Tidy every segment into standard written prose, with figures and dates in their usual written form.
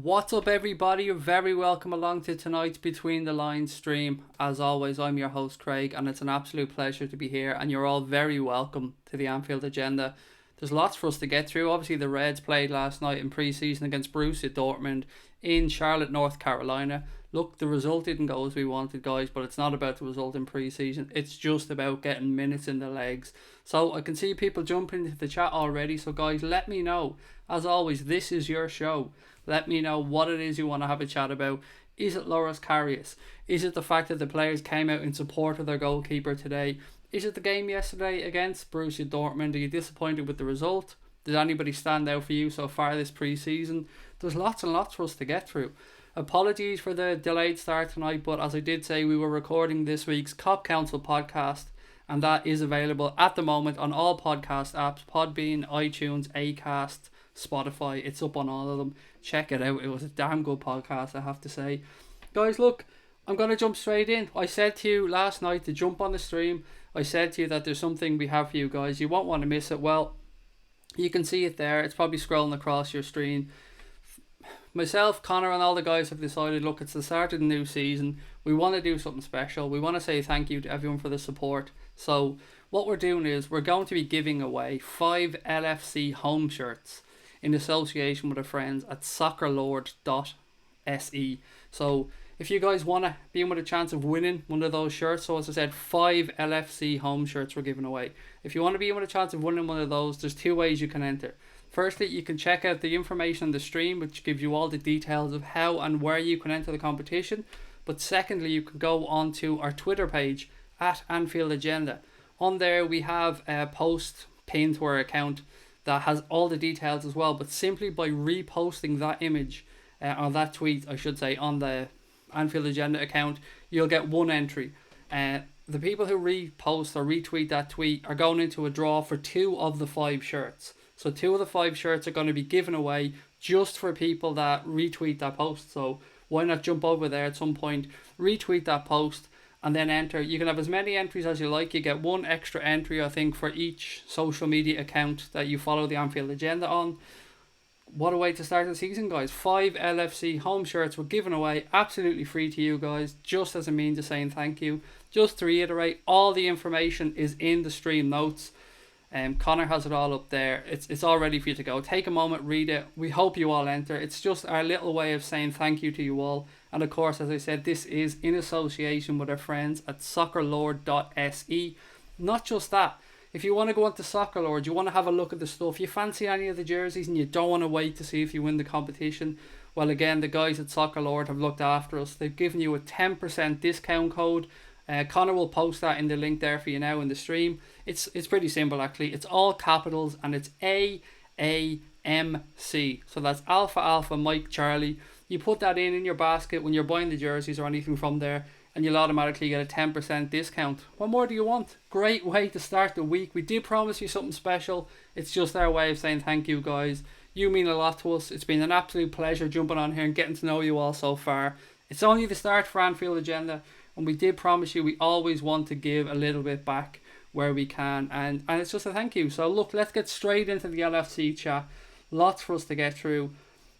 What's up, everybody? You're very welcome along to tonight's Between the Lines stream. As always, I'm your host Craig, and it's an absolute pleasure to be here, and you're all very welcome to the Anfield Agenda. There's lots for us to get through. Obviously, the Reds played last night in pre-season against Borussia Dortmund in Charlotte, North Carolina. Look, the result didn't go as we wanted, guys, but it's not about the result in pre-season. It's just about getting minutes in the legs. So I can see people jumping into the chat already. So guys, let me know. As always, this is your show. Let me know what it is you want to have a chat about. Is it Loris Karius? Is it the fact that the players came out in support of their goalkeeper today? Is it the game yesterday against Borussia Dortmund? Are you disappointed with the result? Did anybody stand out for you so far this pre-season? There's lots and lots for us to get through. Apologies for the delayed start tonight, but as I did say, we were recording this week's Cop Council podcast, and that is available at the moment on all podcast apps: Podbean, iTunes, Acast, Spotify. It's up on all of them. Check it out. It was a damn good podcast, I have to say. Guys, look, I'm going to jump straight in. I said to you last night to jump on the stream. I said to you that there's something we have for you guys. You won't want to miss it. Well, you can see it there. It's probably scrolling across your screen. Myself, Connor, and all the guys have decided, look, it's the start of the new season. We want to do something special. We want to say thank you to everyone for the support. So what we're doing is we're going to be giving away 5 LFC home shirts in association with our friends at soccerlord.se. So if you guys want to be in with a chance of winning one of those shirts, so as I said, 5 LFC home shirts we're giving away. If you want to be in with a chance of winning one of those, there's 2 ways you can enter. Firstly, you can check out the information on the stream, which gives you all the details of how and where you can enter the competition. But secondly, you can go on to our Twitter page at Anfield Agenda. On there, we have a post pinned to our account that has all the details as well. But simply by reposting that image, or that tweet, I should say, on the Anfield Agenda account, you'll get 1 entry. The people who repost or retweet that tweet are going into a draw for 2 of the 5 shirts. So 2 of the 5 shirts are going to be given away just for people that retweet that post. So why not jump over there at some point, retweet that post, and then enter. You can have as many entries as you like. You get 1 extra entry, I think, for each social media account that you follow the Anfield Agenda on. What a way to start the season, guys. 5 LFC home shirts were given away absolutely free to you guys, just as a means of saying thank you. Just to reiterate, all the information is in the stream notes. Connor has it all up there. It's all ready for you to go. Take a moment, read it. We hope you all enter. It's just our little way of saying thank you to you all. And of course, as I said, this is in association with our friends at soccerlord.se. Not just that. If you want to go onto Soccerlord, you want to have a look at the stuff, you fancy any of the jerseys and you don't want to wait to see if you win the competition, well, again, the guys at Soccerlord have looked after us. They've given you a 10% discount code. Connor will post that in the link there for you now in the stream. It's pretty simple, actually. It's all capitals and it's AAMC. So that's Alpha Alpha Mike Charlie. You put that in your basket when you're buying the jerseys or anything from there, and you'll automatically get a 10% discount. What more do you want? Great way to start the week. We did promise you something special. It's just our way of saying thank you, guys. You mean a lot to us. It's been an absolute pleasure jumping on here and getting to know you all so far. It's only the start for Anfield Agenda, and we did promise you we always want to give a little bit back where we can, and it's just a thank you. So look, let's get straight into the LFC chat. Lots for us to get through.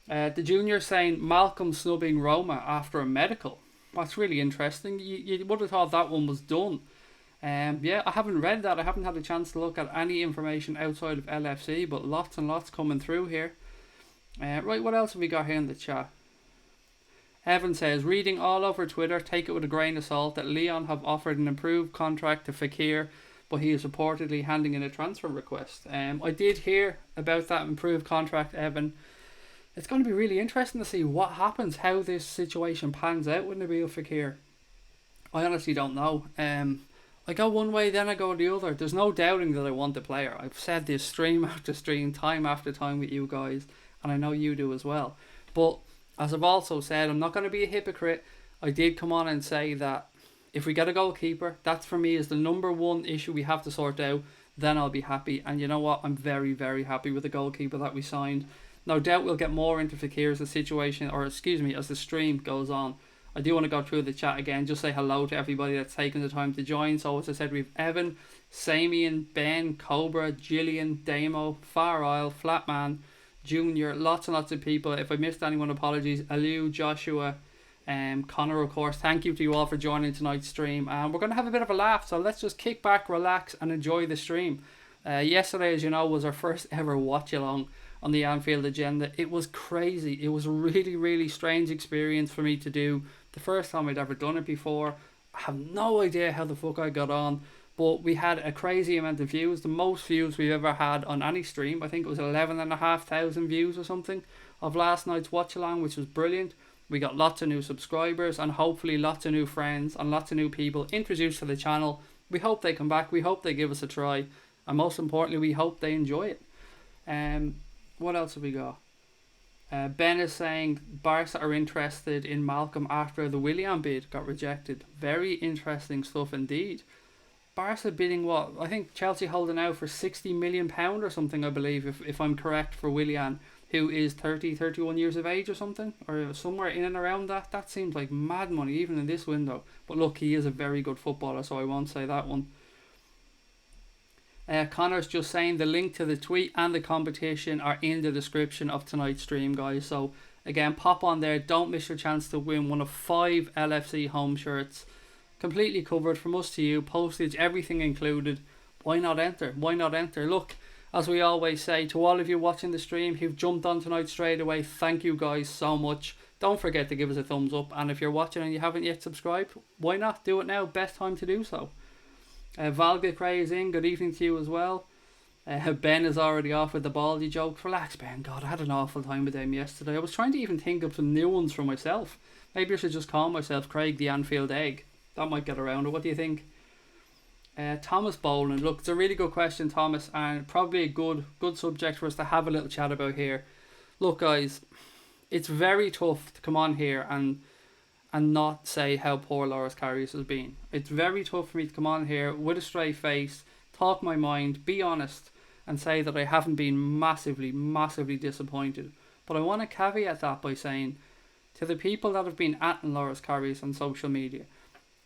The junior saying Malcolm snubbing Roma after a medical. That's really interesting. You would have thought that one was done. Yeah, I haven't read that. I haven't had a chance to look at any information outside of LFC, but lots and lots coming through here. Right, what else have we got here in the chat? Evan says, reading all over Twitter, take it with a grain of salt, that Leon have offered an improved contract to Fekir, but he is reportedly handing in a transfer request. I did hear about that improved contract, Evan. It's going to be really interesting to see what happens, how this situation pans out with Nabil Fekir. I honestly don't know. I go one way, then I go the other. There's no doubting that I want the player. I've said this stream after stream, time after time with you guys, and I know you do as well. But as I've also said, I'm not going to be a hypocrite. I did come on and say that if we get a goalkeeper, that for me is the number 1 issue we have to sort out. Then I'll be happy. And you know what? I'm very, very happy with the goalkeeper that we signed. No doubt we'll get more into Fekir as the situation, or excuse me, as the stream goes on. I do want to go through the chat again, just say hello to everybody that's taken the time to join. So as I said, we've Evan, Samian, Ben, Cobra, Gillian, Damo, Far Isle, Flatman, Junior, lots and lots of people. If I missed anyone, apologies. Aliu, Joshua, Connor, of course. Thank you to you all for joining tonight's stream. And we're going to have a bit of a laugh, so let's just kick back, relax, and enjoy the stream. Yesterday, as you know, was our first ever watch along on the Anfield agenda. It was crazy. It was a really, really strange experience for me to do. The first time I'd ever done it before. I have no idea how the fuck I got on, but we had a crazy amount of views. The most views we've ever had on any stream. I think it was 11,500 views or something of last night's watch along, which was brilliant. We got lots of new subscribers and hopefully lots of new friends and lots of new people introduced to the channel. We hope they come back. We hope they give us a try. And most importantly, we hope they enjoy it. What else have we got? Ben is saying Barca are interested in Malcolm after the Willian bid got rejected. Very interesting stuff indeed. Barca bidding what? I think Chelsea holding out for £60 million or something, I believe, if I'm correct, for Willian, who is 31 years of age or something, or somewhere in and around that. That seems like mad money even in this window. But look, he is a very good footballer, so I won't say that one. Connor's just saying the link to the tweet and the competition are in the description of tonight's stream, guys. So again, pop on there. Don't miss your chance to win one of 5 LFC home shirts, completely covered from us to you, postage, everything included. Why not enter? Why not enter? Look, as we always say, to all of you watching the stream who've jumped on tonight straight away, thank you guys so much. Don't forget to give us a thumbs up, and if you're watching and you haven't yet subscribed, why not do it now? Best time to do so. Valga Cray is in. Good evening to you as well. Ben is already off with the baldy jokes. Relax, Ben. God, I had an awful time with them yesterday. I was trying to even think of some new ones for myself. Maybe I should just call myself Craig the Anfield Egg. That might get around it. What do you think? Thomas Boland. Look, it's a really good question, Thomas, and probably a good subject for us to have a little chat about here. Look, guys, it's very tough to come on here and not say how poor Loris Karius has been. It's very tough for me to come on here with a straight face, talk my mind, be honest, and say that I haven't been massively, massively disappointed. But I want to caveat that by saying, to the people that have been at Loris Karius on social media,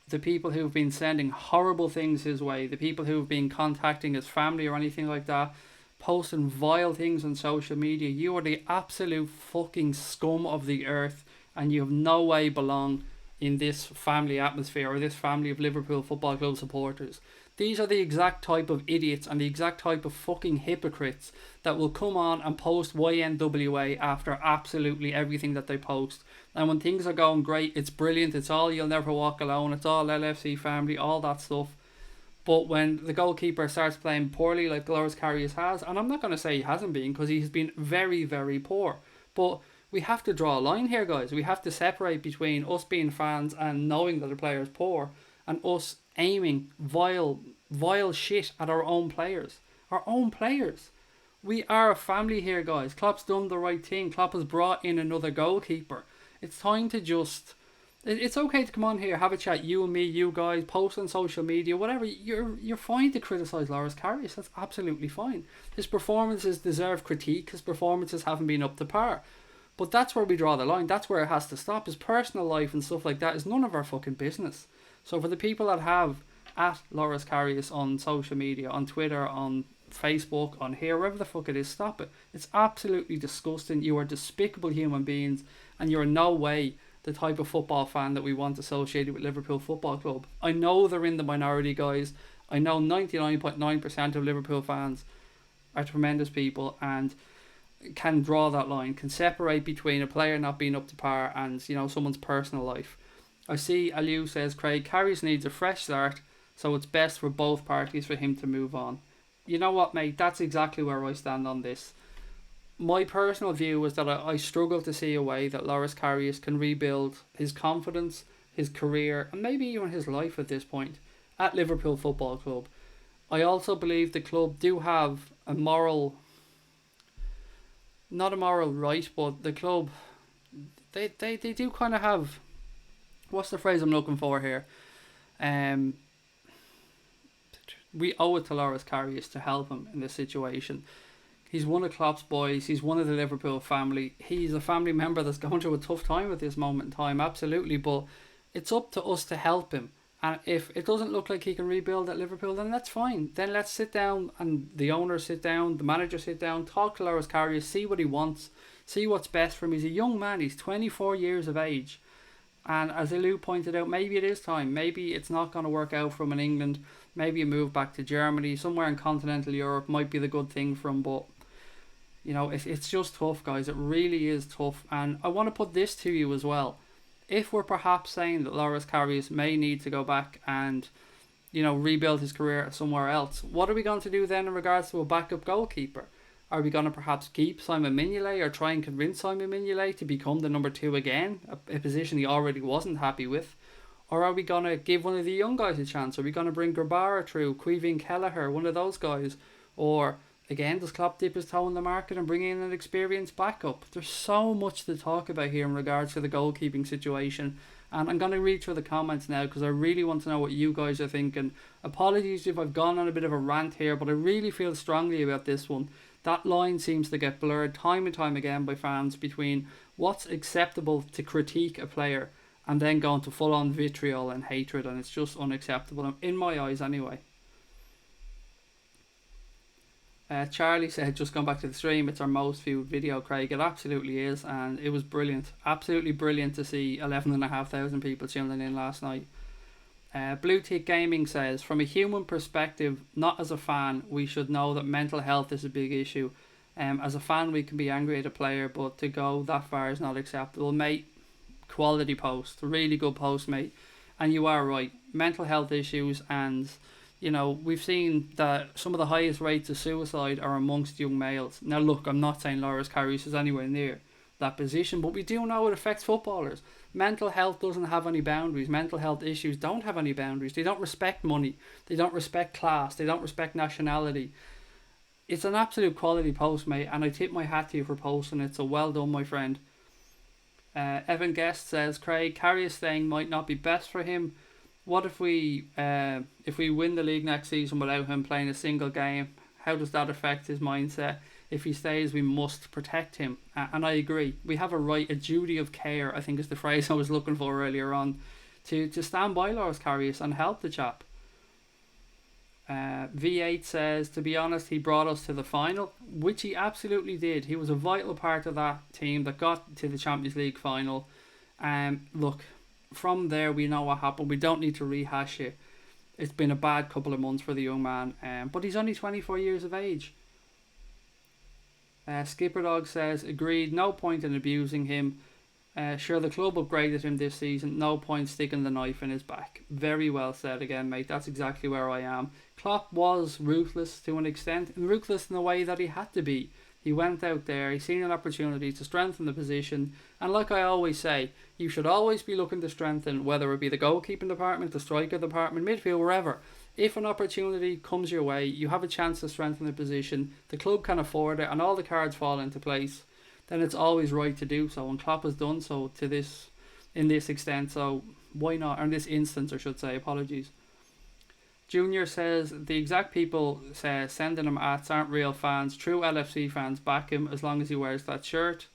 the people who have been sending horrible things his way, the people who have been contacting his family or anything like that, posting vile things on social media, you are the absolute fucking scum of the earth, and you have no way belong in this family atmosphere or this family of Liverpool Football Club supporters. These are the exact type of idiots and the exact type of fucking hypocrites that will come on and post YNWA after absolutely everything that they post. And when things are going great, it's brilliant, it's all You'll Never Walk Alone, it's all LFC family, all that stuff. But when the goalkeeper starts playing poorly like Loris Karius has, and I'm not going to say he hasn't been, because he's been very, very poor, but we have to draw a line here, guys. We have to separate between us being fans and knowing that a player is poor, and us aiming vile shit at our own players. Our own players. We are a family here, guys. Klopp's done the right thing. Klopp has brought in another goalkeeper. It's time to just... It's okay to come on here, have a chat, you and me, you guys, post on social media, whatever. You're fine to criticise Loris Karius. That's absolutely fine. His performances deserve critique. His performances haven't been up to par. But that's where we draw the line. That's where it has to stop. His personal life and stuff like that is none of our fucking business. So for the people that have at Loris Karius on social media, on Twitter, on Facebook, on here, wherever the fuck it is, stop it. It's absolutely disgusting. You are despicable human beings, and you're in no way the type of football fan that we want associated with Liverpool Football Club. I know they're in the minority, guys. I know 99.9% of Liverpool fans are tremendous people and can draw that line, can separate between a player not being up to par and, you know, someone's personal life. I see Aliu says, Craig, Karius needs a fresh start, so it's best for both parties for him to move on. You know what, mate, that's exactly where I stand on this. My personal view is that I struggle to see a way that Loris Karius can rebuild his confidence, his career, and maybe even his life at this point at Liverpool Football Club. I also believe the club do have a moral... not a moral right, but the club, they do kind of have, what's the phrase I'm looking for here? We owe it to Loris Karius to help him in this situation. He's one of Klopp's boys. He's one of the Liverpool family. He's a family member that's going through a tough time at this moment in time, absolutely. But it's up to us to help him And if it doesn't look like he can rebuild at Liverpool, then that's fine. Then let's sit down, and the owner sit down, the manager sit down, talk to Loris Karius, see what he wants, see what's best for him. He's a young man, he's 24 years of age. And as Lou pointed out, maybe it is time. Maybe it's not going to work out for him in England. Maybe a move back to Germany, somewhere in continental Europe might be the good thing for him. But, it's just tough, guys. It really is tough. And I want to put this to you as well. If we're perhaps saying that Loris Karius may need to go back and, rebuild his career somewhere else, what are we going to do then in regards to a backup goalkeeper? Are we going to perhaps keep Simon Mignolet or try and convince Simon Mignolet to become the number 2 again, a position he already wasn't happy with? Or are we going to give one of the young guys a chance? Are we going to bring Grabara through, Caoimhín Kelleher, one of those guys? Or, again, does Klopp dip his toe in the market and bring in an experienced backup? There's so much to talk about here in regards to the goalkeeping situation. And I'm going to read through the comments now because I really want to know what you guys are thinking. Apologies if I've gone on a bit of a rant here, but I really feel strongly about this one. That line seems to get blurred time and time again by fans between what's acceptable to critique a player and then going to full-on vitriol and hatred, and it's just unacceptable, in my eyes anyway. Charlie said, just going back to the stream, it's our most viewed video, Craig. It absolutely is, and it was brilliant. Absolutely brilliant to see 11,500 people tuning in last night. Blue Tick Gaming says, from a human perspective, not as a fan, we should know that mental health is a big issue. As a fan, we can be angry at a player, but to go that far is not acceptable. Mate, quality post. Really good post, mate. And you are right. Mental health issues, and, we've seen that some of the highest rates of suicide are amongst young males. Now, look, I'm not saying Loris Karius is anywhere near that position, but we do know it affects footballers. Mental health doesn't have any boundaries. Mental health issues don't have any boundaries. They don't respect money. They don't respect class. They don't respect nationality. It's an absolute quality post, mate, and I tip my hat to you for posting it, so well done, my friend. Evan Guest says, Craig, Karius staying might not be best for him. What if we win the league next season without him playing a single game? How does that affect his mindset? If he stays, we must protect him. And I agree. We have a right, a duty of care, I think is the phrase I was looking for earlier on, to stand by Loris Karius and help the chap. V8 says, to be honest, he brought us to the final, which he absolutely did. He was a vital part of that team that got to the Champions League final. Look, from there we know what happened. We don't need to rehash it. It's been a bad couple of months for the young man, but he's only 24 years of age. Skipper Dog says, agreed, no point in abusing him. Sure, the club upgraded him this season, no point sticking the knife in his back. Very well said again, mate. That's exactly where I am. Klopp was ruthless to an extent, and ruthless in the way that he had to be. He went out there, he seen an opportunity to strengthen the position, and like I always say, you should always be looking to strengthen, whether it be the goalkeeping department, the striker department, midfield, wherever. If an opportunity comes your way, you have a chance to strengthen the position, the club can afford it, and all the cards fall into place, then it's always right to do so. And Klopp has done so in this extent, so why not? Or in this instance, I should say, apologies. Junior says, the exact people sending him ads aren't real fans. True LFC fans back him as long as he wears that shirt.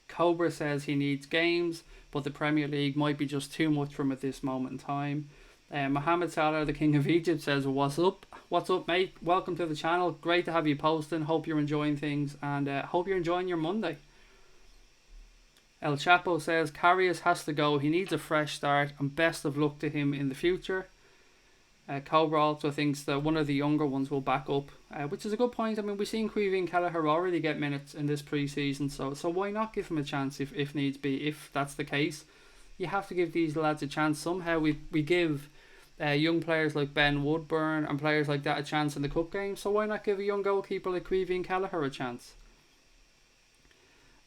Cobra says he needs games, but the Premier League might be just too much for him at this moment in time. Mohammed Salah, the King of Egypt, says, what's up? What's up, mate? Welcome to the channel. Great to have you posting. Hope you're enjoying things, and hope you're enjoying your Monday. El Chapo says, Karius has to go. He needs a fresh start, and best of luck to him in the future. Cobra also thinks that one of the younger ones will back up, which is a good point. I mean, we've seen Caoimhín Kelleher already get minutes in this pre-season, so why not give him a chance if needs be, if that's the case. You have to give these lads a chance somehow. We give young players like Ben Woodburn and players like that a chance in the cup game, so why not give a young goalkeeper like Caoimhín Kelleher a chance?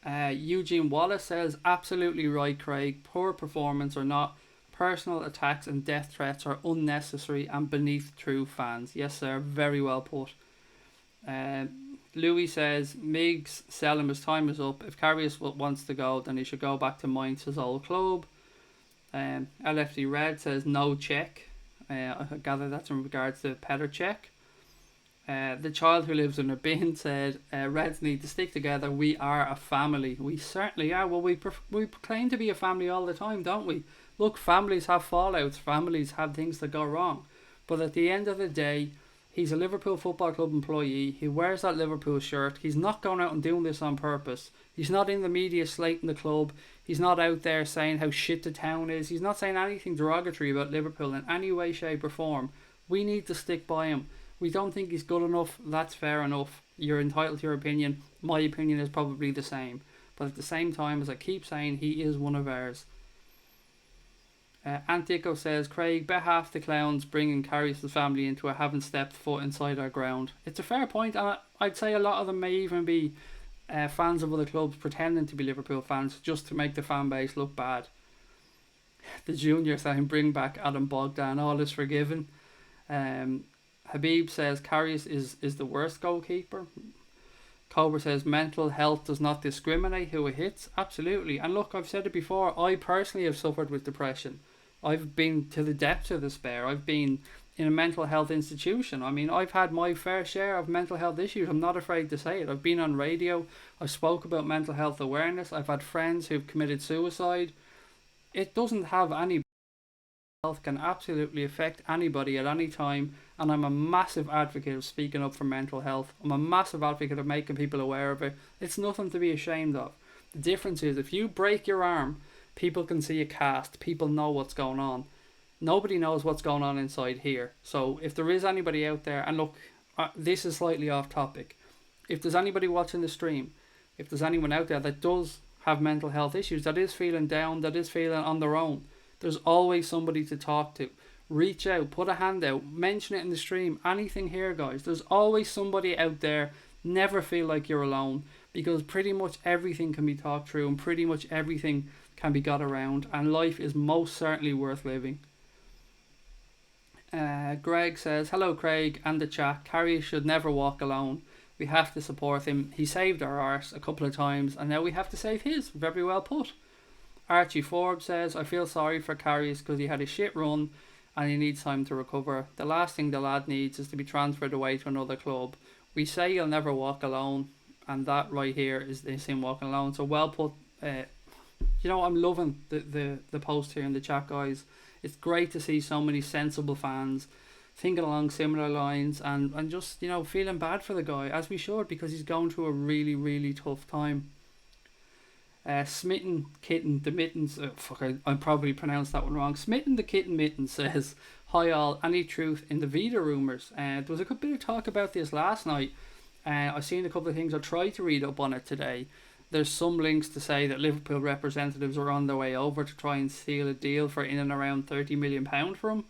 Eugene Wallace says, absolutely right, Craig. Poor performance or not, personal attacks and death threats are unnecessary and beneath true fans. Yes, sir. Very well put. Louis says, Miggs, sell him. His time is up. If Karius wants to go, then he should go back to Mainz, his old club. LFC Red says, no check. I gather that's in regards to Petr Cech. The child who lives in a bin said, Reds need to stick together. We are a family. We certainly are. Well, we claim to be a family all the time, don't we? Look, families have fallouts. Families have things that go wrong. But at the end of the day, he's a Liverpool Football Club employee. He wears that Liverpool shirt. He's not going out and doing this on purpose. He's not in the media slating the club. He's not out there saying how shit the town is. He's not saying anything derogatory about Liverpool in any way, shape or form. We need to stick by him. We don't think he's good enough. That's fair enough. You're entitled to your opinion. My opinion is probably the same. But at the same time, as I keep saying, he is one of ours. Antico says, Craig, bet half the clowns bringing KARIUS' family into it haven't stepped foot inside our ground. It's a fair point, and I'd say a lot of them may even be fans of other clubs pretending to be Liverpool fans just to make the fan base look bad. The junior saying, bring back Adam Bogdan, all is forgiven. Habib says KARIUS is the worst goalkeeper. Cobra says mental health does not discriminate who it hits. Absolutely. And look, I've said it before, I personally have suffered with depression. I've been to the depths of despair. I've been in a mental health institution. I mean, I've had my fair share of mental health issues. I'm not afraid to say it. I've been on radio. I've spoke about mental health awareness. I've had friends who've committed suicide. It doesn't have any health, can absolutely affect anybody at any time, and I'm a massive advocate of speaking up for mental health. I'm a massive advocate of making people aware of it. It's nothing to be ashamed of. The difference is if you break your arm, people can see a cast, people know what's going on. Nobody knows what's going on inside here. So if there is anybody out there, and look, this is slightly off topic, if there's anybody watching the stream, if there's anyone out there that does have mental health issues, that is feeling down, that is feeling on their own, there's always somebody to talk to. Reach out, put a hand out, mention it in the stream, anything here, guys. There's always somebody out there. Never feel like you're alone, because pretty much everything can be talked through and pretty much everything can be got around, and life is most certainly worth living. Greg says, hello Craig and the chat. KARIUS should never walk alone. We have to support him. He saved our arse a couple of times and now we have to save his. Very well put. Archie Forbes says, I feel sorry for KARIUS because he had a shit run and he needs time to recover. The last thing the lad needs is to be transferred away to another club. We say he'll never walk alone, and that right here is him walking alone. So well put. I'm loving the post here in the chat, guys. It's great to see so many sensible fans thinking along similar lines and just, feeling bad for the guy, as we should, because he's going through a really, really tough time. Smitten Kitten the Mittens, I probably pronounced that one wrong. Smitten the Kitten Mittens says, hi all, any truth in the Vida rumours? There was a good bit of talk about this last night. I've seen a couple of things. I tried to read up on it today. There's some links to say that Liverpool representatives are on their way over to try and seal a deal for in and around £30 million for him.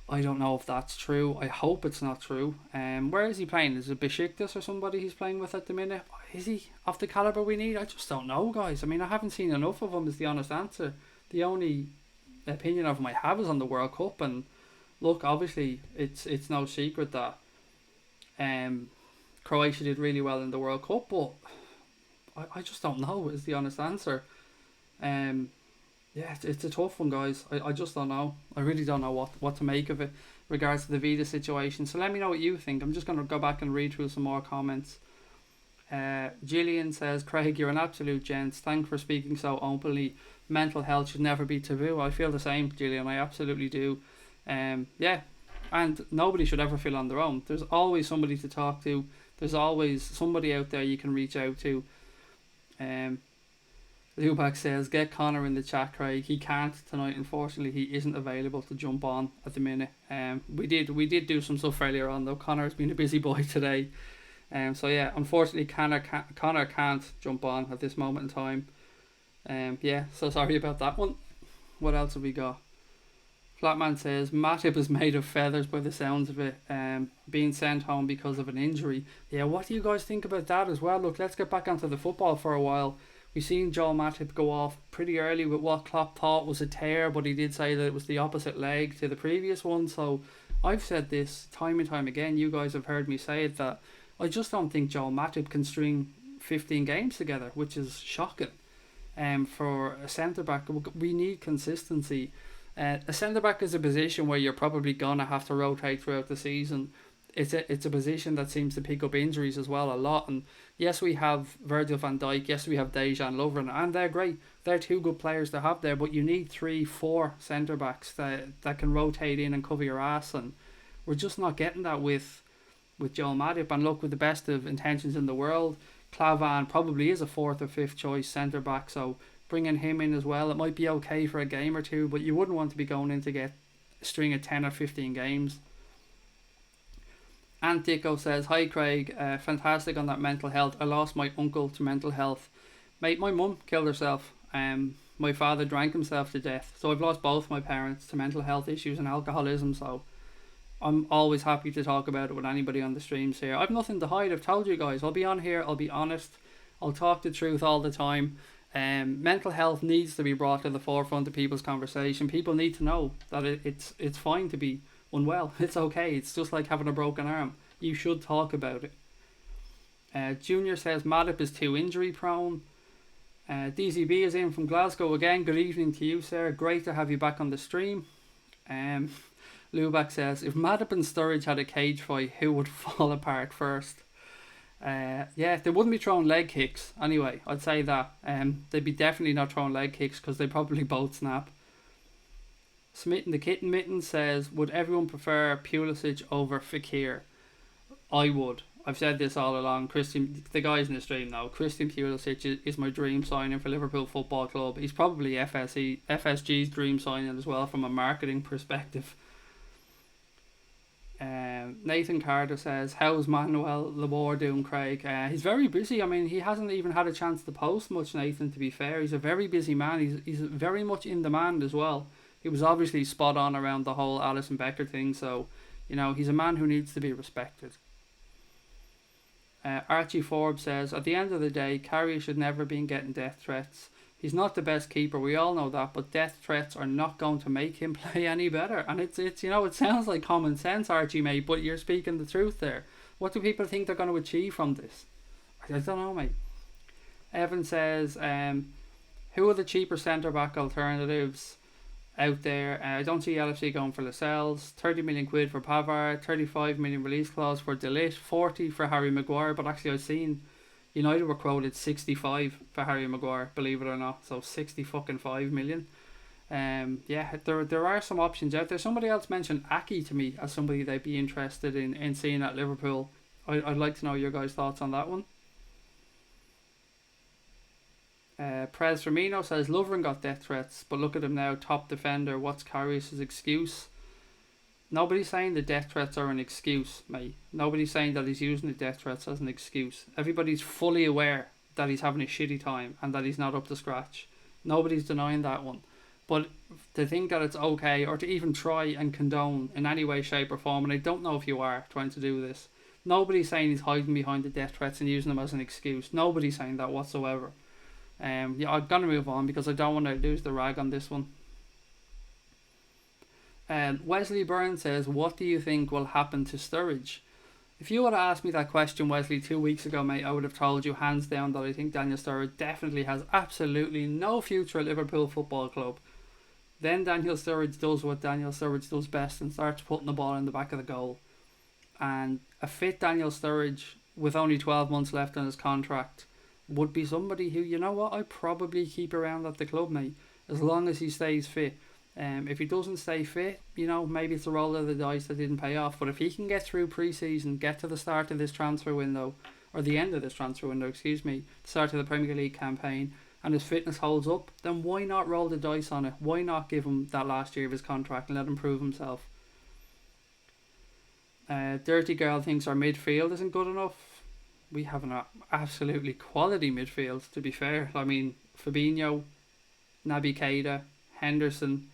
I don't know if that's true. I hope it's not true. Where is he playing? Is it Besiktas or somebody he's playing with at the minute? Is he of the calibre we need? I just don't know, guys. I mean, I haven't seen enough of him is the honest answer. The only opinion of him I have is on the World Cup, and look, obviously it's no secret that Croatia did really well in the World Cup, but I just don't know is the honest answer. Yeah, it's a tough one, guys. I just don't know. I really don't know what to make of it regards to the Vida situation. So let me know what you think. I'm just going to go back and read through some more comments. Gillian says, Craig, you're an absolute gent. Thanks for speaking so openly. Mental health should never be taboo. I feel the same, Gillian. I absolutely do. Yeah, and nobody should ever feel on their own. There's always somebody to talk to. There's always somebody out there you can reach out to. Lubac says, get Connor in the chat, Craig. He can't tonight, unfortunately. He isn't available to jump on at the minute. We did do some stuff earlier on, though. Connor's been a busy boy today. So yeah, unfortunately Connor can't jump on at this moment in time. Yeah, so sorry about that one. What else have we got? Flatman says, Matip is made of feathers by the sounds of it, being sent home because of an injury. Yeah, what do you guys think about that as well? Look, let's get back onto the football for a while. We've seen Joel Matip go off pretty early with what Klopp thought was a tear, but he did say that it was the opposite leg to the previous one. So I've said this time and time again. You guys have heard me say it, that I just don't think Joel Matip can string 15 games together, which is shocking. For a centre-back, we need consistency. A centre-back is a position where you're probably going to have to rotate throughout the season. it's a position that seems to pick up injuries as well a lot. And yes, we have Virgil van Dijk, yes, we have Dejan Lovren, and they're great. They're two good players to have there, but you need 3-4 centre backs that can rotate in and cover your ass, and we're just not getting that with Joel Matip. And look, with the best of intentions in the world, Klavan probably is a 4th or 5th choice centre back, so bringing him in as well, it might be okay for a game or two, but you wouldn't want to be going in to get a string of 10 or 15 games. Ant Dicko says, "Hi Craig, fantastic on that mental health. I lost my uncle to mental health. Mate, my mum killed herself. My father drank himself to death. So I've lost both my parents to mental health issues and alcoholism, so I'm always happy to talk about it with anybody on the streams here. I've nothing to hide. I've told you guys. I'll be on here. I'll be honest. I'll talk the truth all the time. Mental health needs to be brought to the forefront of people's conversation. People need to know that it's fine to be unwell. It's okay. It's just like having a broken arm. You should talk about it." Junior says Matip is too injury prone. DZB is in from Glasgow again. Good evening to you, sir. Great to have you back on the stream. Lubac says, "If Matip and Sturridge had a cage fight, who would fall apart first?" Yeah, they wouldn't be throwing leg kicks anyway. I'd say that. They'd be definitely not throwing leg kicks because they probably both snap. Smitten the Kitten Mitten says, "Would everyone prefer Pulisic over Fekir?" I would. I've said this all along. The guys in the stream now, Christian Pulisic is my dream signing for Liverpool Football Club. He's probably FSG's dream signing as well from a marketing perspective. Nathan Carter says, "How's Manuel Labor doing, Craig?" He's very busy. I mean, he hasn't even had a chance to post much, Nathan, to be fair. He's a very busy man. He's very much in demand as well. He was obviously spot on around the whole Alisson Becker thing, so, he's a man who needs to be respected. Archie Forbes says, "At the end of the day, KARIUS should never been getting death threats. He's not the best keeper, we all know that, but death threats are not going to make him play any better." And it's it sounds like common sense, Archie, mate, but you're speaking the truth there. What do people think they're going to achieve from this? I don't know, mate. Evan says, "Who are the cheaper centre-back alternatives out there? I don't see LFC going for Lascelles. 30 million quid for Pavard, 35 million release clause for De Ligt, 40 for Harry Maguire." But actually, I've seen United were quoted 65 for Harry Maguire, believe it or not. So 65 million. Yeah, there are some options out there. Somebody else mentioned Aki to me as somebody they'd be interested in seeing at Liverpool. I'd like to know your guys' thoughts on that one. Prez Firmino says, "Lovren got death threats, but look at him now, top defender. What's Karius' excuse?" Nobody's saying the death threats are an excuse, mate. Nobody's saying that he's using the death threats as an excuse. Everybody's fully aware that he's having a shitty time and that he's not up to scratch. Nobody's denying that one. But to think that it's okay, or to even try and condone in any way, shape or form, and I don't know if you are trying to do this, nobody's saying he's hiding behind the death threats and using them as an excuse. Nobody's saying that whatsoever. Yeah, I'm going to move on because I don't want to lose the rag on this one. Wesley Byrne says, "What do you think will happen to Sturridge?" If you would have asked me that question, Wesley, 2 weeks ago, mate, I would have told you hands down that I think Daniel Sturridge definitely has absolutely no future at Liverpool Football Club. Then Daniel Sturridge does what Daniel Sturridge does best and starts putting the ball in the back of the goal. And a fit Daniel Sturridge with only 12 months left on his contract would be somebody who, I'd probably keep around at the club, mate, as long as he stays fit. If he doesn't stay fit, maybe it's a roll of the dice that didn't pay off. But if he can get through pre-season, get to the start of this transfer window, or the end of this transfer window, start of the Premier League campaign, and his fitness holds up, then why not roll the dice on it? Why not give him that last year of his contract and let him prove himself? Dirty Girl thinks our midfield isn't good enough. We have an absolutely quality midfield, to be fair. I mean, Fabinho, Naby Keita, Henderson,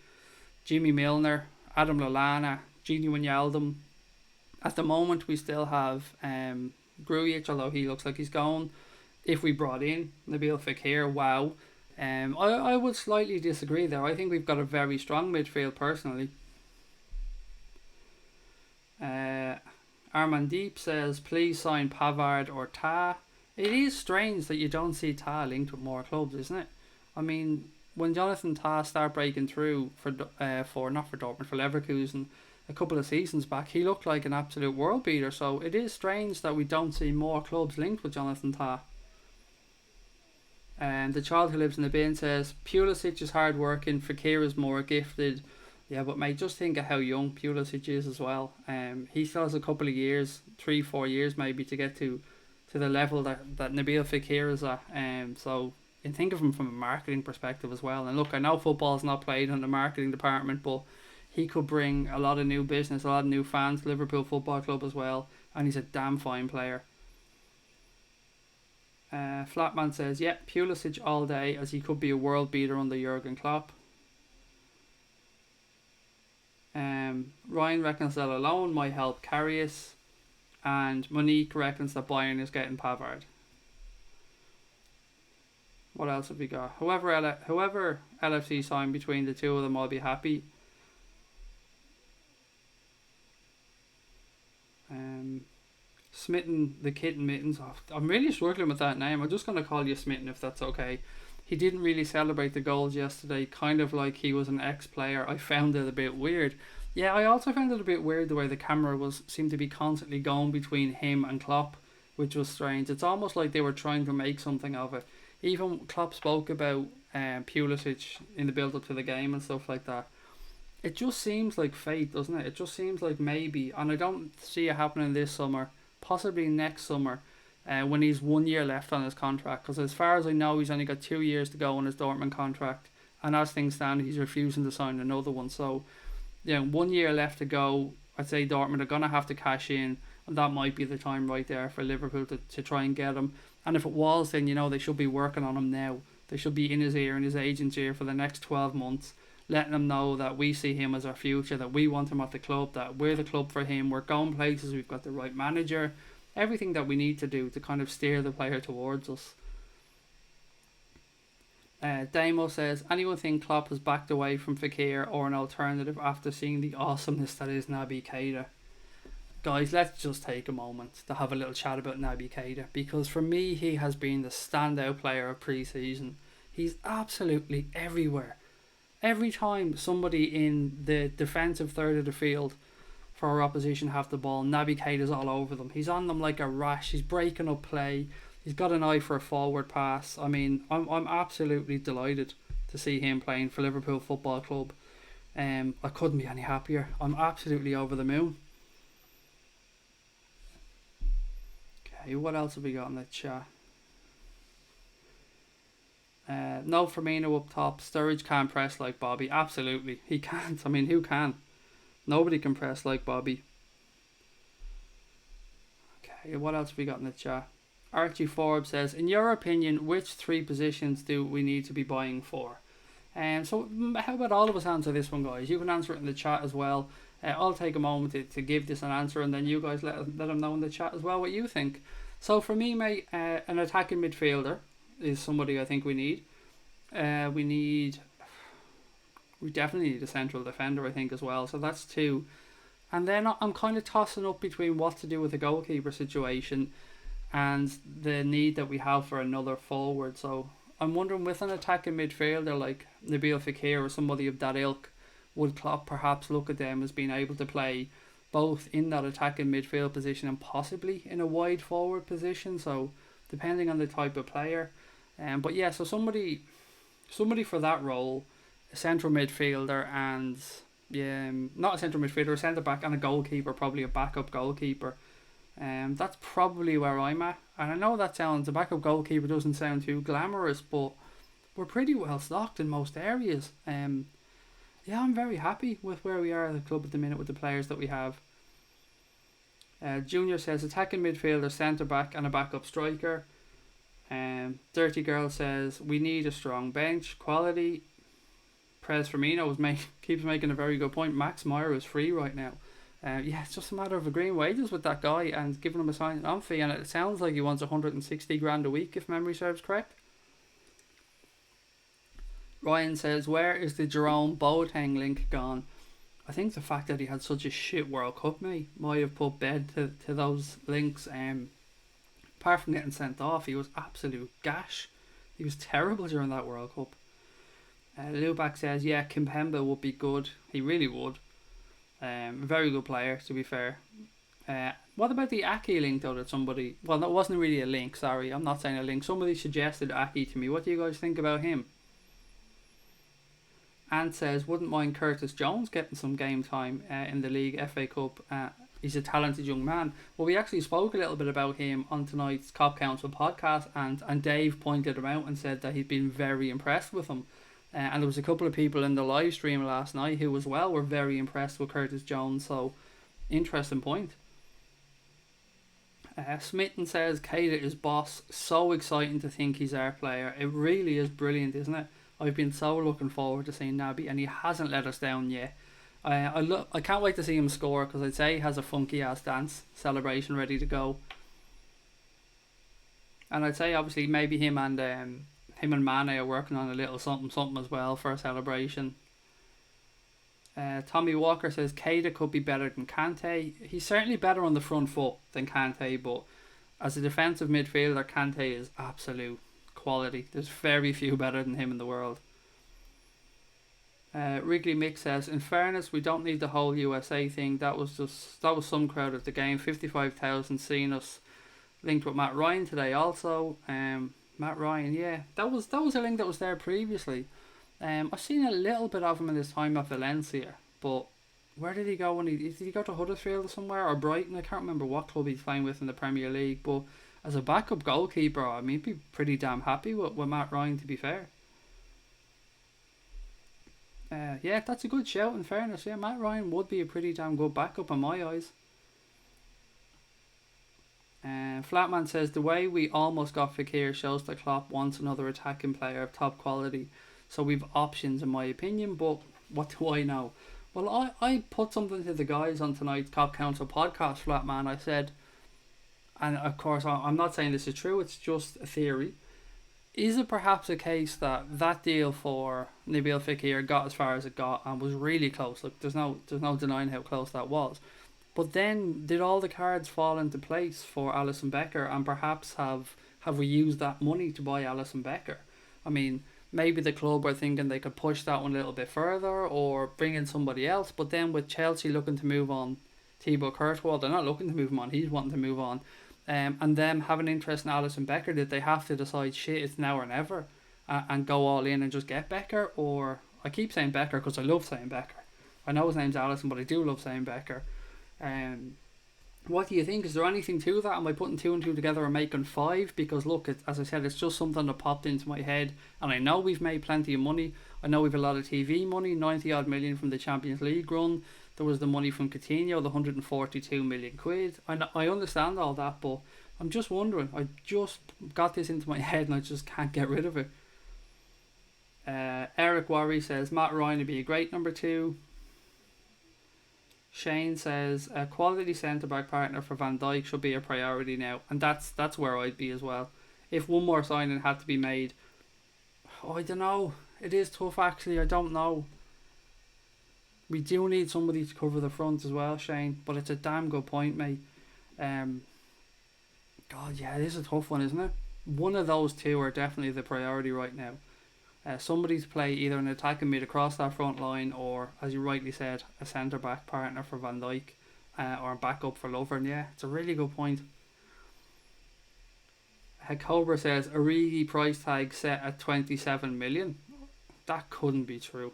Jimmy Milner, Adam Lallana, Gini Wijnaldum. At the moment, we still have Grujic, although he looks like he's gone. If we brought in Nabil Fekir, wow. I would slightly disagree there. I think we've got a very strong midfield, personally. Armandeep says, "Please sign Pavard or Ta." It is strange that you don't see Ta linked with more clubs, isn't it? I mean, when Jonathan Ta started breaking through for Leverkusen a couple of seasons back, he looked like an absolute world beater. So it is strange that we don't see more clubs linked with Jonathan Tah. And the child who lives in the bin says Pulisic is hard working, Fekir is more gifted. Yeah, but mate, just think of how young Pulisic is as well. He still has a couple of years, 3-4 years maybe, to get to the level that Nabil Fekir is at. So you think of him from a marketing perspective as well. And look, I know football's not played in the marketing department, but he could bring a lot of new business, a lot of new fans to Liverpool Football Club as well. And he's a damn fine player. Flatman says, yeah, Pulisic all day, as he could be a world beater under Jurgen Klopp. Ryan reckons that alone might help KARIUS, and Monique reckons that Bayern is getting Pavard. What else have we got? Whoever LFC signed between the two of them, I'll be happy. Smitten the Kitten Mittens. Oh, I'm really struggling with that name. I'm just going to call you Smitten if that's okay. He didn't really celebrate the goals yesterday, kind of like he was an ex-player. I found it a bit weird. Yeah, I also found it a bit weird the way the camera seemed to be constantly going between him and Klopp, which was strange. It's almost like they were trying to make something of it. Even Klopp spoke about Pulisic in the build-up to the game and stuff like that. It just seems like fate, doesn't it? It just seems like maybe, and I don't see it happening this summer, possibly next summer, when he's 1 year left on his contract. Because as far as I know, he's only got 2 years to go on his Dortmund contract, and as things stand, he's refusing to sign another one. So, 1 year left to go. I'd say Dortmund are going to have to cash in, and that might be the time right there for Liverpool to try and get him. And if it was, then they should be working on him now. They should be in his ear, in his agent's ear for the next 12 months, letting him know that we see him as our future, that we want him at the club, that we're the club for him, we're going places, we've got the right manager, everything that we need to do to kind of steer the player towards us. Damo says, anyone think Klopp has backed away from Fekir or an alternative after seeing the awesomeness that is Naby Keita? Guys, let's just take a moment to have a little chat about Naby Keita, because for me he has been the standout player of pre-season. He's absolutely everywhere. Every time somebody in the defensive third of the field for our opposition have the ball, Naby Keita's all over them. He's on them like a rash. He's breaking up play. He's got an eye for a forward pass. I mean, I'm absolutely delighted to see him playing for Liverpool Football Club. I couldn't be any happier. I'm absolutely over the moon. Okay, what else have we got in the chat? No Firmino up top. Sturridge can't press like Bobby. Absolutely, he can't. I mean, who can? Nobody can press like Bobby. Okay, what else have we got in the chat? Archie Forbes says, in your opinion, which 3 positions do we need to be buying for? So how about all of us answer this one, guys? You can answer it in the chat as well. I'll take a moment to give this an answer, and then you guys let them know in the chat as well what you think. So for me, mate, an attacking midfielder is somebody I think we need. We definitely need a central defender, I think, as well. So that's 2. And then I'm kind of tossing up between what to do with the goalkeeper situation and the need that we have for another forward. So I'm wondering, with an attacking midfielder like Nabil Fekir or somebody of that ilk, would Klopp perhaps look at them as being able to play both in that attacking midfield position and possibly in a wide forward position? So depending on the type of player. But yeah, so somebody for that role, a central midfielder, and not a central midfielder, a centre back, and a goalkeeper, probably a backup goalkeeper. That's probably where I'm at. And I know a backup goalkeeper doesn't sound too glamorous, but we're pretty well stocked in most areas. I'm very happy with where we are at the club at the minute with the players that we have. Junior says attacking midfielder, centre back, and a backup striker. Dirty Girl says we need a strong bench, quality. Prez Firmino keeps making a very good point. Max Meyer is free right now. It's just a matter of agreeing wages with that guy and giving him a sign-on fee, and it sounds like he wants 160 grand a week, if memory serves correct. Ryan says, where is the Jerome Boateng link gone? I think the fact that he had such a shit World Cup, mate, might have put bed to those links. Apart from getting sent off, he was absolute gash. He was terrible during that World Cup. Lubac says, yeah, Kimpembe would be good. He really would. Very good player, to be fair. What about the Aki link though that somebody... Well, that wasn't really a link, sorry. I'm not saying a link. Somebody suggested Aki to me. What do you guys think about him? Ant says, wouldn't mind Curtis Jones getting some game time in the league, FA Cup. He's a talented young man. Well, we actually spoke a little bit about him on tonight's Cop Council podcast, and Dave pointed him out and said that he'd been very impressed with him. And there was a couple of people in the live stream last night who as well were very impressed with Curtis Jones, so interesting point. Smitten says, Keita is boss. So exciting to think he's our player. It really is brilliant, isn't it? I've been so looking forward to seeing Naby, and he hasn't let us down yet. I can't wait to see him score, because I'd say he has a funky ass dance celebration ready to go. And I'd say obviously maybe him and Mane are working on a little something as well for a celebration. Tommy Walker says Keita could be better than Kante. He's certainly better on the front foot than Kante, but as a defensive midfielder, Kante is absolute quality. There's very few better than him in the world. Wrigley Mick says, in fairness, we don't need the whole USA thing. That was some crowd at the game. 55,000 seen us linked with Matt Ryan today also. Matt Ryan, yeah, that was a link that was there previously. I've seen a little bit of him in his time at Valencia, but where did he go did he go to Huddersfield or somewhere, or Brighton? I can't remember what club he's playing with in the Premier League, but as a backup goalkeeper, I mean, he'd be pretty damn happy with Matt Ryan, to be fair. Yeah, that's a good shout, in fairness. Yeah, Matt Ryan would be a pretty damn good backup in my eyes. Flatman says, the way we almost got Fekir shows that Klopp wants another attacking player of top quality. So we've options, in my opinion, but what do I know? Well, I put something to the guys on tonight's Cop Council podcast, Flatman. I said, and of course I'm not saying this is true, it's just a theory. Is it perhaps a case that deal for Nabil Fekir got as far as it got and was really close? Look, there's no denying how close that was. But then did all the cards fall into place for Alisson Becker, and perhaps have we used that money to buy Alisson Becker? I mean, maybe the club are thinking they could push that one a little bit further or bring in somebody else, but then with Chelsea looking to move on Thibaut Courtois, they're not looking to move him on, he's wanting to move on. And them having interest in Alisson Becker, did they have to decide, shit, it's now or never, and go all in and just get Becker? Or, I keep saying Becker because I love saying Becker. I know his name's Alisson, but I do love saying Becker. What do you think? Is there anything to that? Am I putting two and two together and making five? Because look, as I said, it's just something that popped into my head, and I know we've made plenty of money. I know we've a lot of TV money, 90 odd million from the Champions League run. There was the money from Coutinho, the 142 million quid. I understand all that, but I'm just wondering. I just got this into my head and I just can't get rid of it. Eric Worry says Matt Ryan would be a great number 2. Shane says a quality centre back partner for Van Dijk should be a priority now, and that's where I'd be as well. If one more signing had to be made, I don't know. It is tough actually. I don't know. We do need somebody to cover the front as well, Shane. But it's a damn good point, mate. God, yeah, it is a tough one, isn't it? One of those two are definitely the priority right now. Somebody to play either an attacking mid across that front line, or, as you rightly said, a centre back partner for Van Dijk, or a backup for Lovren. Yeah, it's a really good point. Cobra says Origi price tag set at 27 million. That couldn't be true.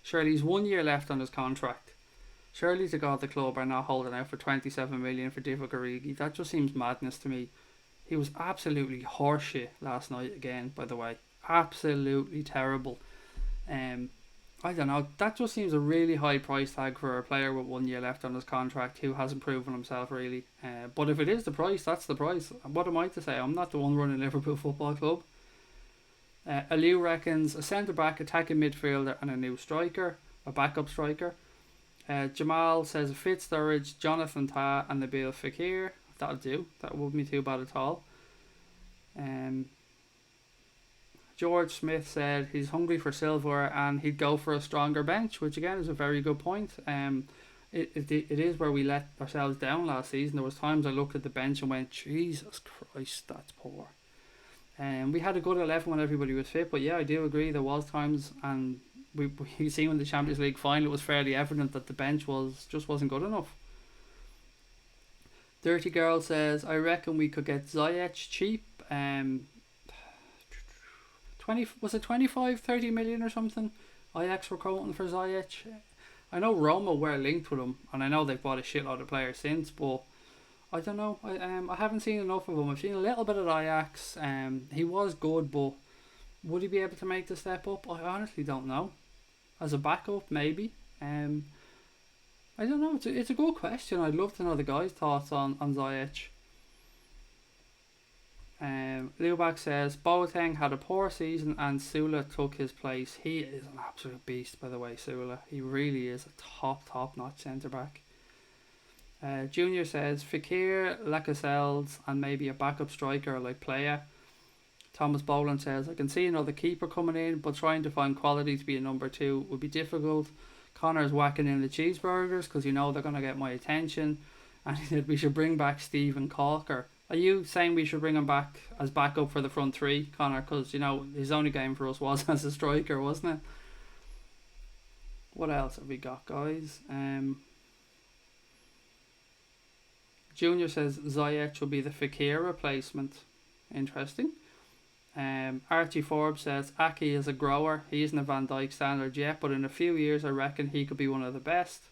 Surely he's 1 year left on his contract. Surely to God the club are not holding out for 27 million for Divock Origi. That just seems madness to me. He was absolutely horseshit last night again, by the way. Absolutely terrible. I don't know. That just seems a really high price tag for a player with 1 year left on his contract who hasn't proven himself really. But if it is the price, that's the price. What am I to say? I'm not the one running Liverpool Football Club. Aliu reckons a centre back, attacking midfielder, and a new striker, a backup striker. Jamal says a fit Sturridge, Jonathan Tah, and Nabil Fekir. That'll do. That wouldn't be too bad at all. George Smith said he's hungry for silver and he'd go for a stronger bench, which again is a very good point. It is where we let ourselves down last season. There was times I looked at the bench and went, Jesus Christ, that's poor. We had a good 11 when everybody was fit, but yeah, I do agree there was times, and we seen in the Champions League final, it was fairly evident that the bench wasn't good enough. Dirty Girl says, I reckon we could get Ziyech cheap. 25-30 million or something. Ajax were quoting for Ziyech. I know Roma were linked with him, and I know they've bought a shitload of players since, but I don't know. I haven't seen enough of him. I've seen a little bit of Ajax. He was good, but would he be able to make the step up? I honestly don't know. As a backup, maybe. I don't know. It's a good question. I'd love to know the guys' thoughts on Ziyech. Lubac says Boateng had a poor season and Sula took his place. He is an absolute beast, by the way. Sula, he really is a top notch centre back. Junior says Fekir, Lascelles, and maybe a backup striker like Playa. Thomas Boland says I can see another keeper coming in, but trying to find quality to be a number 2 would be difficult. Connor's whacking in the cheeseburgers because they're going to get my attention. And he said we should bring back Stephen Calker. Are you saying we should bring him back as backup for the front 3, Connor? Because, his only game for us was as a striker, wasn't it? What else have we got, guys? Junior says Ziyech will be the Fekir replacement. Interesting. Archie Forbes says Aki is a grower. He isn't a Van Dijk standard yet, but in a few years I reckon he could be one of the best.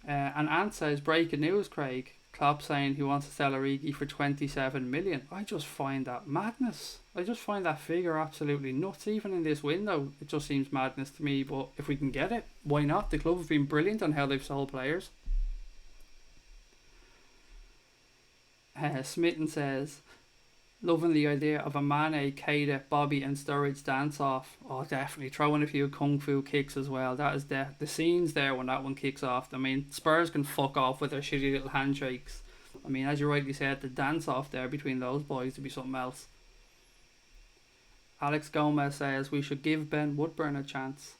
And Ant says breaking news, Craig. Klopp saying he wants to sell Origi for 27 million. I just find that madness. I just find that figure absolutely nuts. Even in this window, it just seems madness to me. But if we can get it, why not? The club have been brilliant on how they've sold players. Smitten says, loving the idea of a Mane, Keita, Bobby and Sturridge dance off. Oh, definitely. Throw in a few kung fu kicks as well. That is the scenes there when that one kicks off. I mean, Spurs can fuck off with their shitty little handshakes. I mean, as you rightly said, the dance off there between those boys would be something else. Alex Gomez says we should give Ben Woodburn a chance.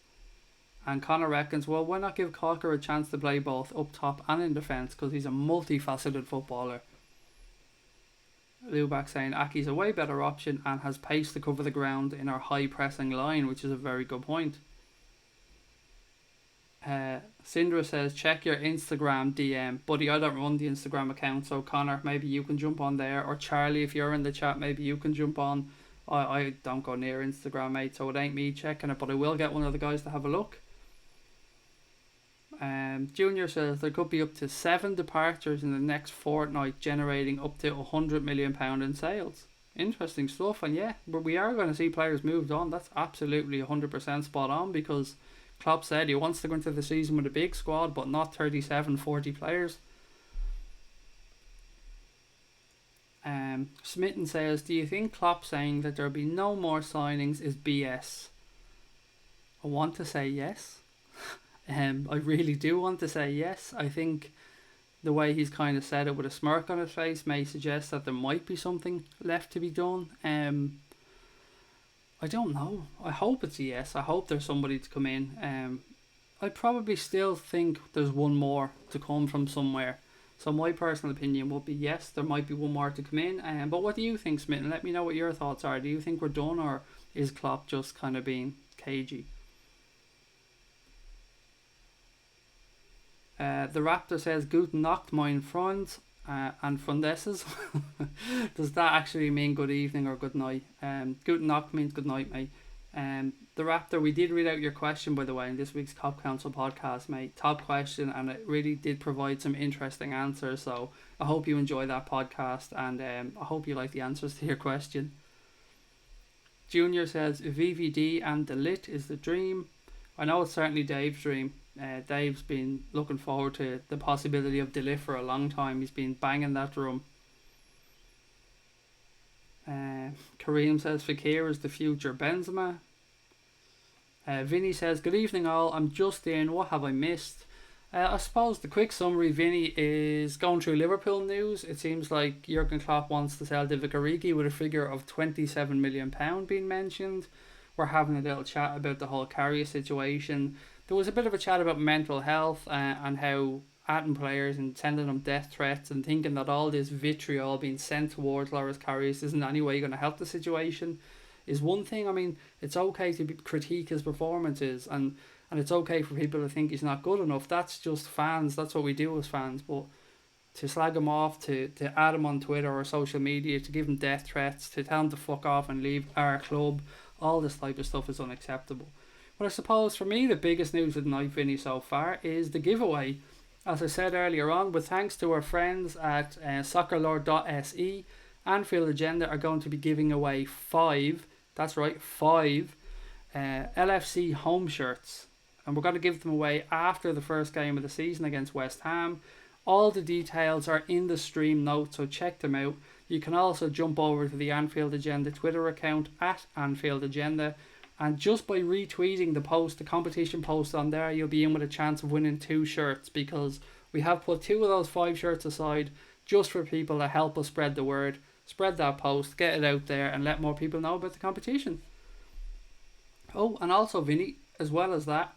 And Connor reckons, well, why not give Calker a chance to play both up top and in defence, because he's a multifaceted footballer. Lubac saying Aki's a way better option and has pace to cover the ground in our high pressing line, which is a very good point. Sindra says check your Instagram DM. Buddy, I don't run the Instagram account, so Connor, maybe you can jump on there, or Charlie, if you're in the chat, maybe you can jump on. I don't go near Instagram, mate, so it ain't me checking it, but I will get one of the guys to have a look. Junior says there could be up to 7 departures in the next fortnight, generating up to £100 million in sales. Interesting stuff, and yeah, but we are going to see players moved on. That's absolutely 100% spot on, because Klopp said he wants to go into the season with a big squad, but not 37-40 players. Smitten says, do you think Klopp saying that there'll be no more signings is BS? I want to say yes. I really do want to say yes. I think the way he's kind of said it with a smirk on his face may suggest that there might be something left to be done. I don't know. I hope it's a yes. I hope there's somebody to come in. I probably still think there's one more to come from somewhere. So my personal opinion would be yes, there might be one more to come in. But what do you think, Smitten? Let me know what your thoughts are. Do you think we're done, or is Klopp just kind of being cagey? The Raptor says Guten Nacht, mein Freund and Freundesses. Does that actually mean good evening or good night? Guten Nacht means good night, mate. The Raptor, we did read out your question, by the way, in this week's Cop Council podcast, mate. Top question, and it really did provide some interesting answers, so I hope you enjoy that podcast, and I hope you like the answers to your question. Junior says VVD and the Lit is the dream. I know it's certainly Dave's dream. Dave's been looking forward to the possibility of Delift for a long time. He's been banging that drum. Kareem says Fekir is the future Benzema. Vinny says good evening all, I'm just in, what have I missed? I suppose the quick summary, Vinny, is going through Liverpool news. It seems like Jurgen Klopp wants to sell Divock Origi with a figure of £27 million being mentioned. We're having a little chat about the whole KARIUS situation. There was a bit of a chat about mental health and how atting players and sending them death threats and thinking that all this vitriol being sent towards Loris Karius isn't in any way going to help the situation. is one thing. I mean, it's okay to critique his performances, and it's okay for people to think he's not good enough. That's just fans. That's what we do as fans. But to slag him off, to add him on Twitter or social media, to give him death threats, to tell him to fuck off and leave our club, all this type of stuff is unacceptable. But I suppose for me the biggest news of the night, Vinny, so far is the giveaway. As I said earlier on, with thanks to our friends at soccerlord.se, Anfield Agenda are going to be giving away 5, that's right, 5 LFC home shirts. And we're going to give them away after the first game of the season against West Ham. All the details are in the stream notes, so check them out. You can also jump over to the Anfield Agenda Twitter account at Anfield Agenda, and just by retweeting the post, the competition post on there, you'll be in with a chance of winning 2 shirts, because we have put 2 of those 5 shirts aside just for people to help us spread the word. Spread that post, get it out there, and let more people know about the competition. Oh, and also, Vinny, as well as that,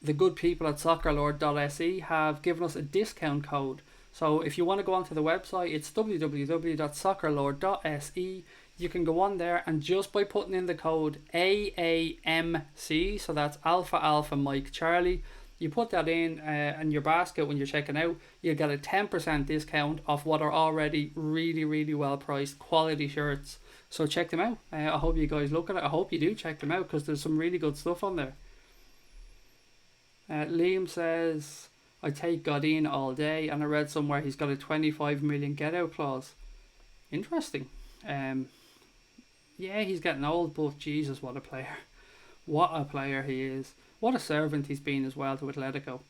the good people at soccerlord.se have given us a discount code. So if you want to go onto the website, it's www.soccerlord.se. You can go on there, and just by putting in the code AAMC, so that's Alpha Alpha Mike Charlie, you put that in your basket when you're checking out, you'll get a 10% discount off what are already really, really well priced quality shirts. So check them out. I hope you guys look at it. I hope you do check them out, because there's some really good stuff on there. Liam says, I take Godin all day, and I read somewhere he's got a 25 million get out clause. Interesting. Yeah, he's getting old, but Jesus, what a player. What a player he is. What a servant he's been as well to Atletico.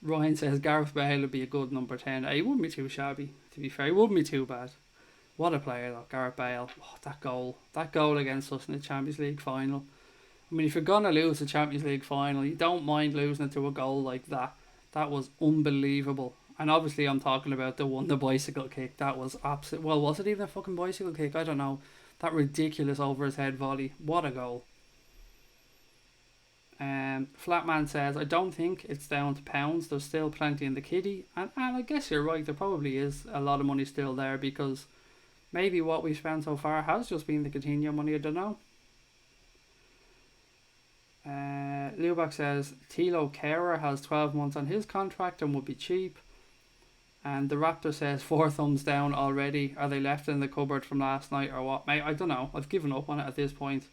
Ryan says Gareth Bale would be a good number 10. He wouldn't be too shabby, to be fair. He wouldn't be too bad. What a player though, Gareth Bale. Oh, that goal against us in the Champions League final. I mean, if you're going to lose the Champions League final, you don't mind losing it to a goal like that. That was unbelievable. And obviously I'm talking about the bicycle kick. That was absolute. Well, was it even a fucking bicycle kick? I don't know. That ridiculous over his head volley. What a goal. Flatman says, I don't think it's down to pounds. There's still plenty in the kitty. And I guess you're right. There probably is a lot of money still there, because maybe what we've spent so far has just been the Coutinho money. I don't know. Lubak says Tilo Kehrer has 12 months on his contract and would be cheap. And the Raptor says 4 thumbs down already. Are they left in the cupboard from last night or what? Mate, I don't know. I've given up on it at this point.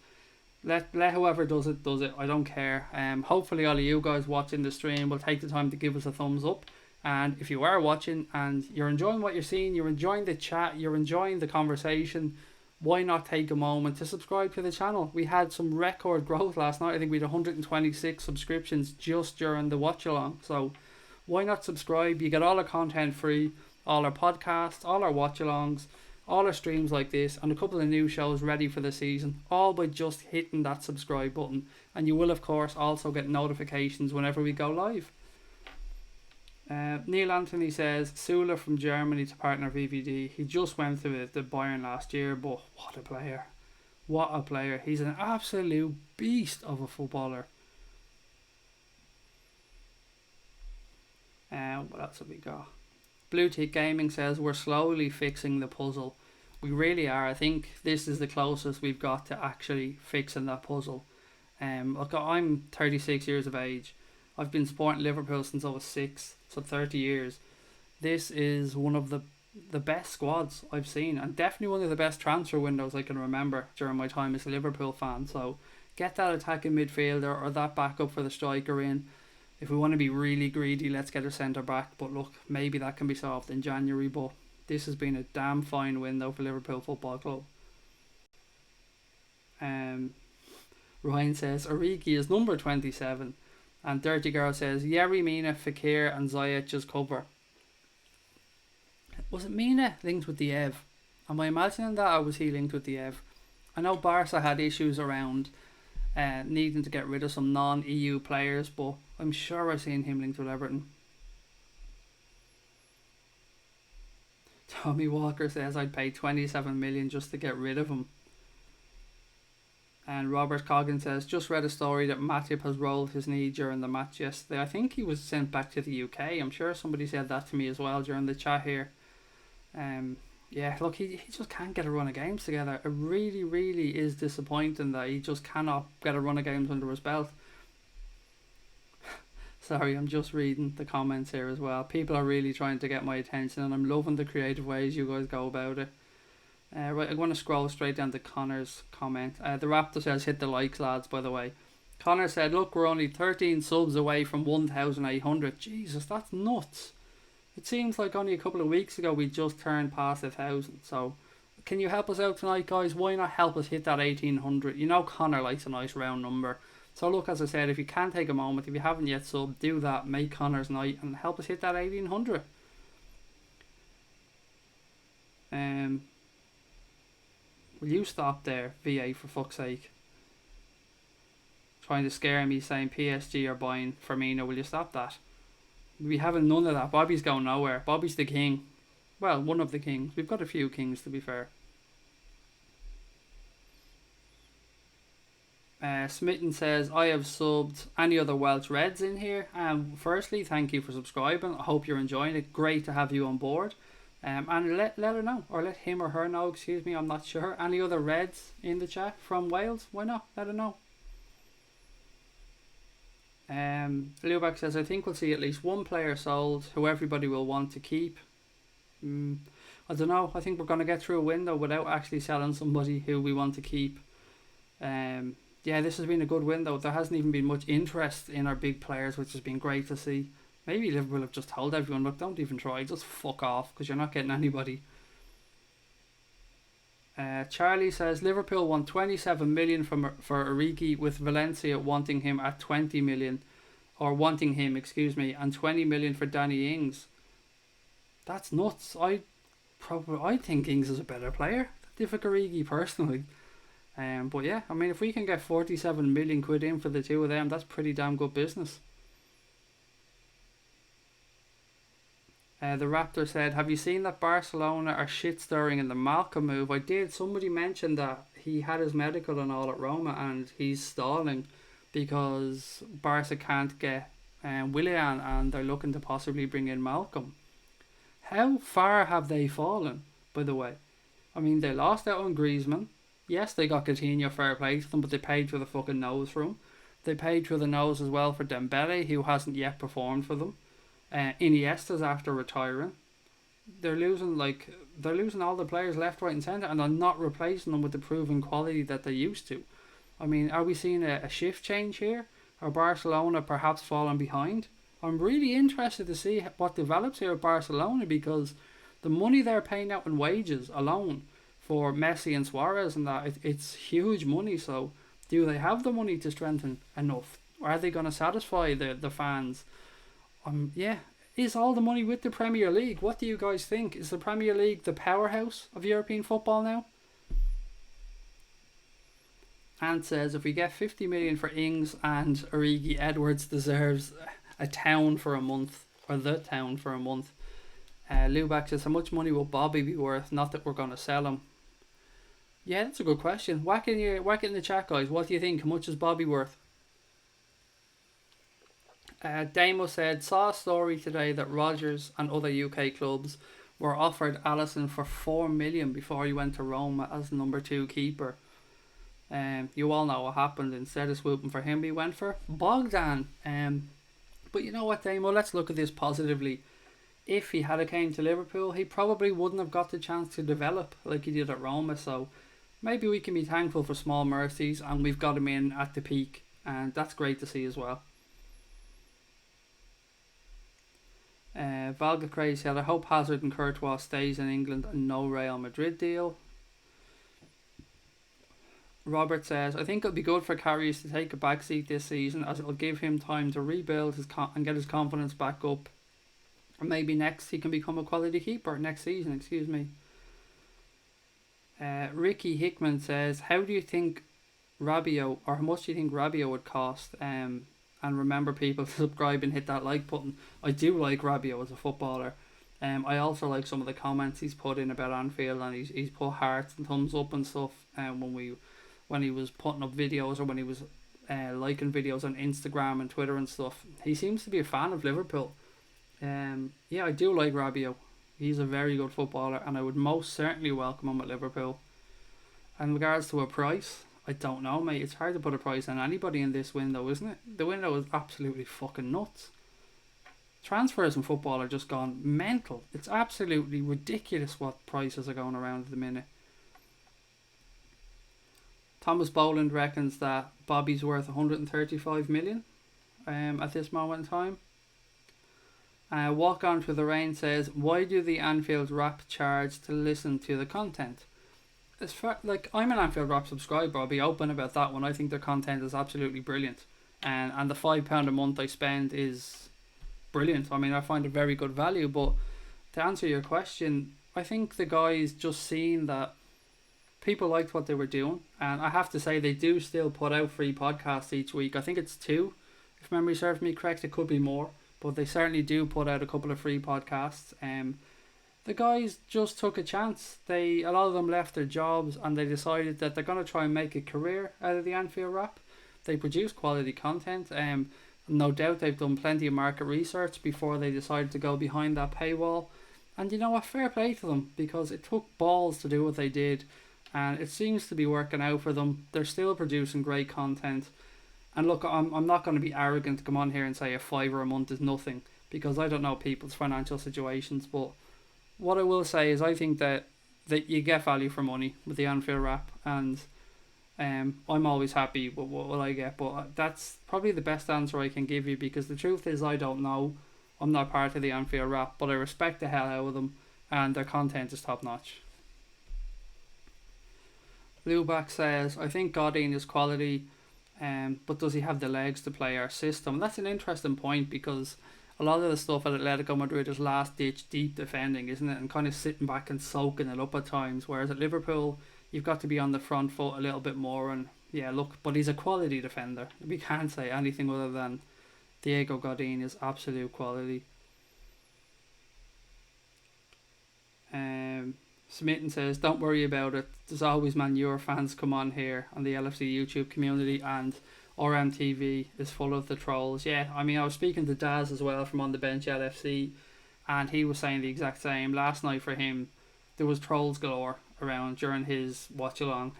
Let whoever does it. I don't care. Hopefully all of you guys watching the stream will take the time to give us a thumbs up. And if you are watching and you're enjoying what you're seeing, you're enjoying the chat, you're enjoying the conversation, why not take a moment to subscribe to the channel? We had some record growth last night. I think we had 126 subscriptions just during the watch along. So why not subscribe? You get all our content free, all our podcasts, all our watch alongs, all our streams like this, and a couple of new shows ready for the season, all by just hitting that subscribe button. And you will of course also get notifications whenever we go live. Neil Anthony says Sula from Germany to partner VVD. He just went to the Bayern last year, but what a player. What a player. He's an absolute beast of a footballer. What else have we got? Blue Tick Gaming says we're slowly fixing the puzzle. We really are. I think this is the closest we've got to actually fixing that puzzle. Look, I'm 36 years of age. I've been supporting Liverpool since I was 6, so 30 years. This is one of the best squads I've seen, and definitely one of the best transfer windows I can remember during my time as a Liverpool fan. So get that attacking midfielder or that backup for the striker in. If we want to be really greedy, let's get a centre back. But look, maybe that can be solved in January. But this has been a damn fine window for Liverpool Football Club. Ryan says Origi is number 27. And Dirty Girl says Yerry, Mina, Fakir and Ziyech just cover. Was it Mina linked with the Ev? Am I imagining that, or was he linked with the Ev? I know Barca had issues around needing to get rid of some non-EU players, but I'm sure I've seen him linked with Everton. Tommy Walker says I'd pay 27 million just to get rid of him. And Robert Coggin says, just read a story that Matip has rolled his knee during the match yesterday. I think he was sent back to the UK. I'm sure somebody said that to me as well during the chat here. Yeah, look, he just can't get a run of games together. It really, really is disappointing that he just cannot get a run of games under his belt. Sorry, I'm just reading the comments here as well. People are really trying to get my attention, and I'm loving the creative ways you guys go about it. Right, I'm going to scroll straight down to Connor's comment. The Raptor says, hit the likes, lads, by the way. Connor said, look, we're only 13 subs away from 1,800. Jesus, that's nuts. It seems like only a couple of weeks ago we just turned past 1,000. So, can you help us out tonight, guys? Why not help us hit that 1,800? You know Connor likes a nice round number. So look, as I said, if you can take a moment, if you haven't yet subbed, do that, make Connor's night, and help us hit that 1,800. Will you stop there, VA, for fuck's sake? Trying to scare me saying PSG are buying Firmino. Will you stop that? We having none of that. Bobby's going nowhere. Bobby's the king. Well, one of the kings. We've got a few kings, to be fair. Smitten says, I have subbed any other Welsh Reds in here. Firstly, thank you for subscribing. I hope you're enjoying it. Great to have you on board. And let her know, or let him or her know, excuse me, I'm not sure. Any other Reds in the chat from Wales? Why not? Let her know. Lubac says, I think we'll see at least one player sold who everybody will want to keep. I don't know. I think we're going to get through a window without actually selling somebody who we want to keep. Yeah, this has been a good window. There hasn't even been much interest in our big players, which has been great to see. Maybe Liverpool have just told everyone, look, don't even try, just fuck off, because you're not getting anybody. Charlie says, Liverpool want 27 million for Origi, with Valencia wanting him at 20 million, or wanting him, excuse me, and 20 million for Danny Ings. That's nuts. I think Ings is a better player than Origi personally. But yeah, I mean, if we can get 47 million quid in for the two of them, that's pretty damn good business. The Raptor said, have you seen that Barcelona are shit stirring in the Malcolm move? I did. Somebody mentioned that he had his medical and all at Roma, and he's stalling because Barca can't get Willian, and they're looking to possibly bring in Malcolm. How far have they fallen, by the way? I mean, they lost out on Griezmann. Yes, they got Coutinho, fair play to them, but they paid for the fucking nose for him. They paid for the nose as well for Dembele, who hasn't yet performed for them. Iniesta's after retiring. They're losing all the players left, right and centre, and they're not replacing them with the proven quality that they used to. I mean, are we seeing a shift change here? Are Barcelona perhaps falling behind? I'm really interested to see what develops here at Barcelona, because the money they're paying out in wages alone for Messi and Suarez and that, it's huge money. So do they have the money to strengthen enough? Are they going to satisfy the fans? Yeah. Is all the money with the Premier League? What do you guys think? Is the Premier League the powerhouse of European football now? Ant says, if we get 50 million for Ings and Origi, Edwards deserves a town for a month, or the town for a month. Lubac says, how much money will Bobby be worth? Not that we're going to sell him. Yeah, that's a good question. Whack it in the chat, guys. What do you think? How much is Bobby worth? Damo said, saw a story today that Rodgers and other UK clubs were offered Alisson for 4 million before he went to Roma as number 2 keeper. You all know what happened. Instead of swooping for him, he went for Bogdan. But you know what, Damo? Let's look at this positively. If he had came to Liverpool, he probably wouldn't have got the chance to develop like he did at Roma. So maybe we can be thankful for small mercies, and we've got him in at the peak, and that's great to see as well. Valga Crazy said, I hope Hazard and Courtois stays in England and no Real Madrid deal. Robert says, I think it'll be good for KARIUS to take a back seat this season, as it'll give him time to rebuild and get his confidence back up. Or maybe next he can become a quality keeper next season, excuse me. Ricky Hickman says, how do you think Rabiot, or how much do you think Rabiot would cost? And remember, people, to subscribe and hit that like button. I do like Rabiot as a footballer. I also like some of the comments he's put in about Anfield, and he's put hearts and thumbs up and stuff when he was putting up videos, or when he was liking videos on Instagram and Twitter and stuff. He seems to be a fan of Liverpool. Yeah, I do like Rabiot. He's a very good footballer, and I would most certainly welcome him at Liverpool. And in regards to a price, I don't know, mate. It's hard to put a price on anybody in this window, isn't it? The window is absolutely fucking nuts. Transfers in football are just gone mental. It's absolutely ridiculous what prices are going around at the minute. Thomas Boland reckons that Bobby's worth 135 million at this moment in time. Walk On Through the Rain says, why do the Anfield Rap charge to listen to the content? As far, like, I'm an Anfield Rap subscriber, I'll be open about that one. I think their content is absolutely brilliant. And the £5 a month I spend is brilliant. I mean, I find it very good value. But to answer your question, I think the guys just seen that people liked what they were doing. And I have to say, they do still put out free podcasts each week. I think it's 2. If memory serves me correct, it could be more. But they certainly do put out a couple of free podcasts. The guys just took a chance. A lot of them left their jobs and they decided that they're going to try and make a career out of the Anfield Rap. They produce quality content. No doubt they've done plenty of market research before they decided to go behind that paywall. And you know what? Fair play to them, because it took balls to do what they did. And it seems to be working out for them. They're still producing great content. And look, I'm not going to be arrogant to come on here and say a £5 a month is nothing, because I don't know people's financial situations. But what I will say is I think that you get value for money with the Anfield Rap, and I'm always happy with what I get. But that's probably the best answer I can give you, because the truth is I don't know. I'm not part of the Anfield Rap, but I respect the hell out of them, and their content is top notch. Blueback says, I think Godin is quality. But does he have the legs to play our system? That's an interesting point, because a lot of the stuff at Atletico Madrid is last ditch deep defending, isn't it? And kind of sitting back and soaking it up at times. Whereas at Liverpool, you've got to be on the front foot a little bit more. And yeah, look, but he's a quality defender. We can't say anything other than Diego Godin is absolute quality. Smitten says, don't worry about it. There's always Man U fans come on here on the LFC YouTube community, and RMTV is full of the trolls. Yeah, I mean, I was speaking to Daz as well from On The Bench LFC, and he was saying the exact same. Last night for him, there was trolls galore around during his watch along.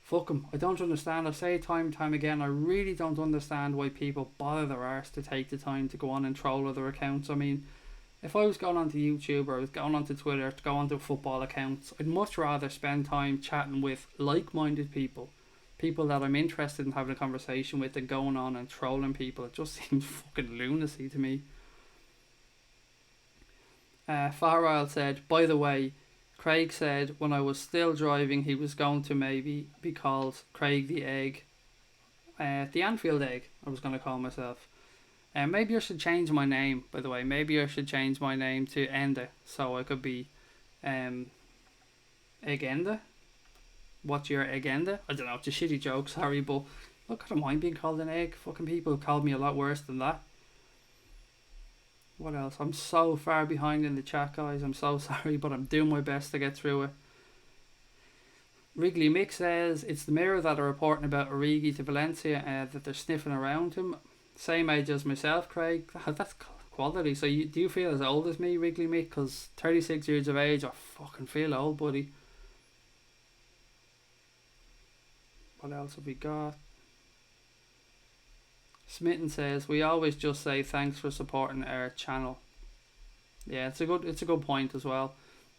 Fuck him. I don't understand. I say it time and time again, I really don't understand why people bother their arse to take the time to go on and troll other accounts. I mean, if I was going onto YouTube or I was going onto Twitter to go onto football accounts, I'd much rather spend time chatting with like-minded people that I'm interested in having a conversation with, than going on and trolling people. It just seems fucking lunacy to me. Farrell said, by the way, Craig said when I was still driving he was going to maybe be called Craig the Egg. The Anfield Egg, I was going to call myself. Maybe I should change my name, by the way. Maybe I should change my name to Enda, so I could be Eggenda. What's your Eggenda? I don't know, it's a shitty joke, sorry, but look, I don't mind being called an egg. Fucking people have called me a lot worse than that. What else? I'm so far behind in the chat, guys. I'm so sorry, but I'm doing my best to get through it. Wrigley Mick says, it's the Mirror that are reporting about Origi to Valencia, that they're sniffing around him. Same age as myself, Craig. That's quality. So do you feel as old as me, Wrigley Mick? Because 36 years of age, I fucking feel old, buddy. What else have we got? Smitten says, we always just say thanks for supporting our channel. Yeah, it's a good point as well.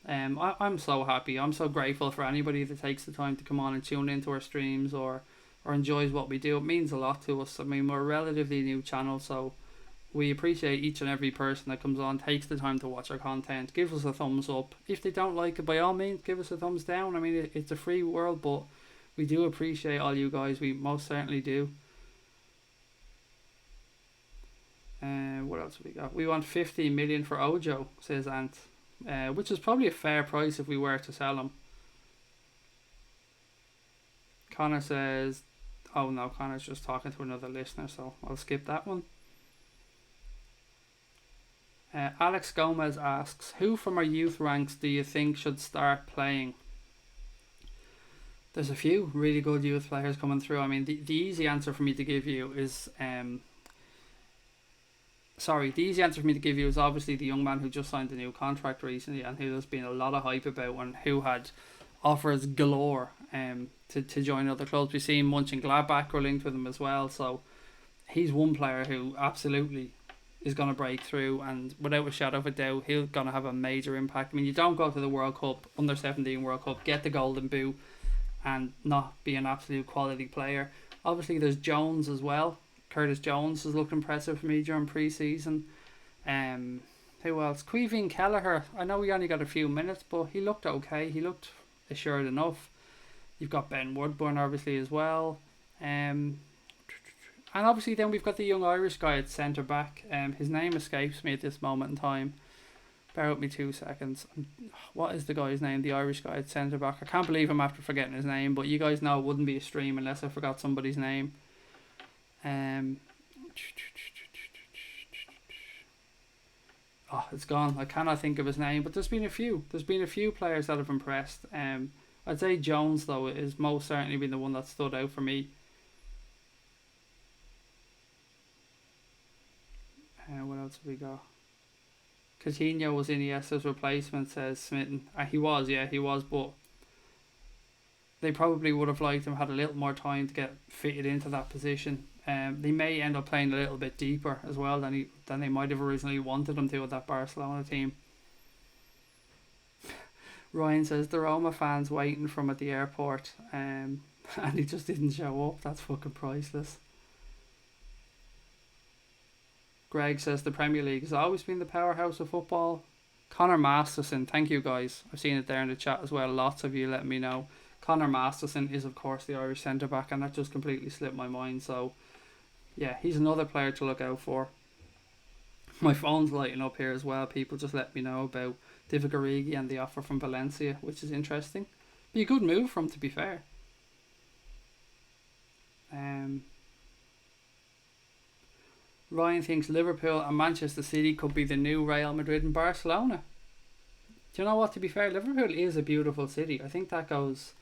I'm so happy. I'm so grateful for anybody that takes the time to come on and tune into our streams or enjoys what we do. It means a lot to us. I mean, we're a relatively new channel, so we appreciate each and every person that comes on, takes the time to watch our content, gives us a thumbs up. If they don't like it, by all means, give us a thumbs down. I mean, it's a free world, but we do appreciate all you guys. We most certainly do. What else have we got? We want 15 million for Ojo, says Ant, which is probably a fair price if we were to sell him. Connor says, oh no, Connor's just talking to another listener, so I'll skip that one. Alex Gomez asks, who from our youth ranks do you think should start playing? There's a few really good youth players coming through. I mean, the easy answer for me to give you is sorry, the easy answer for me to give you is obviously the young man who just signed a new contract recently and who there's been a lot of hype about and who had offers galore to join other clubs. We've seen Mönchengladbach were linked with him as well, so he's one player who absolutely is going to break through, and without a shadow of a doubt, he's going to have a major impact. I mean, you don't go to the World Cup, under 17 World Cup, get the golden boot, and not be an absolute quality player. Obviously, there's Jones as well. Curtis Jones has looked impressive for me during pre-season. Who else? Quevin Kelleher. I know he only got a few minutes, but he looked okay. He looked assured enough. You've got Ben Woodburn, obviously, as well. And obviously then we've got the young Irish guy at centre back. His name escapes me at this moment in time. Bear with me 2 seconds. What is the guy's name? The Irish guy at centre back. I can't believe I'm after forgetting his name, but you guys know it wouldn't be a stream unless I forgot somebody's name. It's gone. I cannot think of his name, but there's been a few. There's been a few players that have impressed. I'd say Jones, though, is most certainly been the one that stood out for me. What else have we got? Coutinho was Iniesta's replacement, says Smitten. He was, but they probably would have liked him had a little more time to get fitted into that position. They may end up playing a little bit deeper as well than they might have originally wanted him to with that Barcelona team. Ryan says the Roma fans waiting for him at the airport, and he just didn't show up. That's fucking priceless. Greg says the Premier League has always been the powerhouse of football. Connor Masterson, thank you guys. I've seen it there in the chat as well. Lots of you letting me know. Connor Masterson is of course the Irish centre back, and that just completely slipped my mind. So yeah, he's another player to look out for. My phone's lighting up here as well. People just let me know about Divock Origi and the offer from Valencia, which is interesting. Be a good move from, to be fair. Ryan thinks Liverpool and Manchester City could be the new Real Madrid and Barcelona. Do you know what, to be fair, Liverpool is a beautiful city. I think that goes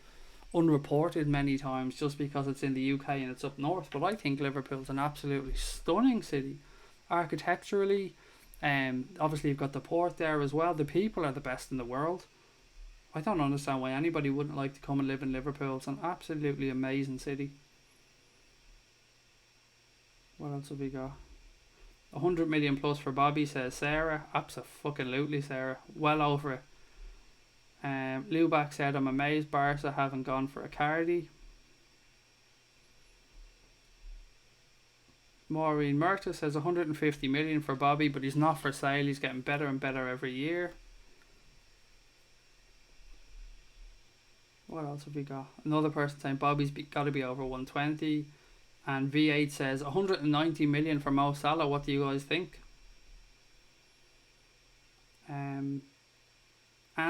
unreported many times just because it's in the UK and it's up north, but I think Liverpool's an absolutely stunning city. Architecturally, obviously you've got the port there as well. The people are the best in the world. I don't understand why anybody wouldn't like to come and live in Liverpool. It's an absolutely amazing city. What else have we got? 100 million plus for Bobby, says Sarah. Absolutely, Sarah. Well over it. Lubac said, I'm amazed Barca haven't gone for Icardi. Maureen Murta says 150 million for Bobby, but he's not for sale. He's getting better and better every year. What else have we got? Another person saying Bobby's got to be over 120. And V8 says 190 million for Mo Salah. What do you guys think? Anne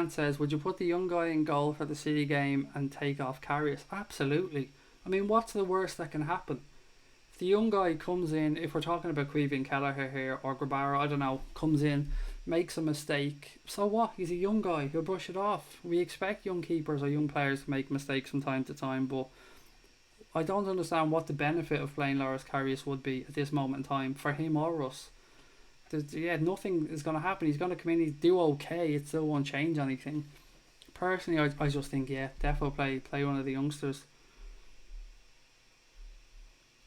says, would you put the young guy in goal for the City game and take off Karius? Absolutely. I mean, what's the worst that can happen? If the young guy comes in, if we're talking about Quevin Kelleher here or Grabara, I don't know, comes in, makes a mistake, so what? He's a young guy. He'll brush it off. We expect young keepers or young players to make mistakes from time to time, but I don't understand what the benefit of playing Loris Karius would be at this moment in time for him or us. Nothing is going to happen. He's going to come in, he's do okay, it still won't change anything. Personally, I just think, definitely play one of the youngsters.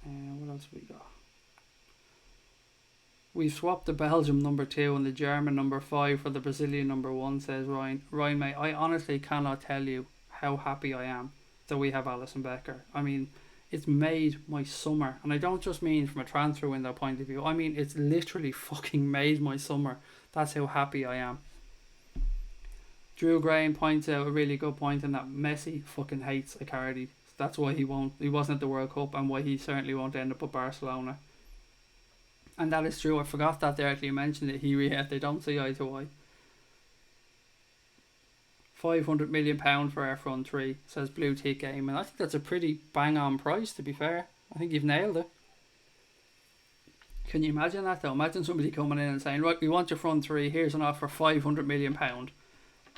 What else have we got? We've swapped the Belgium number 2 and the German number 5 for the Brazilian number 1, says Ryan. Ryan, mate, I honestly cannot tell you how happy I am that we have Alisson Becker. I mean, it's made my summer, and I don't just mean from a transfer window point of view. I mean, it's literally fucking made my summer. That's how happy I am. Drew Graham points out a really good point in that Messi fucking hates Icardi. That's why he wasn't at the World Cup, and why he certainly won't end up at Barcelona. And that is true. I forgot that there. Actually, you mentioned it. They don't see eye to eye. £500 million for our front three, says Blue Tick Game, and I think that's a pretty bang on price, to be fair. I think you've nailed it. Can you imagine that though? Imagine somebody coming in and saying, right, we want your front three, here's an offer £500 million.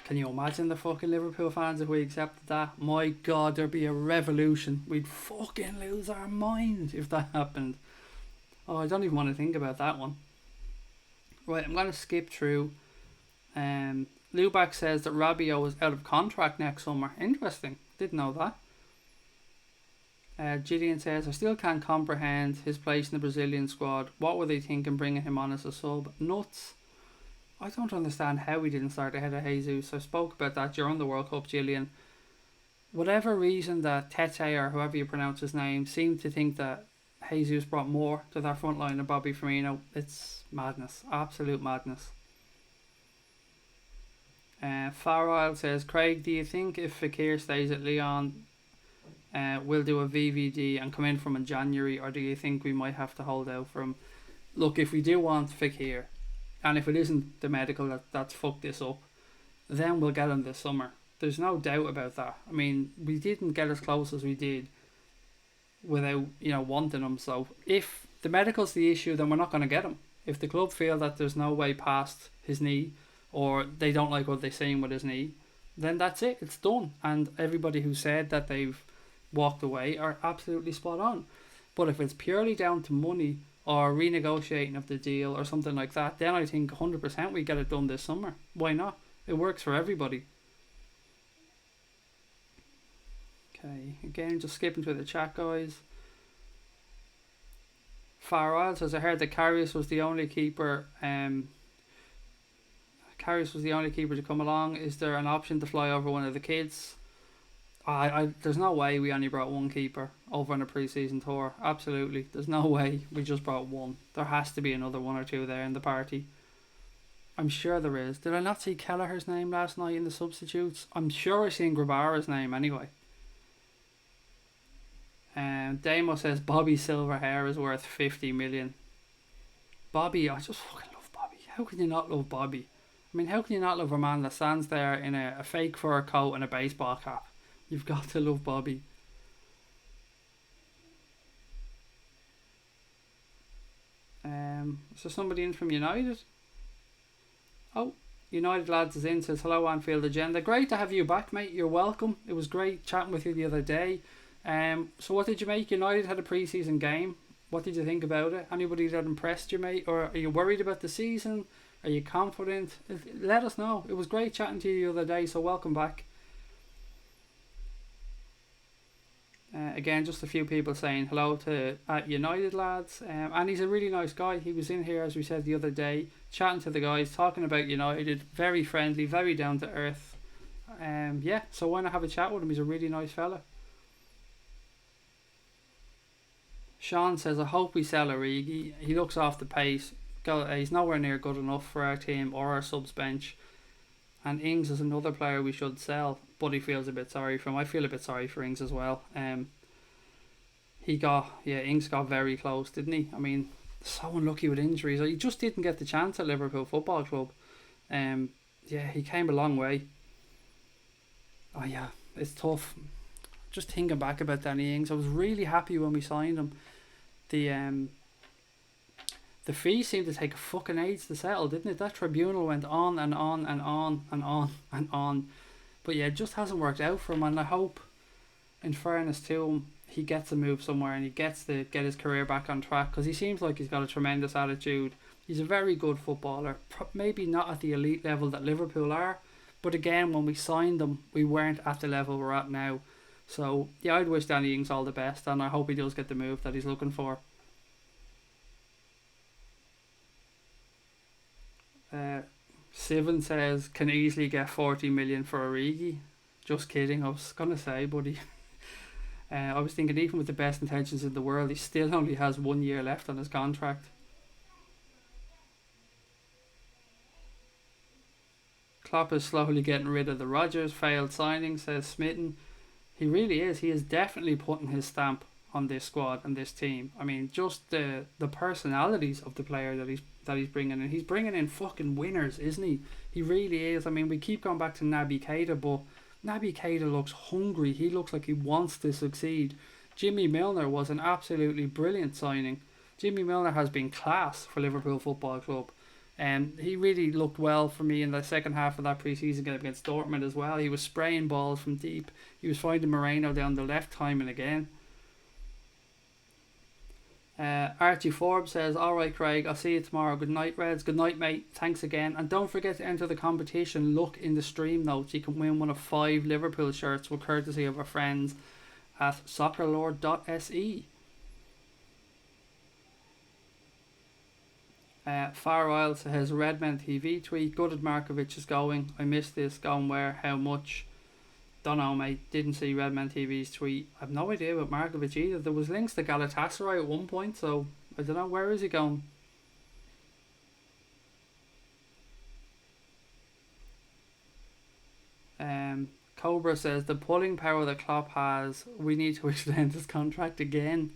Can you imagine the fucking Liverpool fans if we accepted that? My God, there'd be a revolution. We'd fucking lose our mind if that happened. Oh, I don't even want to think about that one. Right, I'm going to skip through. Lubac says that Rabiot is out of contract next summer. Interesting. Didn't know that. Gideon says, I still can't comprehend his place in the Brazilian squad. What were they thinking bringing him on as a sub? Nuts. I don't understand how he didn't start ahead of Jesus. I spoke about that during the World Cup, Gillian. Whatever reason that Tete, or whoever you pronounce his name, seemed to think that Jesus brought more to that front line than Bobby Firmino. It's madness. Absolute madness. Farrell says, Craig, do you think if Fekir stays at Lyon, we'll do a VVD and come in from in January, or do you think we might have to hold out for him? Look, if we do want Fekir, and if it isn't the medical that's fucked this up, then we'll get him this summer. There's no doubt about that. I mean, we didn't get as close as we did without, wanting him. So if the medical's the issue, then we're not going to get him. If the club feel that there's no way past his knee, or they don't like what they're seeing with his knee, then that's it. It's done. And everybody who said that they've walked away are absolutely spot on. But if it's purely down to money or renegotiating of the deal or something like that, then I think 100% we get it done this summer. Why not? It works for everybody. Okay, again, just skipping through the chat, guys. Farrell says, I heard that KARIUS was the only keeper. KARIUS was the only keeper to come along. Is there an option to fly over one of the kids? There's no way we only brought one keeper over on a pre-season tour. Absolutely, there's no way we just brought one. There has to be another one or two there in the party. I'm sure there is. Did I not see Kelleher's name last night in the substitutes? I'm sure I seen Grabara's name anyway. Damo says Bobby silver hair is worth 50 million. Bobby, I just fucking love Bobby. How can you not love Bobby? I mean, how can you not love a man that stands there in a fake fur coat and a baseball cap? You've got to love Bobby. Is there somebody in from United? Oh, United Lads is in, says hello Anfield Agenda. Great to have you back, mate. You're welcome. It was great chatting with you the other day. So what did you make? United had a pre-season game. What did you think about it? Anybody that impressed you, mate? Or are you worried about the season? Are you confident? Let us know. It was great chatting to you the other day, so welcome back. Again, just a few people saying hello to United Lads. And he's a really nice guy. He was in here, as we said the other day, chatting to the guys, talking about United. Very friendly, very down to earth. So why not have a chat with him? He's a really nice fella. Sean says, I hope we sell Origi. He looks off the pace. He's nowhere near good enough for our team or our subs bench. And Ings is another player we should sell, but he feels a bit sorry for him. I feel a bit sorry for Ings as well. Ings got very close, didn't he? I mean, so unlucky with injuries. He just didn't get the chance at Liverpool Football Club. He came a long way. Oh yeah, it's tough. Just thinking back about Danny Ings, I was really happy when we signed him. The fee seemed to take a fucking age to settle, didn't it? That tribunal went on and on and on and on and on. But yeah, it just hasn't worked out for him, and I hope, in fairness to him, he gets a move somewhere and he gets to get his career back on track, because he seems like he's got a tremendous attitude. He's a very good footballer, maybe not at the elite level that Liverpool are, but again, when we signed him, we weren't at the level we're at now. So yeah, I'd wish Danny Ings all the best, and I hope he does get the move that he's looking for. Sivan says, can easily get 40 million for Origi. Just kidding, I was going to say, buddy. I was thinking, even with the best intentions in the world, he still only has 1 year left on his contract. Klopp is slowly getting rid of the Rodgers failed signing, says Smitten. He really is. He is definitely putting his stamp on this squad and this team. I mean, just the personalities of the player that he's bringing in. He's bringing in fucking winners, isn't he? He really is. I mean, we keep going back to Naby Keita, but Naby Keita looks hungry. He looks like he wants to succeed. Jimmy Milner was an absolutely brilliant signing. Jimmy Milner has been class for Liverpool Football Club. He really looked well for me in the second half of that pre-season game against Dortmund as well. He was spraying balls from deep. He was finding Moreno down the left time and again. Archie Forbes says, alright Craig, I'll see you tomorrow. Good night Reds. Good night mate. Thanks again. And don't forget to enter the competition. Look in the stream notes. You can win one of 5 Liverpool shirts with courtesy of our friends at soccerlord.se. Far Isle says, Redmen TV tweet, gutted Markovic is going. I missed this. Going where? How much? Don't know mate. Didn't see Redmen TV's tweet. I have no idea about Markovic either. There was links to Galatasaray at one point, so I don't know, where is he going? Cobra says, the pulling power that Klopp has, we need to extend his contract again.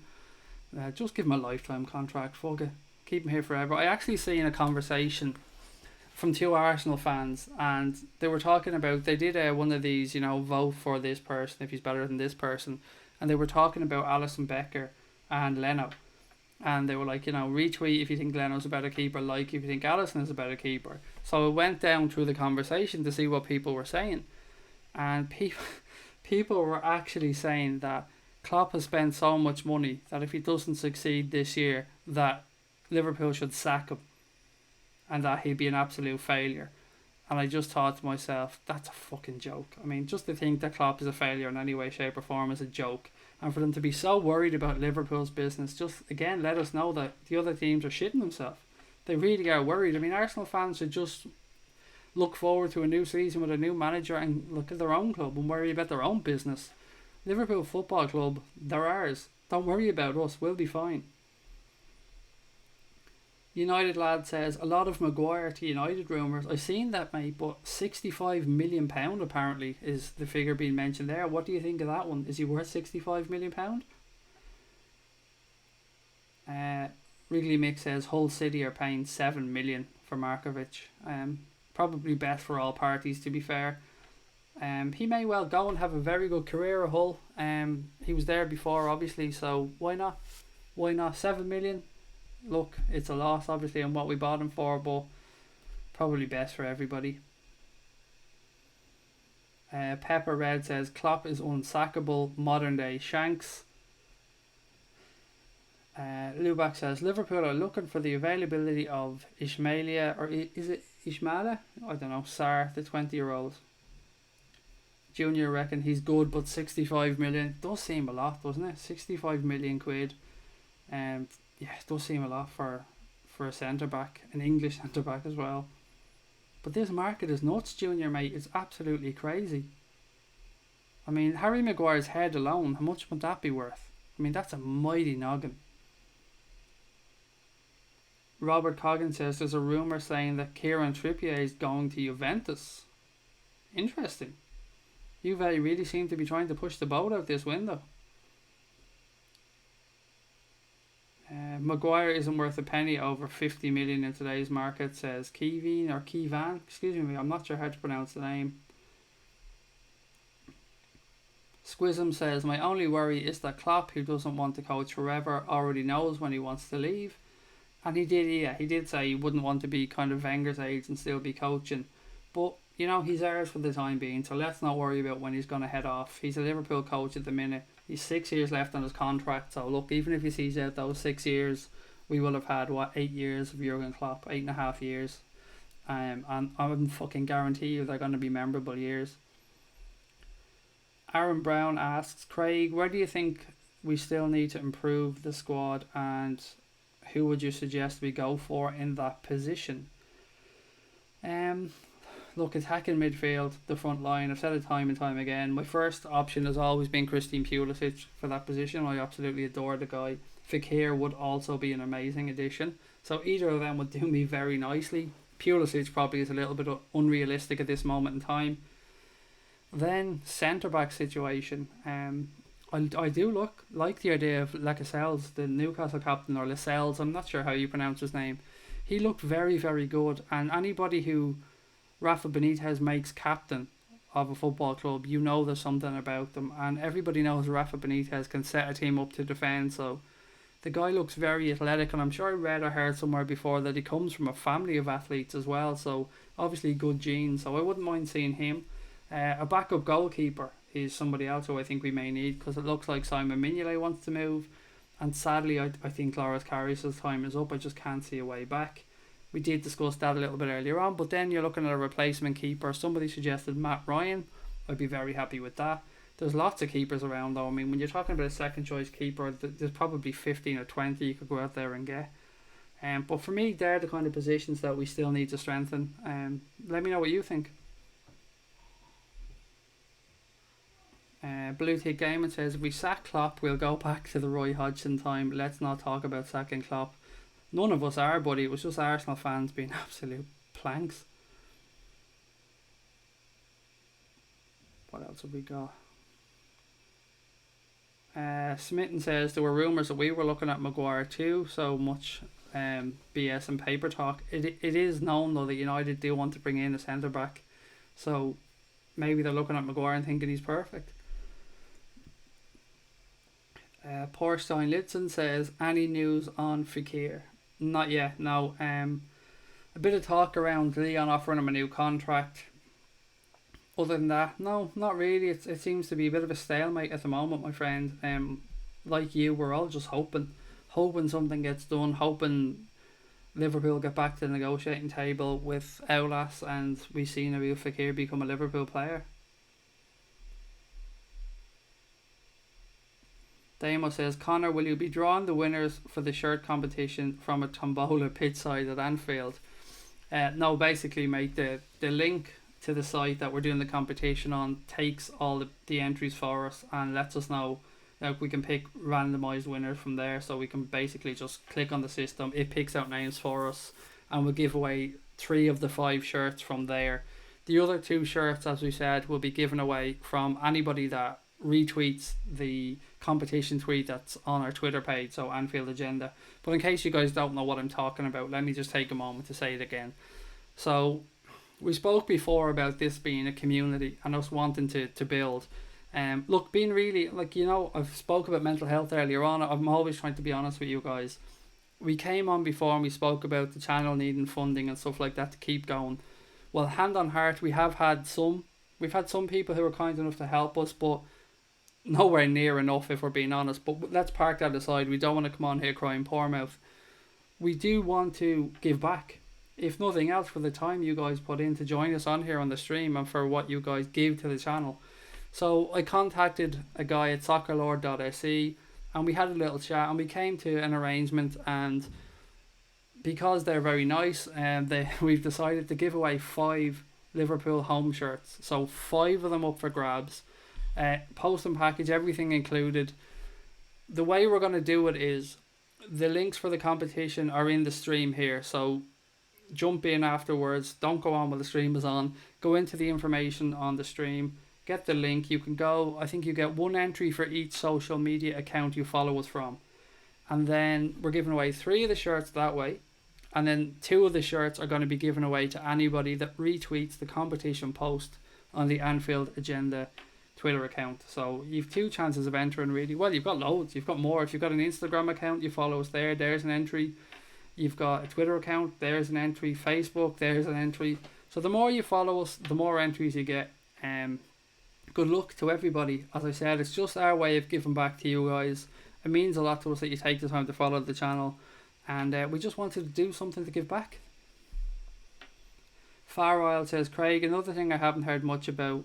Just give him a lifetime contract, fuck it. Keep him here forever. I actually seen a conversation from 2 Arsenal fans, and they were talking about, they did one of these, vote for this person if he's better than this person, and they were talking about Alisson Becker and Leno, and they were like, retweet if you think Leno's a better keeper, like if you think Alisson is a better keeper. So I went down through the conversation to see what people were saying, and people were actually saying that Klopp has spent so much money that if he doesn't succeed this year, that Liverpool should sack him and that he'd be an absolute failure. And I just thought to myself, that's a fucking joke. I mean, just to think that Klopp is a failure in any way, shape or form is a joke. And for them to be so worried about Liverpool's business, just again let us know that the other teams are shitting themselves. They really are worried. I mean, Arsenal fans should just look forward to a new season with a new manager and look at their own club and worry about their own business. Liverpool Football Club, they're ours. Don't worry about us, we'll be fine. United Lad says, a lot of Maguire to United rumours. I've seen that mate, but £65 million apparently is the figure being mentioned there. What do you think of that one? Is he worth £65 million? Wrigley Mick says Hull City are paying $7 million for Markovic. Probably best for all parties, to be fair. He may well go and have a very good career at Hull. He was there before, obviously, so why not? Why not? $7 million. Look, it's a loss, obviously, on what we bought him for, but probably best for everybody. Pepper Red says Klopp is unsackable, modern day Shanks. Lubac says Liverpool are looking for the availability of Ismailia, or is it Ismaila? I don't know. Sarr, the 20-year-old. Junior reckon he's good, but 65 million does seem a lot, doesn't it? 65 million quid. Yeah, it does seem a lot for a centre back, an English centre back as well. But this market is nuts, Junior mate. It's absolutely crazy. I mean, Harry Maguire's head alone, how much would that be worth? I mean, that's a mighty noggin. Robert Coggin says there's a rumour saying that Kieran Trippier is going to Juventus. Interesting. Juve really seem to be trying to push the boat out this window. Maguire isn't worth a penny over 50 million in today's market, says Kivan, excuse me, I'm not sure how to pronounce the name. Squism says, my only worry is that Klopp, who doesn't want to coach forever, already knows when he wants to leave. And he did say he wouldn't want to be kind of Wenger's age and still be coaching. But, he's ours for the time being, so let's not worry about when he's going to head off. He's a Liverpool coach at the minute. He's 6 years left on his contract, so look, even if he sees out those 6 years, we will have had, 8 years of Jurgen Klopp, 8.5 years. And I fucking guarantee you they're going to be memorable years. Aaron Brown asks, Craig, where do you think we still need to improve the squad, and who would you suggest we go for in that position? Look, attacking midfield, the front line, I've said it time and time again. My first option has always been Christian Pulisic for that position. I absolutely adore the guy. Fekir would also be an amazing addition. So either of them would do me very nicely. Pulisic probably is a little bit unrealistic at this moment in time. Then centre-back situation. I do like the idea of Lascelles, the Newcastle captain, or Lascelles, I'm not sure how you pronounce his name. He looked very, very good, and anybody who Rafa Benitez makes captain of a football club, there's something about them, and everybody knows Rafa Benitez can set a team up to defend, so the guy looks very athletic, and I'm sure I read or heard somewhere before that he comes from a family of athletes as well, so obviously good genes, so I wouldn't mind seeing him. A backup goalkeeper is somebody else who I think we may need, because it looks like Simon Mignolet wants to move, And sadly, I think Karius' time is up. I just can't see a way back. We did discuss that a little bit earlier on, but then you're looking at a replacement keeper. Somebody suggested Matt Ryan. I'd be very happy with that. There's lots of keepers around though. I mean, when you're talking about a second choice keeper, there's probably 15 or 20 you could go out there and get. But for me, they're the kind of positions that we still need to strengthen. Let me know what you think. Blue Tick Gaming says, if we sack Klopp, we'll go back to the Roy Hodgson time. Let's not talk about sacking Klopp. None of us are, buddy. It was just Arsenal fans being absolute planks. What else have we got? Smitten says, there were rumours that we were looking at Maguire too. So much BS and paper talk. It is known though that United do want to bring in a centre back. So maybe they're looking at Maguire and thinking he's perfect. Porstein Litzen says, any news on Fekir? Not yet, no. A bit of talk around Leon offering him a new contract. Other than that, no, not really. It seems to be a bit of a stalemate at the moment, my friend. Like you, we're all just hoping something gets done, hoping Liverpool get back to the negotiating table with Aulas and we see Nabil Fekir become a Liverpool player. Damo says, Connor, will you be drawing the winners for the shirt competition from a tombola pitch side at Anfield? No, basically, mate, the link to the site that we're doing the competition on takes all the entries for us and lets us know. Like, we can pick randomised winners from there, so we can basically just click on the system. It picks out names for us, and we'll give away 3 of the 5 shirts from there. The other 2 shirts, as we said, will be given away from anybody that retweets the competition tweet that's on our Twitter page, so Anfield Agenda. But in case you guys don't know what I'm talking about, let me just take a moment to say it again. So we spoke before about this being a community and us wanting to build. Look, being really, like, I've spoke about mental health earlier on. I'm always trying to be honest with you guys. We came on before and we spoke about the channel needing funding and stuff like that to keep going. Well, hand on heart, we've had some people who were kind enough to help us, but nowhere near enough, if we're being honest. But let's park that aside. We don't want to come on here crying poor mouth. We do want to give back, if nothing else, for the time you guys put in to join us on here on the stream and for what you guys give to the channel. So I contacted a guy at soccerlord.se and we had a little chat and we came to an arrangement, and because they're very nice, we've decided to give away 5 Liverpool home shirts. So 5 of them up for grabs. Post and package, everything included. The way we're going to do it is the links for the competition are in the stream here, so jump in afterwards. Don't go on while the stream is on. Go into the information on the stream, get the link. You can go, I think you get 1 entry for each social media account you follow us from, and then we're giving away 3 of the shirts that way, and then 2 of the shirts are going to be given away to anybody that retweets the competition post on the Anfield Agenda Twitter account. So you've 2 chances of entering, really. Well, you've got loads. You've got more. If you've got an Instagram account, you follow us there, there's an entry. You've got a Twitter account, there's an entry. Facebook, there's an entry. So the more you follow us, the more entries you get. Good luck to everybody. As I said, it's just our way of giving back to you guys. It means a lot to us that you take the time to follow the channel, and we just wanted to do something to give back. Far Isle says, Craig, another thing I haven't heard much about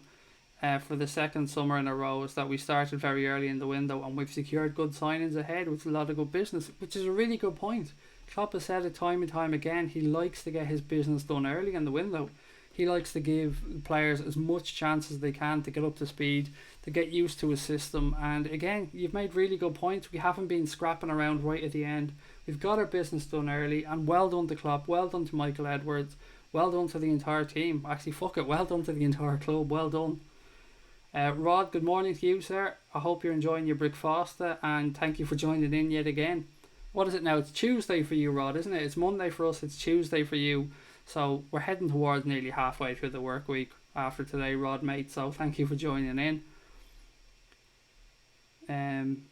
for the second summer in a row is that we started very early in the window and we've secured good signings ahead with a lot of good business, which is a really good point. Klopp has said it time and time again, he likes to get his business done early in the window. He likes to give players as much chance as they can to get up to speed, to get used to his system. And again, you've made really good points. We haven't been scrapping around right at the end. We've got our business done early, and well done to Klopp, well done to Michael Edwards, well done to the entire team. Actually, fuck it, well done to the entire club, well done. Rod, good morning to you, sir. I hope you're enjoying your breakfast, and thank you for joining in yet again. What is it now? It's Tuesday for you, Rod, isn't it? It's Monday for us, it's Tuesday for you. So we're heading towards nearly halfway through the work week after today, Rod, mate. So thank you for joining in.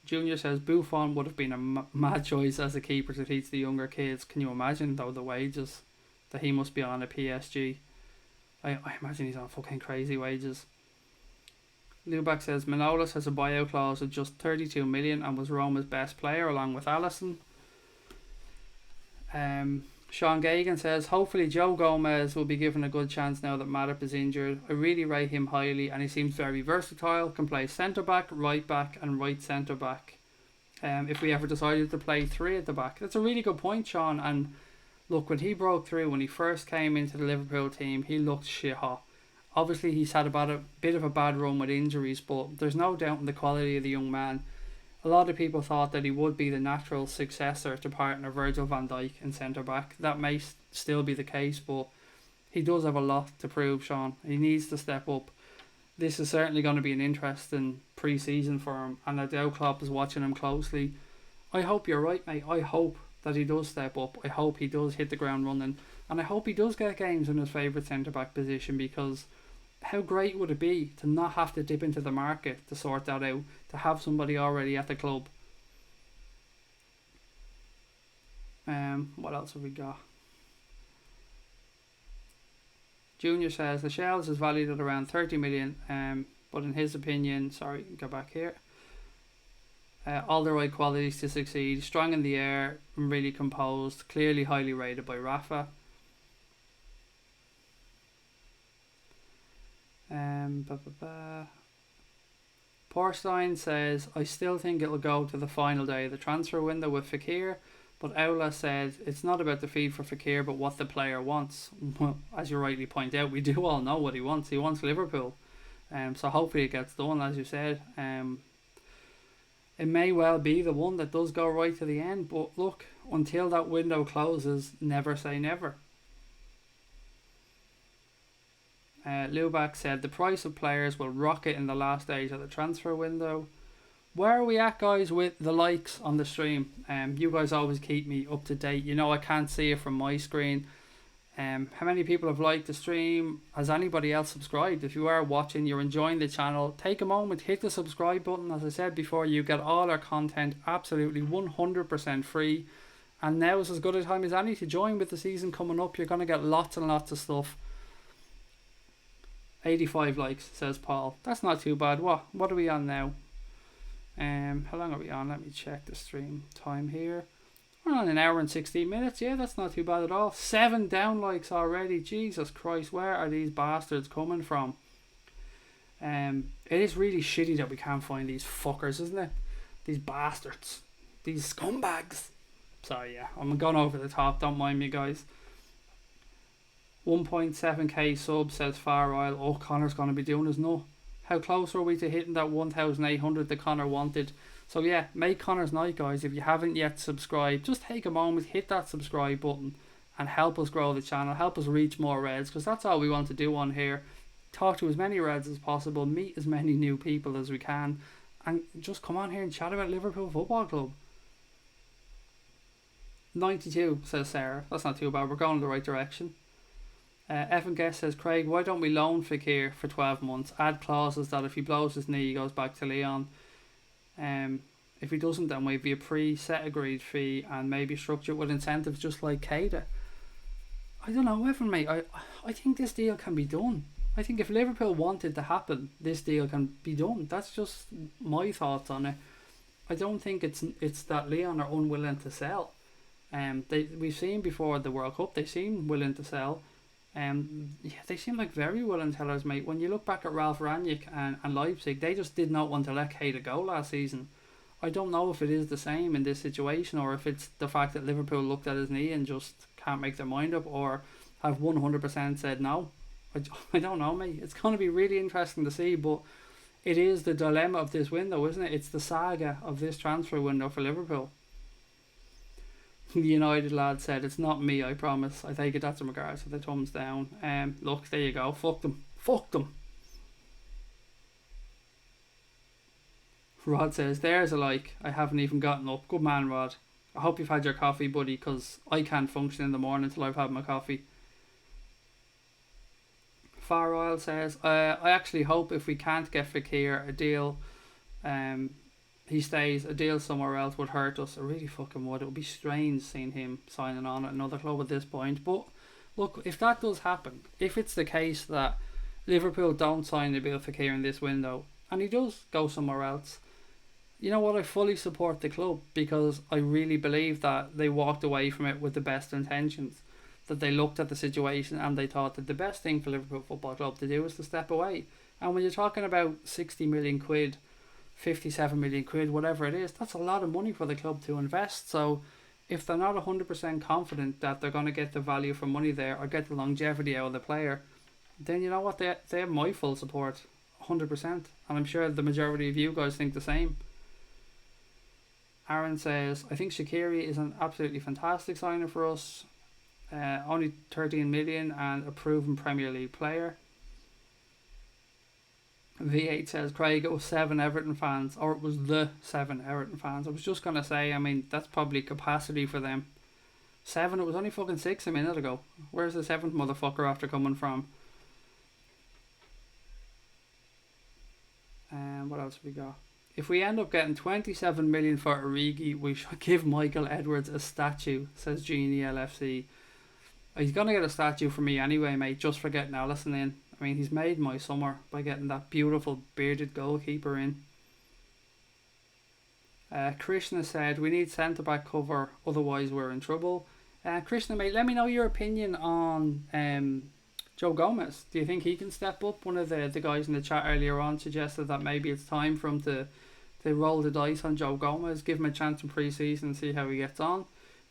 Junior says, Buffon would have been a mad choice as a keeper to teach the younger kids. Can you imagine, though, the wages that he must be on at PSG? I imagine he's on fucking crazy wages. Lubac says Manolas has a buyout clause of just 32 million and was Roma's best player along with Alisson. Sean Gagan says hopefully Joe Gomez will be given a good chance now that Matip is injured. I really rate him highly and he seems very versatile, can play centre back, right back and right centre back. If we ever decided to play three at the back. That's a really good point, Sean. And look, when he broke through, when he first came into the Liverpool team, he looked shit hot. Obviously he's had a bit of a bad run with injuries, but there's no doubt in the quality of the young man. A lot of people thought that he would be the natural successor to partner Virgil van Dijk in centre back. That may still be the case, but he does have a lot to prove, Sean. He needs to step up. This is certainly going to be an interesting pre-season for him, and I doubt Klopp is watching him closely. I hope you're right, mate. I hope that he does step up. I hope he does hit the ground running, and I hope he does get games in his favourite centre back position, because how great would it be to not have to dip into the market to sort that out, to have somebody already at the club. What else have we got? Junior says the Shells is valued at around 30 million, but in his opinion, go back here. All the right qualities to succeed, strong in the air, really composed, clearly highly rated by Rafa. Porstein says I still think it'll go to the final day of the transfer window with Fekir, but Aula said it's not about the fee for Fekir but what the player wants. Well, as you rightly point out, we do all know what he wants. He wants Liverpool, so hopefully it gets done, as you said. It may well be the one that does go right to the end, but look, until that window closes, never say never. Lubac said the price of players will rocket in the last days of the transfer window. Where are we at, guys, with the likes on the stream? You guys always keep me up to date. You know I can't see it from my screen. How many people have liked the stream? Has anybody else subscribed? If you are watching, you're enjoying the channel, take a moment, hit the subscribe button. As I said before, you get all our content absolutely 100% free. And now is as good a time as any to join with the season coming up. You're going to get lots and lots of stuff. 85 likes, says Paul. That's not too bad. What are we on now? How long are we on? Let me check the stream time here. We're on 1 hour and 16 minutes. Yeah, that's not too bad at all. 7 down likes already. Jesus Christ, where are these bastards coming from? It is really shitty that we can't find these fuckers, isn't it? These bastards. These scumbags. Sorry, yeah, I'm going over the top. Don't mind me, guys. 1.7k sub, says Far Isle. Oh, Connor's going to be doing his nut. How close are we to hitting that 1,800 that Connor wanted? So yeah, make Connor's night, guys. If you haven't yet subscribed, just take a moment, hit that subscribe button and help us grow the channel, help us reach more Reds, because that's all we want to do on here. Talk to as many Reds as possible, meet as many new people as we can, and just come on here and chat about Liverpool Football Club. 92, says Sarah. That's not too bad. We're going in the right direction. Evan Guest says, Craig, why don't we loan Fekir for 12 months? Add clauses that if he blows his knee, he goes back to Leon. If he doesn't, then we'd be a pre-set agreed fee and maybe structure it with incentives just like Keita. I don't know, Evan, mate. I think this deal can be done. I think if Liverpool wanted to happen, this deal can be done. That's just my thoughts on it. I don't think it's that Leon are unwilling to sell. We've seen before the World Cup, they seem willing to sell. They seem like very willing sellers, mate. When you look back at Ralf Rangnick and Leipzig, they just did not want to let Keita go last season. I don't know if it is the same in this situation, or if it's the fact that Liverpool looked at his knee and just can't make their mind up, or have 100% said no. I don't know, mate. It's going to be really interesting to see, but it is the dilemma of this window, isn't it? It's the saga of this transfer window for Liverpool. The United lad said, it's not me, I promise. I take it that's in regards to the thumbs down. Look, there you go. Fuck them. Fuck them. Rod says, there's a like. I haven't even gotten up. Good man, Rod. I hope you've had your coffee, buddy, because I can't function in the morning until I've had my coffee. Far Isle says, I actually hope if we can't get Fekir a deal, he stays, a deal somewhere else would hurt us. It really fucking would. It would be strange seeing him signing on at another club at this point. But look, if that does happen, if it's the case that Liverpool don't sign Nabil Fekir in this window and he does go somewhere else, you know what, I fully support the club, because I really believe that they walked away from it with the best intentions. That they looked at the situation and they thought that the best thing for Liverpool Football Club to do was to step away. And when you're talking about 60 million quid, 57 million quid, whatever it is, that's a lot of money for the club to invest. So if they're not 100% confident that they're going to get the value for money there or get the longevity out of the player, then you know what, they have my full support, 100%. And I'm sure the majority of you guys think the same. Aaron says, I think Shaqiri is an absolutely fantastic signing for us. Only 13 million and a proven Premier League player. V8 says, Craig, it was 7 Everton fans, or it was the 7 Everton fans. I was just going to say, I mean, that's probably capacity for them. 7, it was only fucking 6 a minute ago. Where's the 7th motherfucker after coming from? And what else have we got? If we end up getting 27 million for Origi, we should give Michael Edwards a statue, says Genie LFC. He's going to get a statue for me anyway, mate, just for getting Alisson in. I mean, he's made my summer by getting that beautiful bearded goalkeeper in. Krishna said, we need centre-back cover, otherwise we're in trouble. Krishna, mate, let me know your opinion on Joe Gomez. Do you think he can step up? One of the guys in the chat earlier on suggested that maybe it's time for him to roll the dice on Joe Gomez, give him a chance in pre-season and see how he gets on.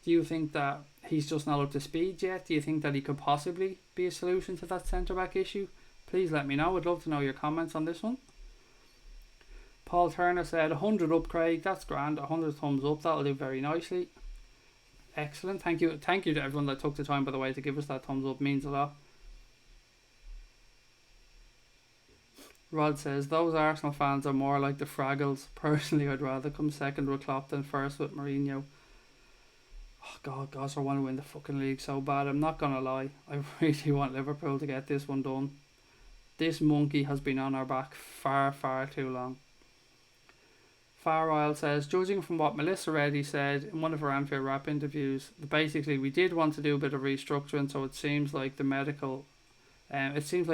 Do you think that he's just not up to speed yet? Do you think that he could possibly be a solution to that centre-back issue? Please let me know. I'd love to know your comments on this one. Paul Turner said, 100 up, Craig. That's grand. 100 thumbs up. That'll do very nicely. Excellent. Thank you to everyone that took the time, by the way, to give us that thumbs up. It means a lot. Rod says, those Arsenal fans are more like the Fraggles. Personally, I'd rather come second with Klopp than first with Mourinho. Oh God, I want to win the fucking league so bad. I'm not going to lie. I really want Liverpool to get this one done. This monkey has been on our back far, far too long. Far Isle says, judging from what Melissa Reddy said in one of her Anfield Wrap interviews, basically we did want to do a bit of restructuring, so it seems like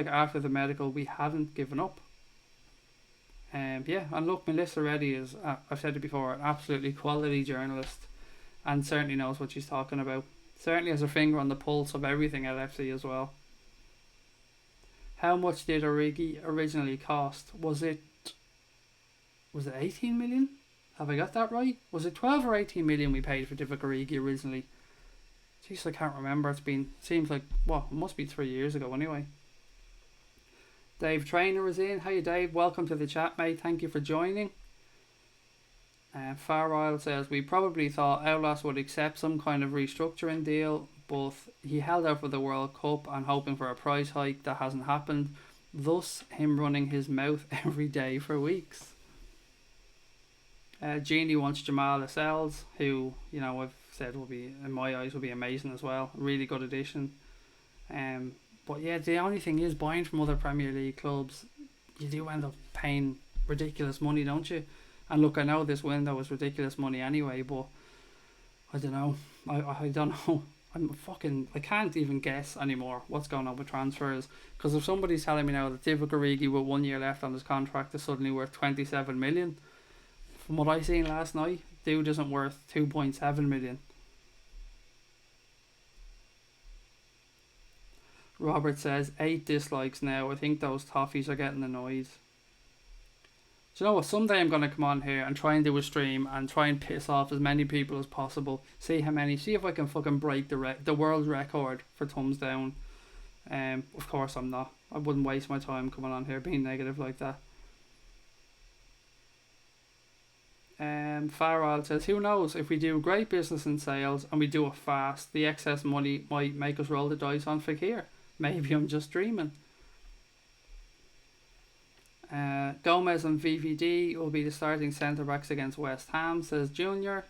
after the medical we hadn't given up. Yeah, and look, Melissa Reddy is, I've said it before, an absolutely quality journalist, and certainly knows what she's talking about. Certainly has her finger on the pulse of everything LFC as well. How much did Origi originally cost? Was it 18 million? Have I got that right? Was it 12 or 18 million we paid for Divock Origi originally? Jeez, I can't remember. Seems like, it must be 3 years ago anyway. Dave Trainer is in. Hiya Dave, welcome to the chat, mate. Thank you for joining. Far Isle says, we probably thought Outlast would accept some kind of restructuring deal, but he held out for the World Cup and hoping for a price hike that hasn't happened, thus him running his mouth every day for weeks. Genie wants Jamal Lascelles, who, you know, I've said will be, in my eyes, will be amazing as well. Really good addition. But yeah, the only thing is, buying from other Premier League clubs, you do end up paying ridiculous money, don't you? And look, I know this window was ridiculous money anyway, but I don't know. I don't know. I can't even guess anymore what's going on with transfers. Because if somebody's telling me now that Divock Origi with 1 year left on his contract is suddenly worth 27 million, from what I seen last night, dude isn't worth 2.7 million. Robert says, 8 dislikes now. I think those toffees are getting annoyed. Do you know what? Someday I'm going to come on here and try and do a stream and try and piss off as many people as possible. See if I can fucking break the world record for thumbs down. Of course I'm not. I wouldn't waste my time coming on here being negative like that. Farrell says, who knows, if we do great business in sales and we do it fast, the excess money might make us roll the dice on Fekir. Maybe I'm just dreaming. Gomez and VVD will be the starting centre-backs against West Ham, says Junior.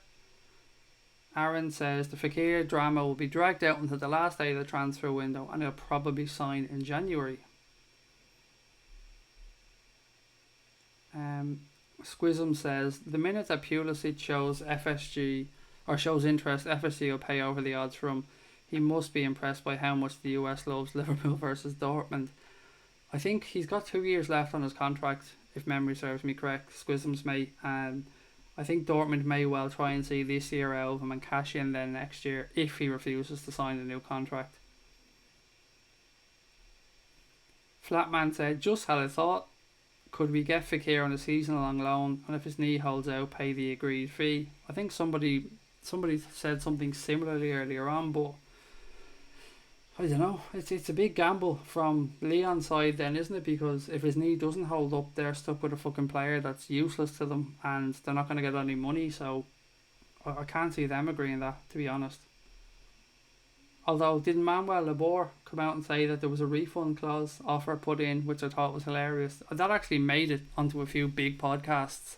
Aaron says the Fekir drama will be dragged out until the last day of the transfer window and he'll probably sign in January. Squism says, the minute that Pulisic shows interest, FSG will pay over the odds for him. He must be impressed by how much the US loves Liverpool versus Dortmund. I think he's got 2 years left on his contract. if memory serves me correct. Squisms may, and I think Dortmund may well try and see this year out of him and cash in then next year if he refuses to sign a new contract. Flatman said, just had a thought. Could we get Fekir on a season-long loan, and if his knee holds out, pay the agreed fee? I think somebody said something similarly earlier on, but I don't know. It's a big gamble from Leon's side then, isn't it? Because if his knee doesn't hold up, they're stuck with a fucking player that's useless to them, and they're not going to get any money. So I can't see them agreeing that, to be honest. Although, didn't Manuel Labor come out and say that there was a refund clause offer put in, which I thought was hilarious? That actually made it onto a few big podcasts.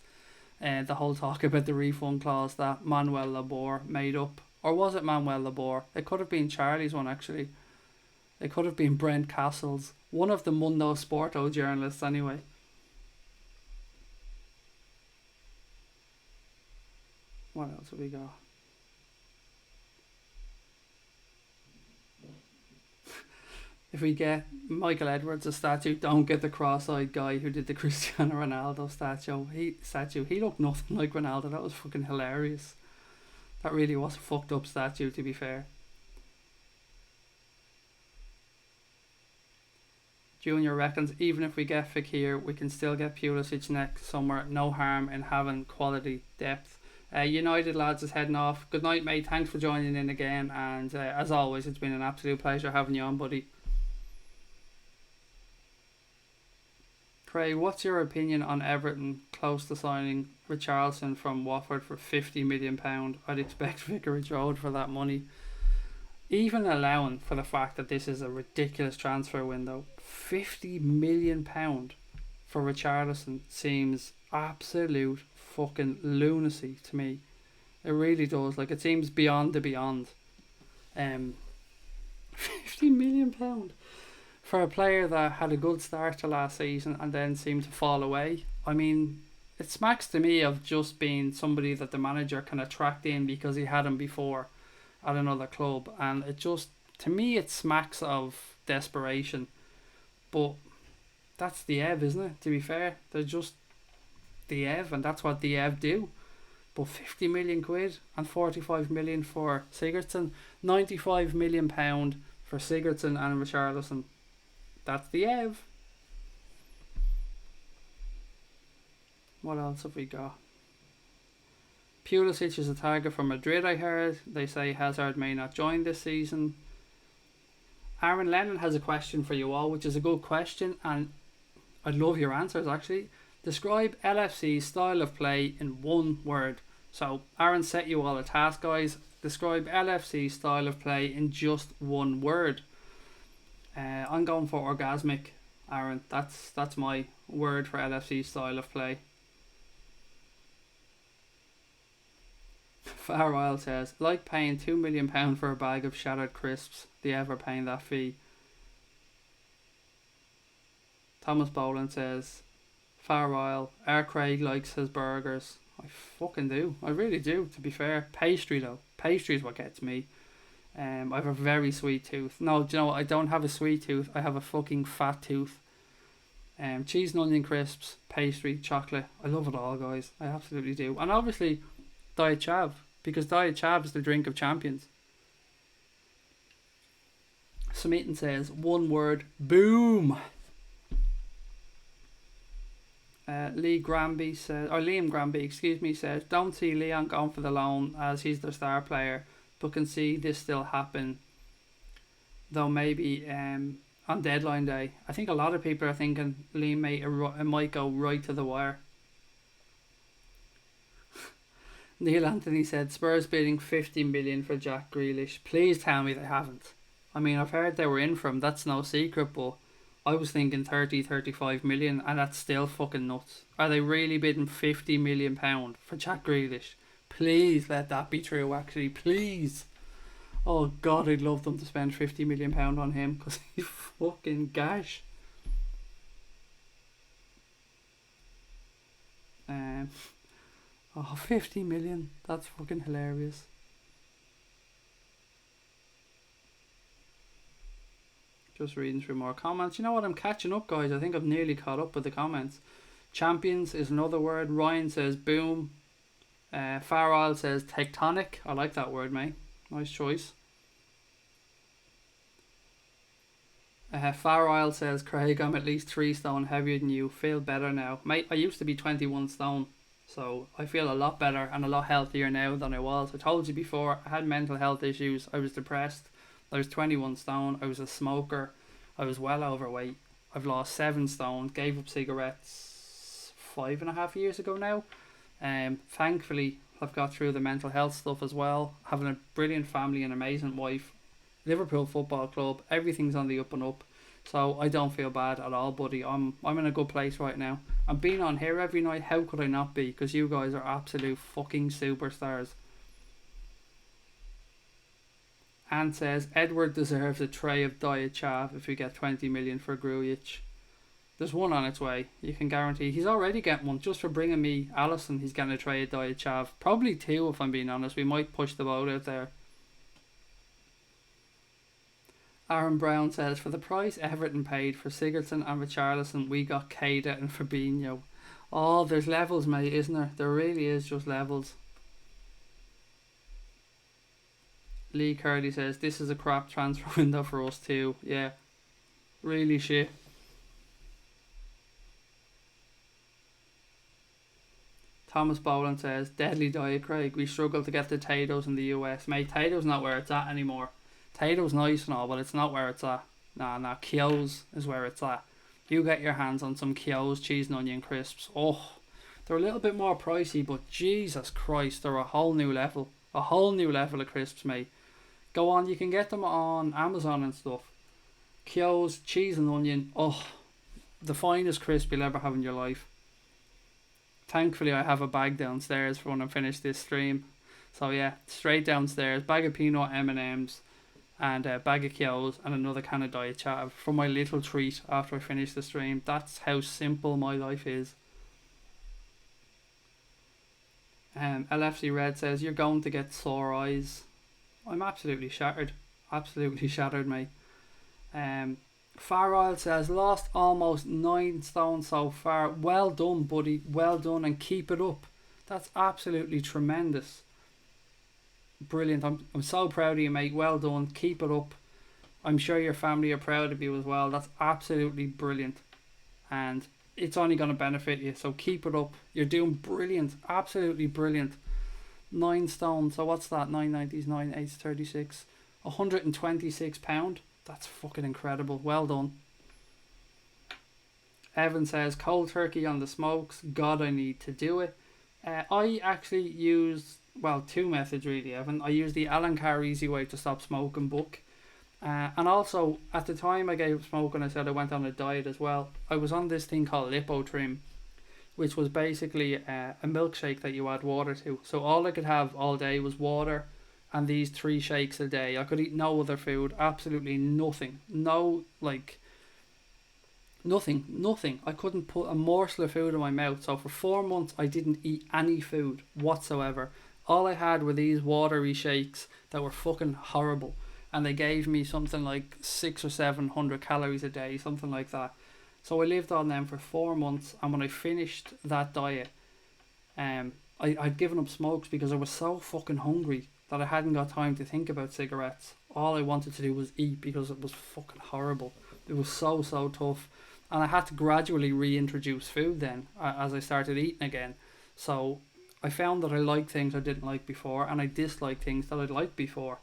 The whole talk about the refund clause that Manuel Labor made up. Or was it Manuel Labor? It could have been Charlie's one, actually. It could have been Brent Castle's. One of the Mundo Sporto journalists, anyway. What else have we got? If we get Michael Edwards a statue, don't get the cross-eyed guy who did the Cristiano Ronaldo statue. He looked nothing like Ronaldo. That was fucking hilarious. That really was a fucked up statue, to be fair. Junior reckons even if we get Fekir, we can still get Pulisic next summer. No harm in having quality depth. United lads is heading off. Good night, mate. Thanks for joining in again. And as always, it's been an absolute pleasure having you on, buddy. Craig, what's your opinion on Everton close to signing Richarlison from Watford for £50 million? I'd expect Vicarage Road for that money. Even allowing for the fact that this is a ridiculous transfer window, £50 million for Richarlison seems absolute fucking lunacy to me. It really does. Like, it seems beyond the beyond. £50 million for a player that had a good start to last season and then seemed to fall away. I mean, it smacks to me of just being somebody that the manager can attract in because he had him before at another club, and it just, to me, it smacks of desperation. But that's the Ev, isn't it? To be fair, they're just the Ev, and that's what the Ev do. But 50 million quid and 45 million for Sigurdsson, 95 million pound for Sigurdsson and Richarlison. That's the Ev. What else have we got? Pulisic is a target for Madrid, I heard. They say Hazard may not join this season. Aaron Lennon has a question for you all, which is a good question, and I'd love your answers, actually. Describe LFC's style of play in one word. So, Aaron set you all a task, guys. Describe LFC's style of play in just one word. I'm going for orgasmic, Aaron. That's my word for LFC's style of play. Farwell says, like paying £2 million for a bag of shattered crisps, the ever paying that fee. Thomas Boland says, Farwell, our Craig likes his burgers. I fucking do. I really do, to be fair. Pastry though. Pastry is what gets me. I have a very sweet tooth. No, do you know what? I don't have a sweet tooth. I have a fucking fat tooth. Cheese and onion crisps, pastry, chocolate. I love it all, guys. I absolutely do. And obviously, Diet Chav, because Diet Chav is the drink of champions. Smeaton says, one word, boom. Liam Granby says, don't see Leon going for the loan as he's the star player, but can see this still happen, though maybe on deadline day. I think a lot of people are thinking Liam might go right to the wire. Neil Anthony said, Spurs bidding 50 million for Jack Grealish. Please tell me they haven't. I mean, I've heard they were in for him, that's no secret, but I was thinking 35 million, and that's still fucking nuts. Are they really bidding 50 million pound for Jack Grealish? Please let that be true, actually, please. Oh God, I'd love them to spend 50 million pound on him, because he's fucking gash. Oh, 50 million, that's fucking hilarious. Just reading through more comments. You know what, I'm catching up, guys. I think I've nearly caught up with the comments. Champions is another word. Ryan says boom. Farrell says tectonic. I like that word, mate. Nice choice. Farrell says, Craig, I'm at least 3 stone heavier than you. Feel better now. Mate, I used to be 21 stone. So I feel a lot better and a lot healthier now than I was. I told you before, I had mental health issues. I was depressed. I was 21 stone. I was a smoker. I was well overweight. I've lost 7 stone. Gave up cigarettes 5.5 years ago now. Thankfully, I've got through the mental health stuff as well. Having a brilliant family, an amazing wife. Liverpool Football Club. Everything's on the up and up. So I don't feel bad at all, buddy. I'm in a good place right now. I'm being on here every night. How could I not be? Because you guys are absolute fucking superstars. Anne says, Edward deserves a tray of diet chav if we get 20 million for Grujic. There's one on its way. You can guarantee. He's already getting one. Just for bringing me Allison, he's getting a tray of diet chav. Probably 2 if I'm being honest. We might push the boat out there. Aaron Brown says, for the price Everton paid for Sigurdsson and Richarlison, we got Keita and Fabinho. Oh, there's levels, mate, isn't there? There really is just levels. Lee Curdy says, this is a crap transfer window for us too. Yeah, really shit. Thomas Boland says, deadly diet, Craig. We struggle to get the Tato's in the US. Mate, Tato's not where it's at anymore. Tato's nice and all, but it's not where it's at. Nah, Kyo's is where it's at. You get your hands on some Kyo's cheese and onion crisps. Oh, they're a little bit more pricey, but Jesus Christ, they're a whole new level. A whole new level of crisps, mate. Go on, you can get them on Amazon and stuff. Kyo's cheese and onion. Oh, the finest crisp you'll ever have in your life. Thankfully, I have a bag downstairs for when I finish this stream. So yeah, straight downstairs. Bag of peanut M&Ms. And a bag of Kyo's and another can of diet chav for my little treat after I finish the stream. That's how simple my life is. LFC Red says, you're going to get sore eyes. I'm absolutely shattered. Absolutely shattered, mate. Farrell says, lost almost 9 stone so far. Well done, buddy. Well done, and keep it up. That's absolutely tremendous. Brilliant. I'm so proud of you, mate. Well done. Keep it up. I'm sure your family are proud of you as well. That's absolutely brilliant. And it's only going to benefit you. So keep it up. You're doing brilliant. Absolutely brilliant. 9 stone. So what's that? 990s, 9 8s, 36. £126. That's fucking incredible. Well done. Evan says, cold turkey on the smokes. God, I need to do it. I actually used... well, 2 methods really, Evan. I used the Alan Carr Easy Way to Stop Smoking book. And also, at the time I gave up smoking, I said I went on a diet as well. I was on this thing called Lipotrim, which was basically a milkshake that you add water to. So all I could have all day was water and these 3 shakes a day. I could eat no other food, absolutely nothing. No, like... Nothing. I couldn't put a morsel of food in my mouth. So for 4 months, I didn't eat any food whatsoever. All I had were these watery shakes that were fucking horrible. And they gave me something like 600 or 700 calories a day, something like that. So I lived on them for 4 months. And when I finished that diet, I'd given up smokes because I was so fucking hungry that I hadn't got time to think about cigarettes. All I wanted to do was eat because it was fucking horrible. It was so tough. And I had to gradually reintroduce food then as I started eating again. So I found that I liked things I didn't like before, and I disliked things that I'd liked before.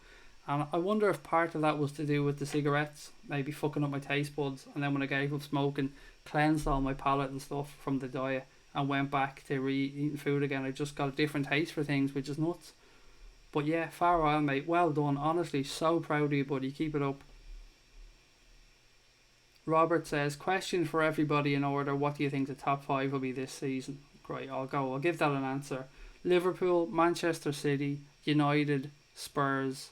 And I wonder if part of that was to do with the cigarettes, maybe fucking up my taste buds. And then when I gave up smoking, cleansed all my palate and stuff from the diet and went back to re-eating food again. I just got a different taste for things, which is nuts. But yeah, farewell, mate. Well done. Honestly, so proud of you, buddy. Keep it up. Robert says, question for everybody in order. What do you think the top 5 will be this season? Great, I'll go. I'll give that an answer. Liverpool, Manchester City, United, Spurs,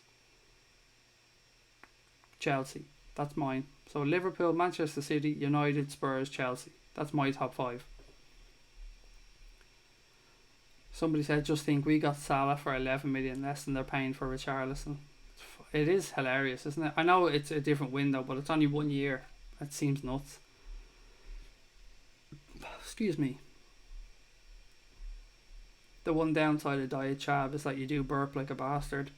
Chelsea. That's mine. So Liverpool, Manchester City, United, Spurs, Chelsea. That's my top 5. Somebody said, just think we got Salah for 11 million less than they're paying for Richarlison. It is hilarious, isn't it? I know it's a different window, but it's only 1 year. That seems nuts. Excuse me. The one downside of diet chav is that you do burp like a bastard.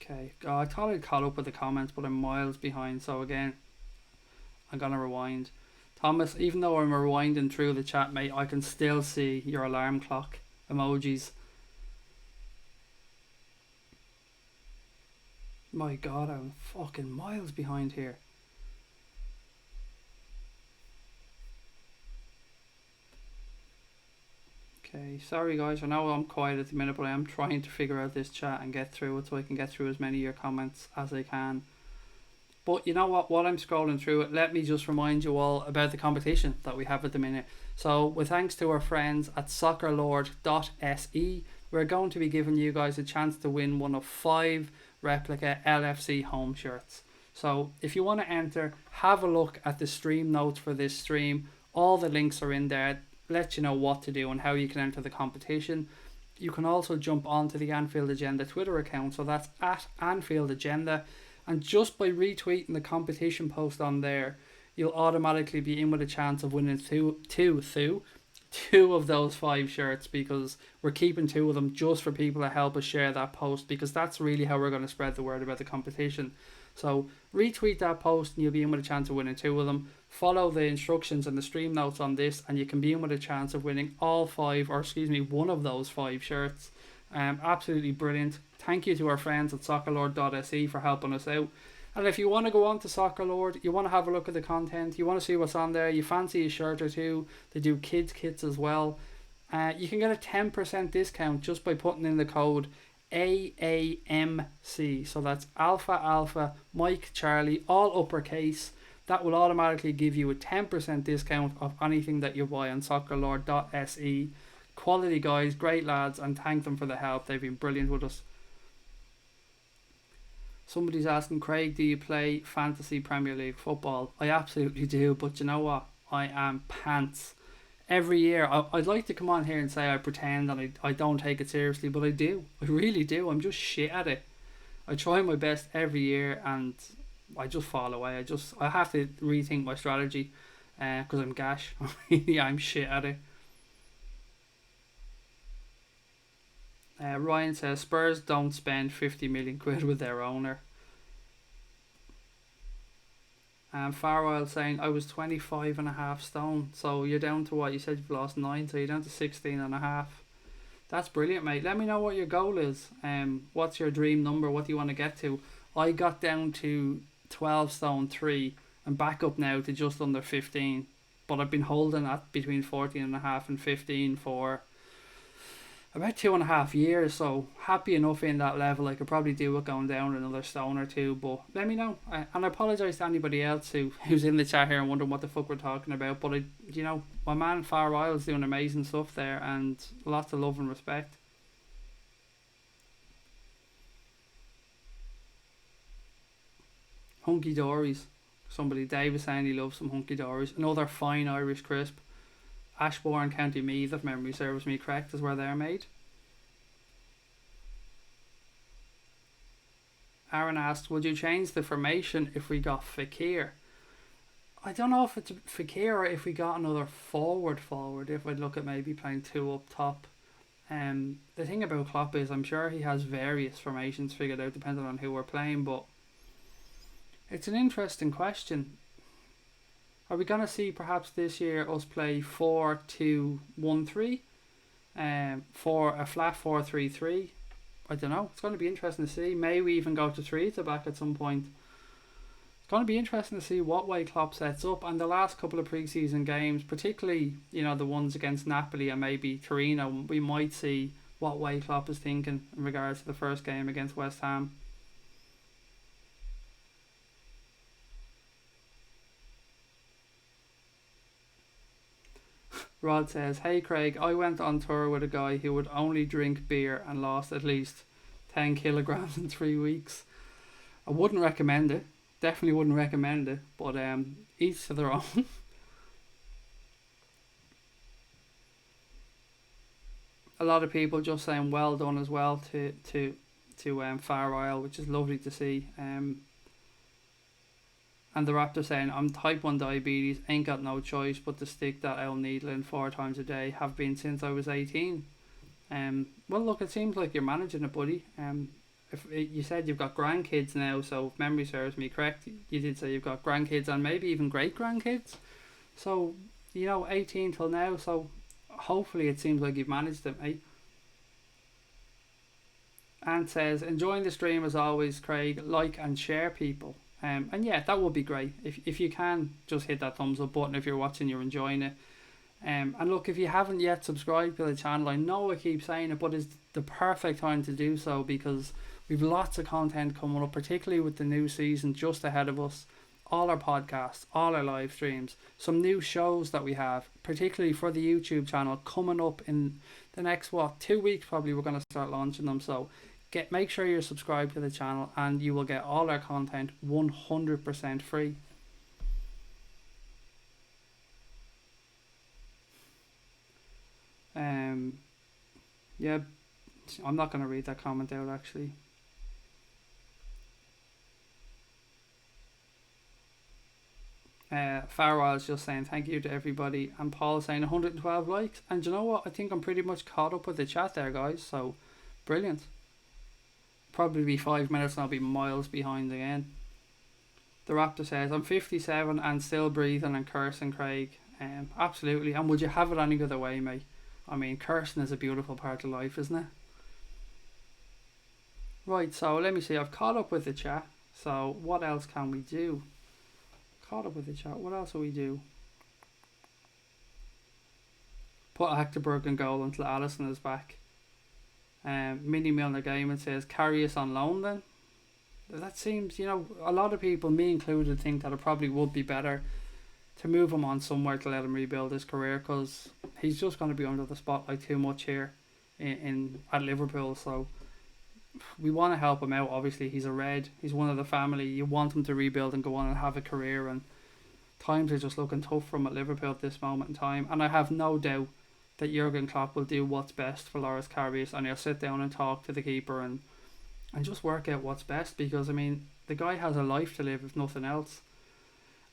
Okay, I thought I'd caught up with the comments, but I'm miles behind. So again, I'm gonna rewind. Thomas, even though I'm rewinding through the chat, mate, I can still see your alarm clock emojis. My God, I'm fucking miles behind here. Okay, sorry guys, I know I'm quiet at the minute, but I am trying to figure out this chat and get through it so I can get through as many of your comments as I can. But you know what, while I'm scrolling through it, let me just remind you all about the competition that we have at the minute. So with thanks to our friends at soccerlord.se, we're going to be giving you guys a chance to win one of 5 replica LFC home shirts. So if you want to enter, have a look at the stream notes for this stream. All the links are in there, let you know what to do and how you can enter the competition. You can also jump onto the Anfield Agenda Twitter account, so that's at Anfield Agenda, and just by retweeting the competition post on there, you'll automatically be in with a chance of winning two of those 5 shirts, because we're keeping 2 of them just for people to help us share that post, because that's really how we're going to spread the word about the competition. So retweet that post and you'll be in with a chance of winning 2 of them. Follow the instructions and the stream notes on this and you can be in with a chance of winning one of those 5 shirts. Absolutely brilliant. Thank you to our friends at soccerlord.se for helping us out. And if you want to go on to Soccerlord, you want to have a look at the content, you want to see what's on there, you fancy a shirt or two, they do kids kits as well, you can get a 10% discount just by putting in the code AAMC. So that's Alpha Alpha Mike Charlie, all uppercase. That will automatically give you a 10% discount of anything that you buy on soccerlord.se. Quality guys, great lads, and thank them for the help. They've been brilliant with us. Somebody's asking, Craig, do you play fantasy Premier League football? I absolutely do, but you know what? I am pants. Every year, I'd like to come on here and say I pretend and I don't take it seriously, but I do. I really do. I'm just shit at it. I try my best every year and I just fall away. I have to rethink my strategy because I'm gash. I'm shit at it. Ryan says Spurs don't spend 50 million quid with their owner. And Farwell saying I was 25.5 stone. So you're down to what? You said you've lost 9, so you're down to 16.5. That's brilliant, mate. Let me know what your goal is. What's your dream number? What do you want to get to? I got down to 12 stone 3 and back up now to just under 15. But I've been holding at between 14.5 and 15 for about 2.5 years, so happy enough in that level. I could probably do it going down another stone or two, but let me know. And I apologise to anybody else who's in the chat here and wondering what the fuck we're talking about, but my man Far Isle's doing amazing stuff there and lots of love and respect. Hunky Dories. Dave was saying he loves some Hunky Dories. Another fine Irish crisp. Ashbourne, County Meath, if memory serves me correct, is where they're made. Aaron asked, would you change the formation if we got Fekir? I don't know if it's Fekir or if we got another forward. If I'd look at maybe playing 2 up top. The thing about Klopp is I'm sure he has various formations figured out depending on who we're playing, but it's an interesting question. Are we going to see perhaps this year us play 4-2-1-3? For a flat 4-3-3? I don't know. It's going to be interesting to see. May we even go to 3 at the back at some point? It's going to be interesting to see what way Klopp sets up. And the last couple of pre-season games, particularly the ones against Napoli and maybe Torino, we might see what way Klopp is thinking in regards to the first game against West Ham. Rod says, hey Craig, I went on tour with a guy who would only drink beer and lost at least 10 kilograms in 3 weeks. I wouldn't recommend it. Definitely wouldn't recommend it. But each to their own. A lot of people just saying well done as well to Far Isle, which is lovely to see. And the Raptor saying, I'm type 1 diabetes, ain't got no choice but to stick that old needle in 4 times a day, have been since I was 18. Well, look, it seems like you're managing it, buddy. If you said you've got grandkids now, so if memory serves me correct, you did say you've got grandkids and maybe even great grandkids. So, 18 till now, so hopefully it seems like you've managed it, mate. And says, enjoying the stream as always, Craig. Like and share, people. And yeah, that would be great. If you can, just hit that thumbs up button if you're watching, you're enjoying it. And look, if you haven't yet subscribed to the channel, I know I keep saying it, but it's the perfect time to do so because we've lots of content coming up, particularly with the new season just ahead of us. All our podcasts, all our live streams, some new shows that we have, particularly for the YouTube channel, coming up in the next 2 weeks probably. We're going to start launching them, so make sure you're subscribed to the channel and you will get all our content 100% free. Yeah, I'm not going to read that comment out actually. Farwell's just saying thank you to everybody, and Paul saying 112 likes. And you know what, I think I'm pretty much caught up with the chat there, guys, so brilliant. Probably be 5 minutes and I'll be miles behind again. The Raptor says, I'm 57 and still breathing and cursing, Craig. Absolutely. And would you have it any other way, mate? I mean, cursing is a beautiful part of life, isn't it? Right, so let me see. I've caught up with the chat. So what else can we do? Caught up with the chat. What else will we do? Put Hectorberg in goal until Allison is back. Mini Milner Gaming says KARIUS on loan then. That seems, a lot of people, me included, think that it probably would be better to move him on somewhere to let him rebuild his career, because he's just going to be under the spotlight too much here at Liverpool. So we want to help him out. Obviously he's a Red, he's one of the family. You want him to rebuild and go on and have a career, and times are just looking tough for him at Liverpool at this moment in time. And I have no doubt that Jurgen Klopp will do what's best for Loris Karius, and he'll sit down and talk to the keeper and just work out what's best, because I mean the guy has a life to live if nothing else.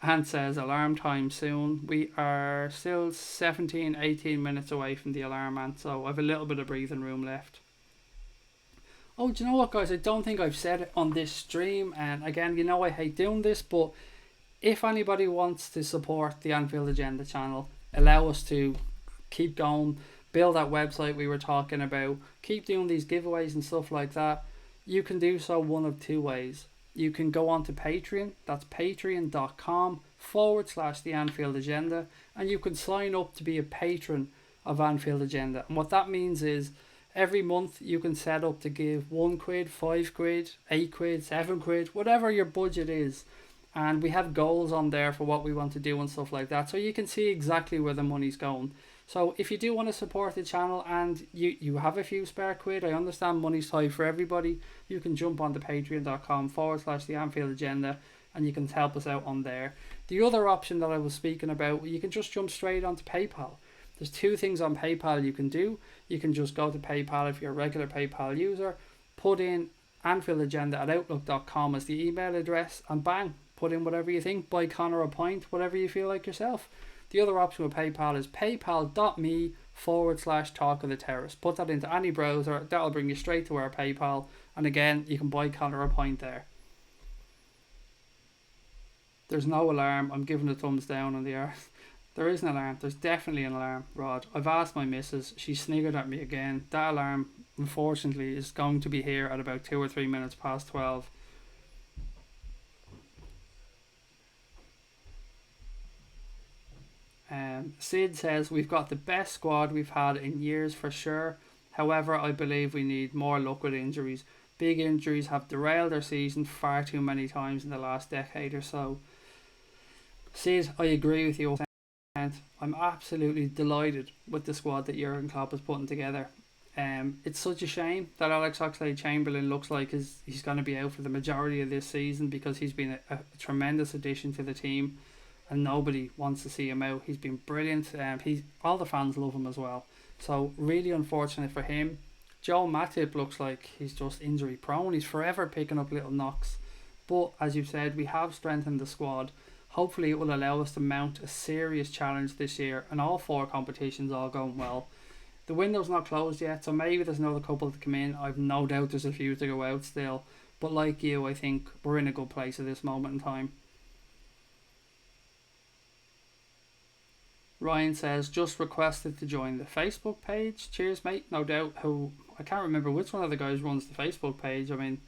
And says alarm time soon. We are still 18 minutes away from the alarm, and so I have a little bit of breathing room left. Oh, do you know what, guys? I don't think I've said it on this stream, and again, I hate doing this, but if anybody wants to support the Anfield Agenda channel, allow us to keep going, build that website we were talking about, keep doing these giveaways and stuff like that, you can do so one of two ways. You can go on to Patreon, that's patreon.com/the Anfield Agenda, and you can sign up to be a patron of Anfield Agenda. And what that means is every month you can set up to give £1, £5, £8, £7, whatever your budget is. And we have goals on there for what we want to do and stuff like that, so you can see exactly where the money's going. So if you do want to support the channel and you have a few spare quid, I understand money's tight for everybody, you can jump on to patreon.com/the Anfield Agenda and you can help us out on there. The other option that I was speaking about, you can just jump straight onto PayPal. There's two things on PayPal you can do. You can just go to PayPal if you're a regular PayPal user, put in AnfieldAgenda@outlook.com as the email address, and bang, put in whatever you think, buy Connor a pint, whatever you feel like yourself. The other option with PayPal is paypal.me/Talk of the Terrace. Put that into any browser, that'll bring you straight to our PayPal, and again, you can buy Connor a pint there. There's no alarm. I'm giving a thumbs down on the earth. There is an alarm. There's definitely an alarm, Rod. I've asked my missus. She sniggered at me again. That alarm, unfortunately, is going to be here at about 2 or 3 minutes past 12. Sid says, we've got the best squad we've had in years for sure. However, I believe we need more luck with injuries. Big injuries have derailed our season far too many times in the last decade or so. Sid, I agree with you. I'm absolutely delighted with the squad that Jurgen Klopp is putting together. It's such a shame that Alex Oxlade-Chamberlain looks like he's going to be out for the majority of this season, because he's been a tremendous addition to the team and nobody wants to see him out. He's been brilliant. All the fans love him as well. So really unfortunate for him. Joel Matip looks like he's just injury prone. He's forever picking up little knocks. But as you've said, we have strengthened the squad. Hopefully it will allow us to mount a serious challenge this year, and all 4 competitions all going well. The window's not closed yet, so maybe there's another couple to come in. I've no doubt there's a few to go out still. But like you, I think we're in a good place at this moment in time. Ryan says, just requested to join the Facebook page. Cheers, mate. No doubt. I can't remember which one of the guys runs the Facebook page. I mean,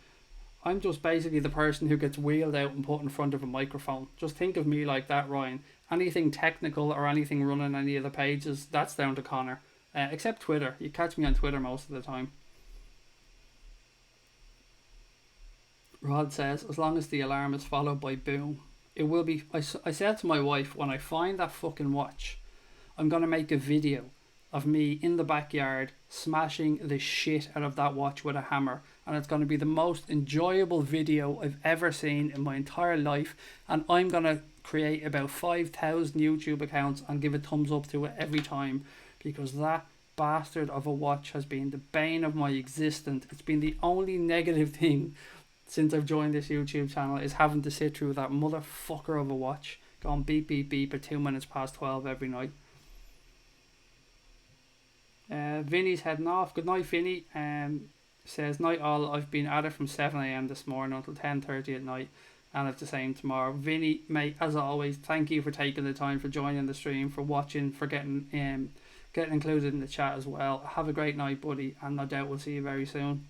I'm just basically the person who gets wheeled out and put in front of a microphone. Just think of me like that, Ryan. Anything technical or anything running any of the pages, that's down to Connor. Except Twitter. You catch me on Twitter most of the time. Rod says, as long as the alarm is followed by boom, it will be. I said to my wife, when I find that fucking watch, I'm going to make a video of me in the backyard smashing the shit out of that watch with a hammer, and it's going to be the most enjoyable video I've ever seen in my entire life, and I'm going to create about 5,000 YouTube accounts and give a thumbs up to it every time, because that bastard of a watch has been the bane of my existence. It's been the only negative thing since I've joined this YouTube channel, is having to sit through that motherfucker of a watch going beep beep beep at 2 minutes past 12 every night. Vinny's heading off. Good night, Vinny. Says, night all. I've been at it from 7 a.m. this morning until 10:30 at night, and it's the same tomorrow. Vinny, mate, as always, thank you for taking the time, for joining the stream, for watching, for getting included in the chat as well. Have a great night, buddy, and no doubt we'll see you very soon.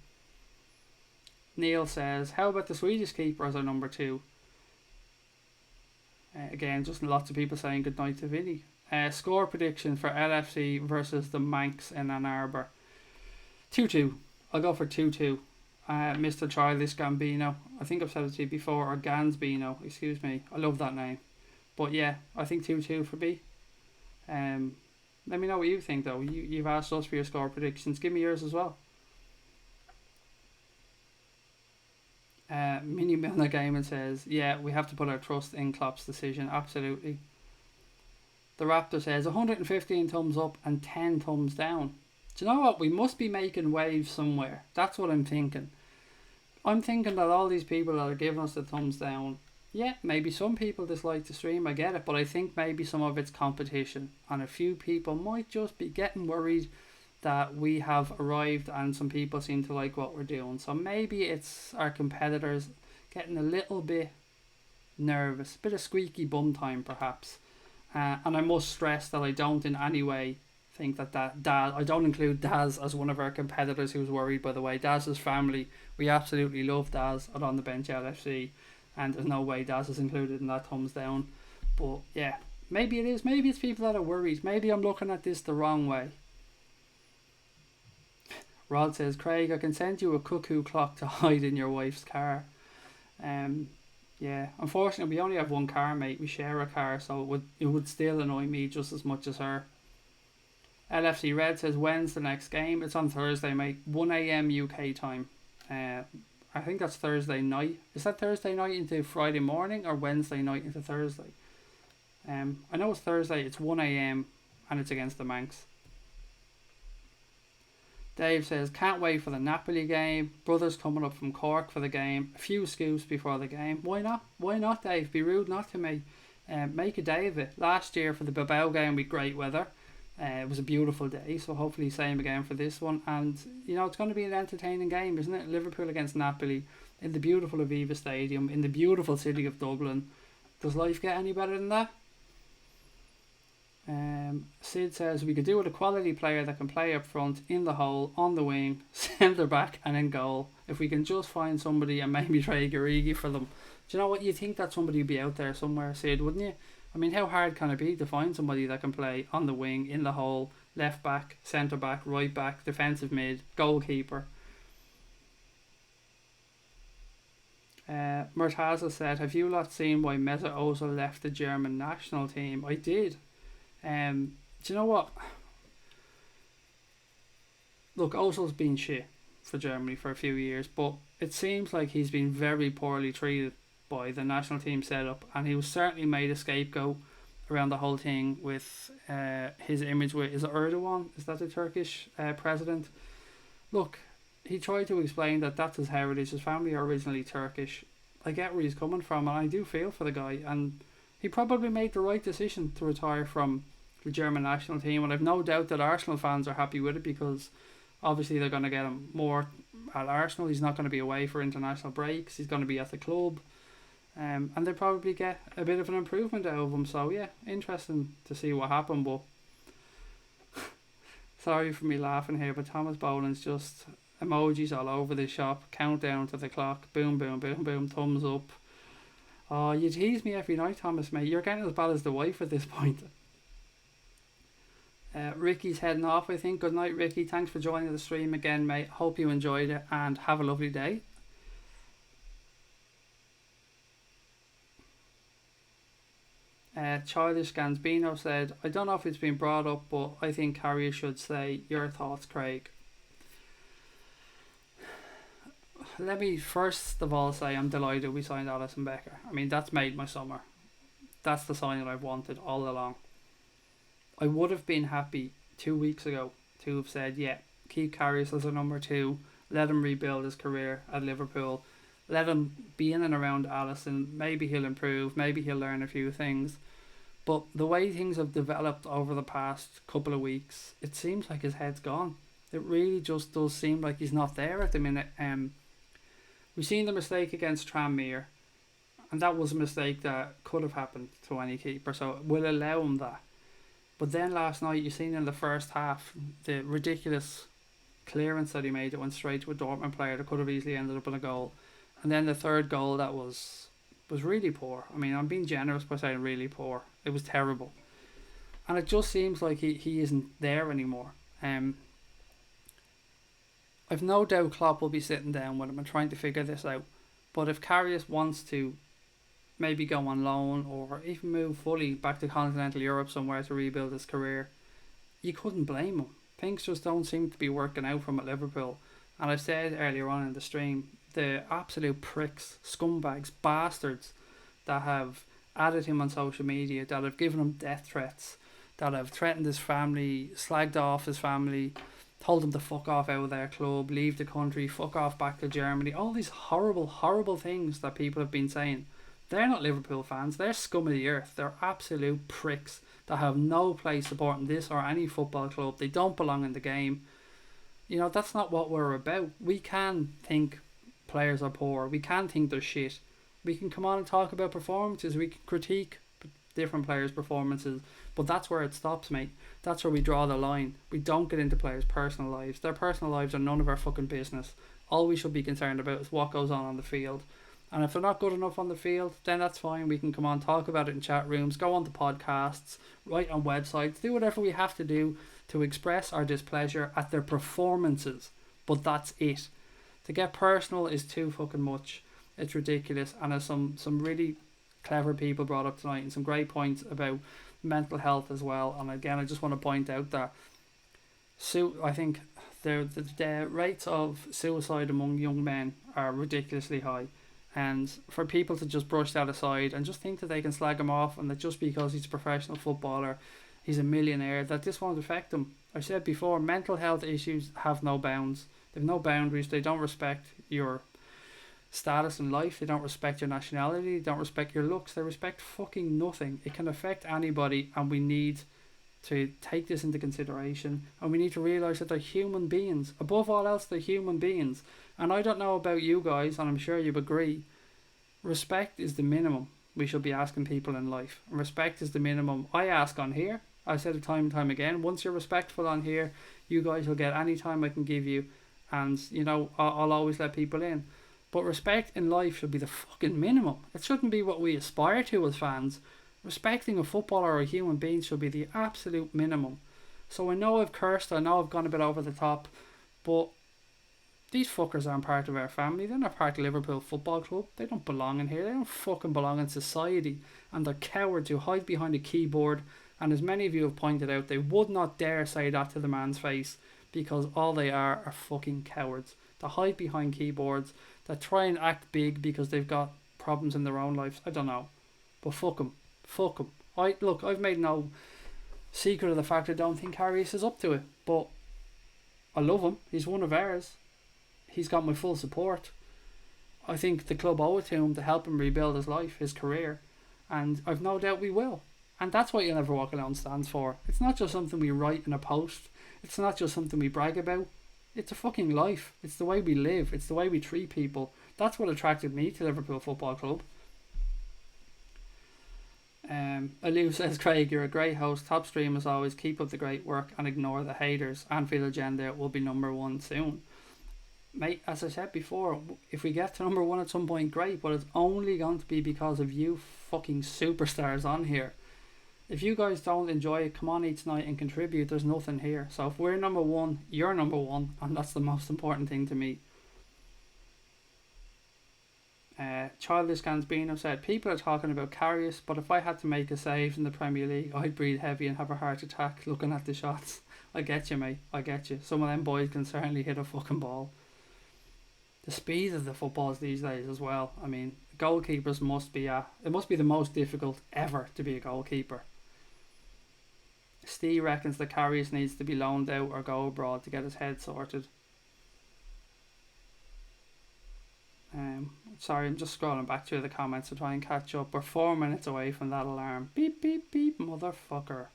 Neil says, how about the Swedish keeper as our number 2? Again, just lots of people saying good night to Vinny. Score prediction for LFC versus the Manx in Ann Arbor. 2-2. I'll go for 2-2. Mr. Childish Gambino. I think I've said it to you before. Or Gansbino. Excuse me. I love that name. But yeah, I think 2-2 for B. Let me know what you think though. You've asked us for your score predictions. Give me yours as well. Mini Milner Gaming says, yeah, we have to put our trust in Klopp's decision. Absolutely. The Raptor says 115 thumbs up and 10 thumbs down. Do you know what? We must be making waves somewhere. That's what I'm thinking. I'm thinking that all these people that are giving us the thumbs down, yeah, maybe some people dislike the stream, I get it, but I think maybe some of it's competition, and a few people might just be getting worried that we have arrived and some people seem to like what we're doing. So maybe it's our competitors getting a little bit nervous, a bit of squeaky bum time perhaps. And I must stress that I don't in any way think that Daz, I don't include Daz as one of our competitors who's worried, by the way. Daz's family, we absolutely love Daz at On The Bench LFC, and there's no way Daz is included in that thumbs down. But yeah, maybe it is. Maybe it's people that are worried. Maybe I'm looking at this the wrong way. Rod says, Craig, I can send you a cuckoo clock to hide in your wife's car. Yeah, unfortunately we only have one car, mate. We share a car, so it would still annoy me just as much as her. LFC Red says, when's the next game? It's on Thursday, mate. 1 a.m. UK time. I think that's Thursday night. Is that Thursday night into Friday morning or Wednesday night into Thursday? I know it's Thursday. It's 1 a.m. and it's against the Manx. Dave says, can't wait for the Napoli game. Brothers coming up from Cork for the game. A few scoops before the game. Why not? Why not, Dave? Be rude not to me. Make a day of it. Last year for the Bilbao game with great weather. It was a beautiful day, so hopefully same again for this one. And, you know, it's going to be an entertaining game, isn't it? Liverpool against Napoli in the beautiful Aviva Stadium, in the beautiful city of Dublin. Does life get any better than that? Sid says, we could do with a quality player that can play up front, in the hole, on the wing, centre back and in goal. If we can just find somebody and maybe trade Garigi for them. Do you know what? You'd think that somebody would be out there somewhere, Sid, wouldn't you? I mean, how hard can it be to find somebody that can play on the wing, in the hole, left back, centre back, right back, defensive mid, goalkeeper? Murtaza said, have you lot seen why Mesut Ozil left the German national team? I did. Do you know what? Look, Ozil's been shit for Germany for a few years, but it seems like he's been very poorly treated by the national team setup, and he was certainly made a scapegoat around the whole thing with his image with, is it Erdogan? Is that the Turkish president? Look, he tried to explain that that's his heritage. His family are originally Turkish. I get where he's coming from, and I do feel for the guy. And he probably made the right decision to retire from the German national team. And I've no doubt that Arsenal fans are happy with it, because obviously they're going to get him more at Arsenal. He's not going to be away for international breaks. He's going to be at the club. And they probably get a bit of an improvement out of him. So yeah, interesting to see what happened. But sorry for me laughing here, but Thomas Boland's just emojis all over the shop. Countdown to the clock. Boom, boom, boom, boom. Thumbs up. Oh, you tease me every night, Thomas, mate. You're getting as bad as the wife at this point. Ricky's heading off, I think. Good night, Ricky. Thanks for joining the stream again, mate. Hope you enjoyed it, and have a lovely day. Childish Gansbino said, I don't know if it's been brought up, but I think KARIUS should say. Your thoughts, Craig? Let me first of all say I'm delighted we signed Alisson Becker. I mean, that's made my summer. That's the signing I've wanted all along. I would have been happy 2 weeks ago to have said, yeah, keep KARIUS as a number 2, let him rebuild his career at Liverpool, let him be in and around Alisson. Maybe he'll improve, maybe he'll learn a few things. But the way things have developed over the past couple of weeks, it seems like his head's gone. It really just does seem like he's not there at the minute. We've seen the mistake against Tranmere, and that was a mistake that could have happened to any keeper, so we'll allow him that. But then last night, you seen in the first half the ridiculous clearance that he made that went straight to a Dortmund player that could have easily ended up in a goal. And then the third goal that was really poor. I mean, I'm being generous by saying really poor. It was terrible. And it just seems like he isn't there anymore. I've no doubt Klopp will be sitting down with him and trying to figure this out. But if KARIUS wants to maybe go on loan or even move fully back to continental Europe somewhere to rebuild his career, you couldn't blame him. Things just don't seem to be working out from at Liverpool. And I've said earlier on in the stream, the absolute pricks, scumbags, bastards that have added him on social media, that have given him death threats, that have threatened his family, slagged off his family, told him to fuck off out of their club, leave the country, fuck off back to Germany, all these horrible, horrible things that people have been saying. They're not Liverpool fans, they're scum of the earth. They're absolute pricks that have no place supporting this or any football club. They don't belong in the game. You know, that's not what we're about. We can think players are poor, we can think they're shit. We can come on and talk about performances, we can critique different players' performances, but that's where it stops, mate. That's where we draw the line. We don't get into players' personal lives. Their personal lives are none of our fucking business. All we should be concerned about is what goes on the field. And if they're not good enough on the field, then that's fine. We can come on, talk about it in chat rooms, go on to podcasts, write on websites, do whatever we have to do to express our displeasure at their performances. But that's it. To get personal is too fucking much. It's ridiculous. And as some really clever people brought up tonight, and some great points about mental health as well. And again, I just want to point out that I think the rates of suicide among young men are ridiculously high. And for people to just brush that aside and just think that they can slag him off, and that just because he's a professional footballer, he's a millionaire, that this won't affect him. I said before, mental health issues have no bounds. They have no boundaries. They don't respect your status in life. They don't respect your nationality. They don't respect your looks. They respect fucking nothing. It can affect anybody, and we need to take this into consideration, and we need to realise that they're human beings. Above all else, they're human beings. And I don't know about you guys, and I'm sure you agree, respect is the minimum we should be asking people in life. And respect is the minimum I ask on here. I said it time and time again. Once you're respectful on here, you guys will get any time I can give you, and you know, I'll always let people in. But respect in life should be the fucking minimum. It shouldn't be what we aspire to as fans. Respecting a footballer or a human being should be the absolute minimum. So I know I've cursed, I know I've gone a bit over the top, but these fuckers aren't part of our family. They're not part of Liverpool Football Club. They don't belong in here. They don't fucking belong in society. And they're cowards who hide behind a keyboard. And as many of you have pointed out, they would not dare say that to the man's face, because all they are fucking cowards. They hide behind keyboards. They try and act big because they've got problems in their own lives. I don't know. But fuck them. Fuck them. I've made no secret of the fact I don't think KARIUS is up to it. But I love him. He's one of ours. He's got my full support. I think the club owe it to him to help him rebuild his life, his career, and I've no doubt we will. And that's what You'll Never Walk Alone stands for. It's not just something we write in a post. It's not just something we brag about. It's a fucking life. It's the way we live. It's the way we treat people. That's what attracted me to Liverpool Football Club. Aliu says, Craig, you're a great host. Top stream as always. Keep up the great work and ignore the haters. Anfield Agenda will be number one soon. Mate, as I said before, if we get to number one at some point, great, but it's only going to be because of you fucking superstars on here. If you guys don't enjoy it, come on each night and contribute. There's nothing here. So if we're number one, you're number one, and that's the most important thing to me. Childish Gansbino said, people are talking about KARIUS, but if I had to make a save in the Premier League, I'd breathe heavy and have a heart attack looking at the shots. I get you, mate. I get you. Some of them boys can certainly hit a fucking ball. The speed of the footballs these days as well. I mean, goalkeepers must be it must be the most difficult ever to be a goalkeeper. Steve reckons that KARIUS needs to be loaned out or go abroad to get his head sorted. Sorry, I'm just scrolling back through the comments to try and catch up. We're 4 minutes away from that alarm. Beep, beep, beep, motherfucker.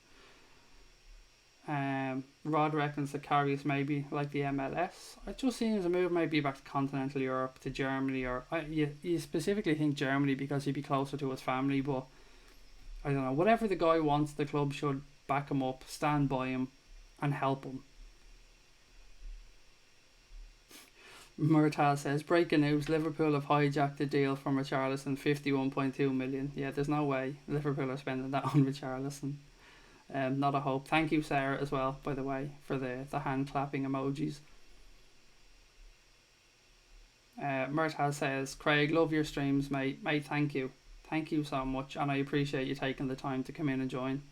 Rod reckons that KARIUS may be like the MLS. It just seems a move maybe back to continental Europe, to Germany, or you specifically think Germany because he'd be closer to his family, but I don't know. Whatever the guy wants, the club should back him up, stand by him, and help him. Murtaugh says, breaking news, Liverpool have hijacked the deal from Richarlison, 51.2 million. Yeah, there's no way Liverpool are spending that on Richarlison. Not a hope. Thank you, Sarah, as well, by the way, for the hand clapping emojis. Murtaugh says, Craig, love your streams, mate. Mate, thank you. Thank you so much, and I appreciate you taking the time to come in and join.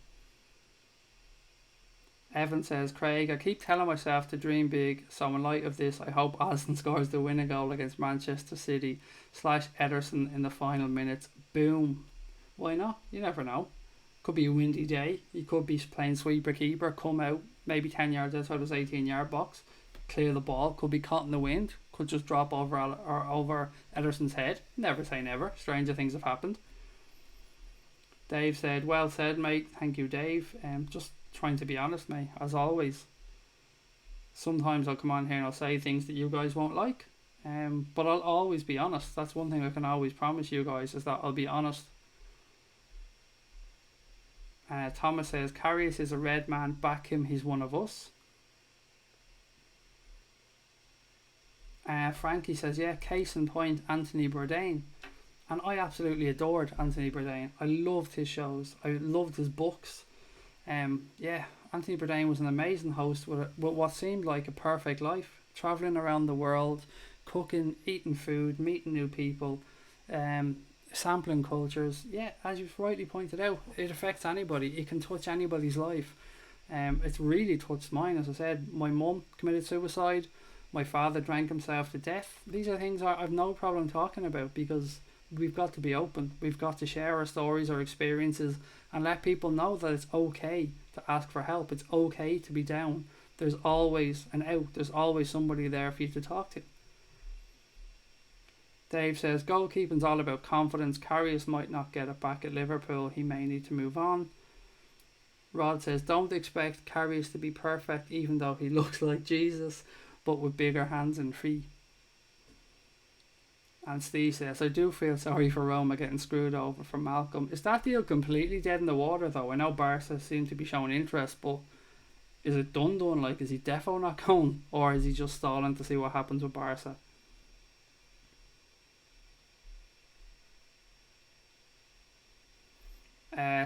Evan says, Craig, I keep telling myself to dream big, so in light of this, I hope Alisson scores the winning goal against Manchester City / Ederson in the final minutes. Boom. Why not? You never know. Could be a windy day. You could be playing sweeper keeper, come out maybe 10 yards outside his 18-yard box, clear the ball, could be caught in the wind, could just drop over Ederson's head. Never say never. Stranger things have happened. Dave said, well said, mate. Thank you, Dave. Just trying to be honest, mate, as always. Sometimes I'll come on here and I'll say things that you guys won't like, but I'll always be honest. That's one thing I can always promise you guys, is that I'll be honest. Thomas says, KARIUS is a red man, back him, he's one of us. Frankie says, yeah, case in point, Anthony Bourdain. And I absolutely adored Anthony Bourdain. I loved his shows. I loved his books. Yeah, Anthony Bourdain was an amazing host with what seemed like a perfect life. Travelling around the world, cooking, eating food, meeting new people, sampling cultures. Yeah, as you've rightly pointed out, it affects anybody. It can touch anybody's life. It's really touched mine. As I said, my mum committed suicide. My father drank himself to death. These are things I've no problem talking about, because we've got to be open. We've got to share our stories, our experiences, and let people know that it's okay to ask for help. It's okay to be down. There's always an out. There's always somebody there for you to talk to. Dave says, goalkeeping's all about confidence. KARIUS might not get it back at Liverpool. He may need to move on. Rod says, don't expect KARIUS to be perfect, even though he looks like Jesus, but with bigger hands and feet. And Steve says, I do feel sorry for Roma getting screwed over from Malcolm. Is that deal completely dead in the water, though? I know Barca seem to be showing interest, but is it done? Like, is he defo not going? Or is he just stalling to see what happens with Barca?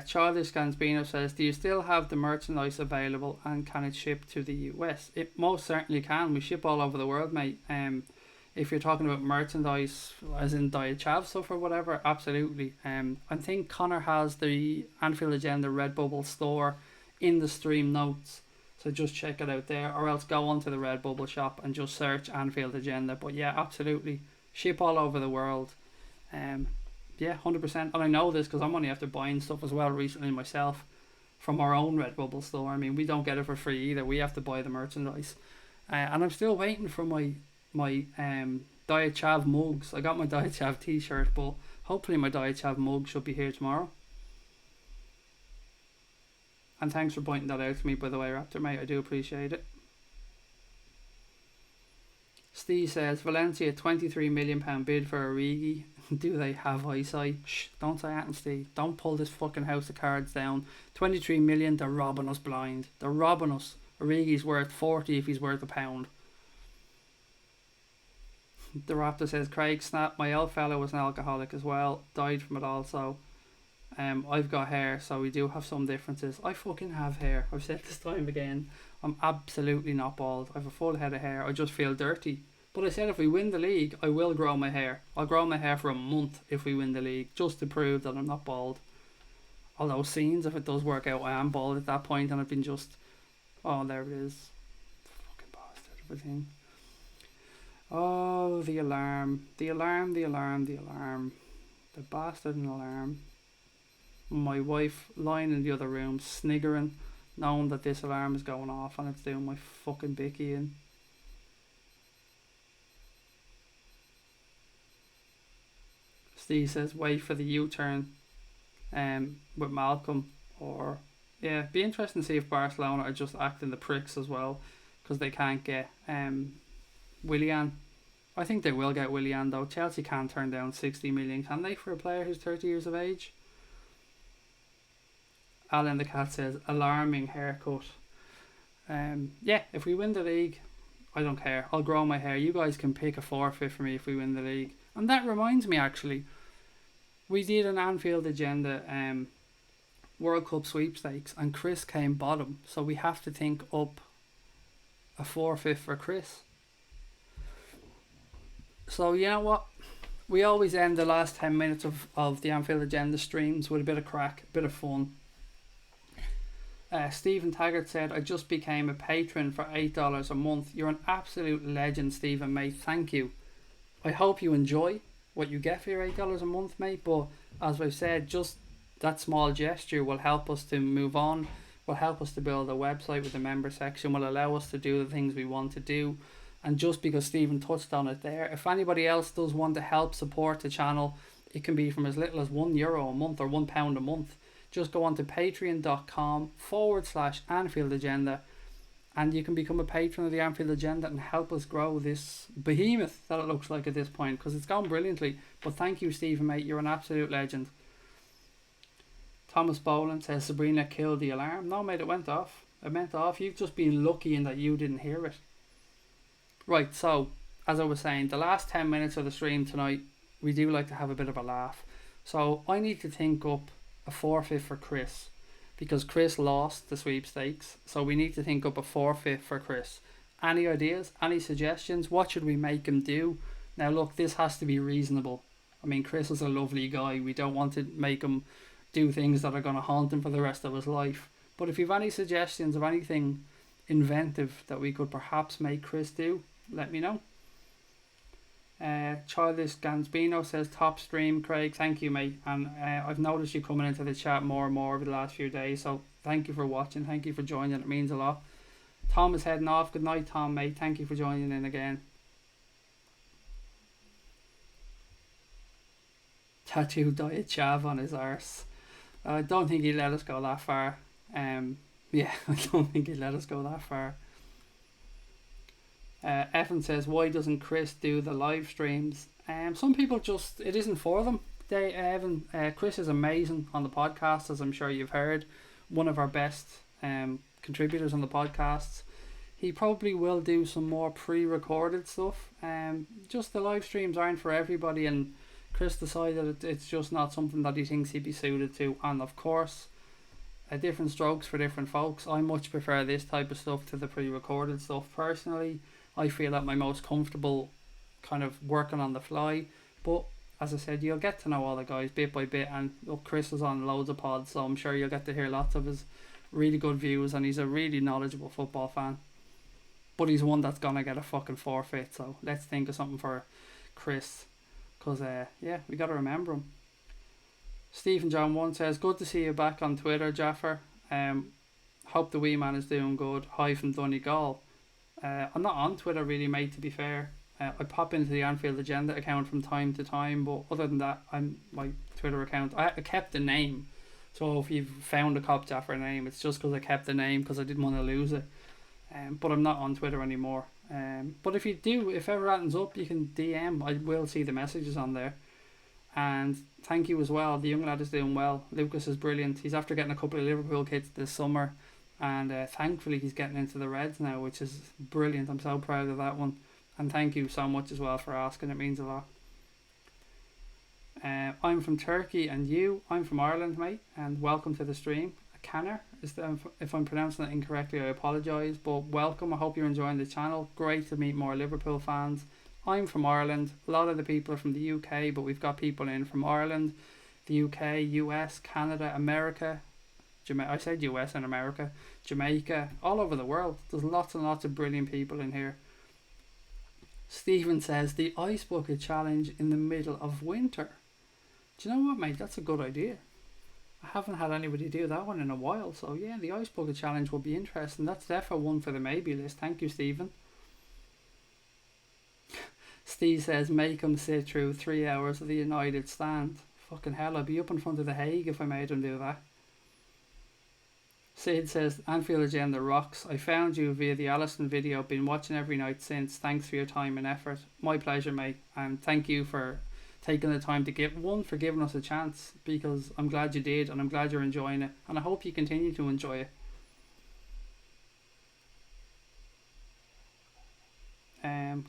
Childish Gansbino says, do you still have the merchandise available, and can it ship to the US? It most certainly can. We ship all over the world, mate. If you're talking about merchandise, as in Diet Chav stuff or whatever, absolutely. I think Connor has the Anfield Agenda Redbubble store in the stream notes, so just check it out there, or else go onto the Redbubble shop and just search Anfield Agenda. But yeah, absolutely, ship all over the world. Yeah, 100%. And I know this because I'm only after buying stuff as well recently myself from our own Redbubble store. I mean, we don't get it for free either. We have to buy the merchandise. And I'm still waiting for my Diet Chav mugs. I got my Diet Chav t-shirt, but hopefully my Diet Chav mug should be here tomorrow. And thanks for pointing that out to me, by the way, Raptor, mate. I do appreciate it. Steve says, Valencia, £23 million bid for Origi. Do they have eyesight? Shh, don't say that, Steve. Don't pull this fucking house of cards down. 23 million, they're robbing us blind. They're robbing us. Origi's worth 40 if he's worth £1. The Raptor says, Craig Snap, my old fellow was an alcoholic as well. Died from it also. I've got hair, so we do have some differences. I fucking have hair. I've said this time again. I'm absolutely not bald. I have a full head of hair. I just feel dirty. But I said if we win the league, I will grow my hair. I'll grow my hair for a month if we win the league, just to prove that I'm not bald. Although scenes, if it does work out, I am bald at that point, and I've been just... Oh, there it is. Fucking bastard, everything. Oh, the alarm. The alarm, the alarm, the alarm. The bastard and alarm. My wife lying in the other room, sniggering, knowing that this alarm is going off and it's doing my fucking bicky in. Steve says, wait for the U-turn with Malcolm. Or, yeah, be interesting to see if Barcelona are just acting the pricks as well, because they can't get Willian. I think they will get Willian though. Chelsea can't turn down 60 million, can they, for a player who's 30 years of age? Alan the Cat says, alarming haircut. Yeah, if we win the league, I don't care. I'll grow my hair. You guys can pick a forfeit for me if we win the league. And that reminds me, actually, we did an Anfield Agenda World Cup sweepstakes, and Chris came bottom. So we have to think up a forfeit for Chris. So you know what? We always end the last 10 minutes of the Anfield Agenda streams with a bit of crack, a bit of fun. Stephen Taggart said, I just became a patron for $8 a month. You're an absolute legend, Stephen, mate. Thank you. I hope you enjoy what you get for your $8 a month, mate. But as I've said, just that small gesture will help us to move on, will help us to build a website with a member section, will allow us to do the things we want to do. And just because Stephen touched on it there, if anybody else does want to help support the channel, it can be from as little as €1 a month or £1 a month. Just go on to patreon.com/Anfield Agenda, and you can become a patron of the Anfield Agenda and help us grow this behemoth that it looks like at this point, because it's gone brilliantly. But thank you, Stephen, mate. You're an absolute legend. Thomas Boland says, Sabrina killed the alarm. No, mate, it went off. It went off. You've just been lucky in that you didn't hear it. Right, so, as I was saying, the last 10 minutes of the stream tonight, we do like to have a bit of a laugh. So I need to think up a forfeit for Chris, because Chris lost the sweepstakes, so we need to think up a forfeit for Chris. Any ideas? Any suggestions? What should we make him do? Now look, this has to be reasonable. I mean, Chris is a lovely guy. We don't want to make him do things that are going to haunt him for the rest of his life. But if you have any suggestions of anything inventive that we could perhaps make Chris do, let me know. Childish Gansbino says, top stream, Craig. Thank you, mate. And I've noticed you coming into the chat more and more over the last few days, so thank you for watching, thank you for joining. It means a lot. Tom is heading off. Good night, Tom, mate. Thank you for joining in again. Tattoo Diet Chav on his arse. I don't think he'd let us go that far. Yeah, I don't think he'd let us go that far. Evan says, why doesn't Chris do the live streams? Some people just, it isn't for them. Chris is amazing on the podcast, as I'm sure you've heard. One of our best contributors on the podcasts. He probably will do some more pre-recorded stuff. Just the live streams aren't for everybody, and Chris decided it's just not something that he thinks he'd be suited to. And of course, different strokes for different folks. I much prefer this type of stuff to the pre-recorded stuff personally. I feel that my most comfortable kind of working on the fly. But as I said, you'll get to know all the guys bit by bit, and look, Chris is on loads of pods, so I'm sure you'll get to hear lots of his really good views, and he's a really knowledgeable football fan. But he's one that's gonna get a fucking forfeit, so let's think of something for Chris, because yeah, we gotta remember him. Stephen John 1 says, good to see you back on Twitter, Jaffer. Hope the wee man is doing good. Hi from Donegal. I'm not on Twitter really, mate, to be fair. I pop into the Anfield Agenda account from time to time, but other than that, I'm my Twitter account. I kept the name, so if you've found a Cop Jaffer name, it's just because I kept the name because I didn't want to lose it. But I'm not on Twitter anymore. But if you do, if ever happens up, you can DM. I will see the messages on there. And thank you as well. The young lad is doing well. Lucas is brilliant. He's after getting a couple of Liverpool kits this summer, and thankfully he's getting into the Reds now, which is brilliant. I'm so proud of that one. And thank you so much as well for asking. It means a lot. I'm from Turkey, and I'm from Ireland, mate. And welcome to the stream. Canner, if I'm pronouncing it incorrectly, I apologise, but welcome. I hope you're enjoying the channel. Great to meet more Liverpool fans. I'm from Ireland. A lot of the people are from the UK, but we've got people in from Ireland, the UK, US, Canada, America. I said US and America, Jamaica, all over the world. There's lots and lots of brilliant people in here. Stephen says the ice bucket challenge in the middle of winter. Do you know what, mate? That's a good idea. I haven't had anybody do that one in a while, so yeah, the ice bucket challenge will be interesting. That's definitely one for the maybe list. Thank you, Stephen. Steve says make him sit through 3 hours of the United stand. Fucking hell, I'd be up in front of the Hague if I made him do that. Sid says Anfield Agenda rocks. I found you via the Allison video. Been watching every night since. Thanks for your time and effort. My pleasure, mate, and thank you for taking the time to for giving us a chance, because I'm glad you did, and I'm glad you're enjoying it, and I hope you continue to enjoy it.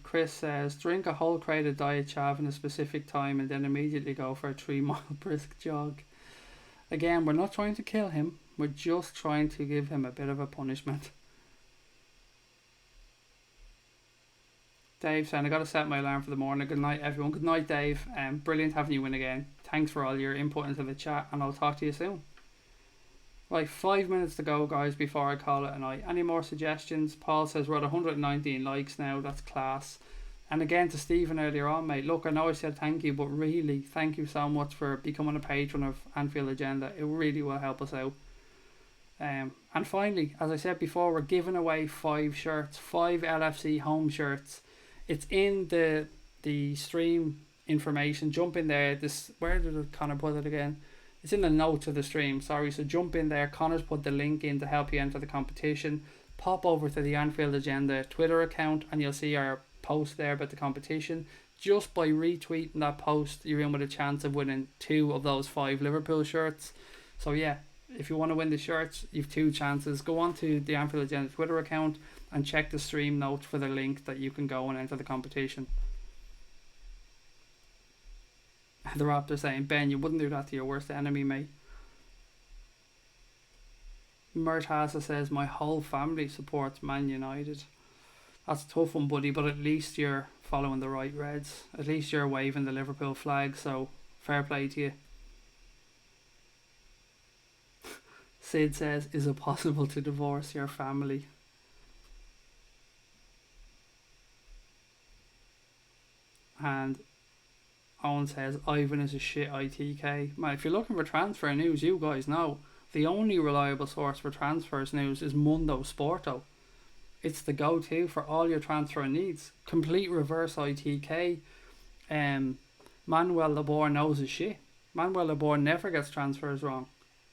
Chris says drink a whole crate of Diet Chav in a specific time and then immediately go for a 3-mile brisk jog. Again, we're not trying to kill him, we're just trying to give him a bit of a punishment. Dave saying I got to set my alarm for the morning. Good night, everyone. Good night, Dave. Brilliant having you in again. Thanks for all your input into the chat, and I'll talk to you soon. Right, 5 minutes to go, guys, before I call it a night. Any more suggestions? Paul says we're at 119 likes now. That's class. And again, to Stephen earlier on, mate, look, I know I said thank you, but really, thank you so much for becoming a patron of Anfield Agenda. It really will help us out. And finally, as I said before, we're giving away 5 shirts, 5 LFC home shirts. It's in the stream information. Jump in there. Where did Connor put it again? It's in the notes of the stream. Sorry. So jump in there. Connor's put the link in to help you enter the competition. Pop over to the Anfield Agenda Twitter account, and you'll see our post there about the competition. Just by retweeting that post, you're in with a chance of winning 2 of those 5 Liverpool shirts. So yeah, if you want to win the shirts, you've 2 chances. Go on to the Anfield Agenda Twitter account and check the stream notes for the link that you can go and enter the competition. The Raptor saying, Ben, you wouldn't do that to your worst enemy, mate. Murtasa says, my whole family supports Man United. That's a tough one, buddy, but at least you're following the right Reds. At least you're waving the Liverpool flag, so fair play to you. Sid says, is it possible to divorce your family? And Owen says Ivan is a shit ITK. Man, if you're looking for transfer news, you guys know the only reliable source for transfers news is Mundo Sporto. It's the go-to for all your transfer needs. Complete reverse ITK. Manuel Labor knows his shit. Manuel Labor never gets transfers wrong.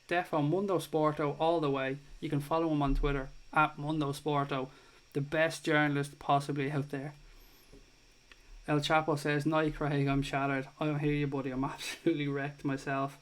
Defo Mundo Sporto all the way. You can follow him on Twitter at Mundo Sporto. The best journalist possibly out there. El Chapo says, night Craig, I'm shattered. I don't hear you, buddy. I'm absolutely wrecked myself.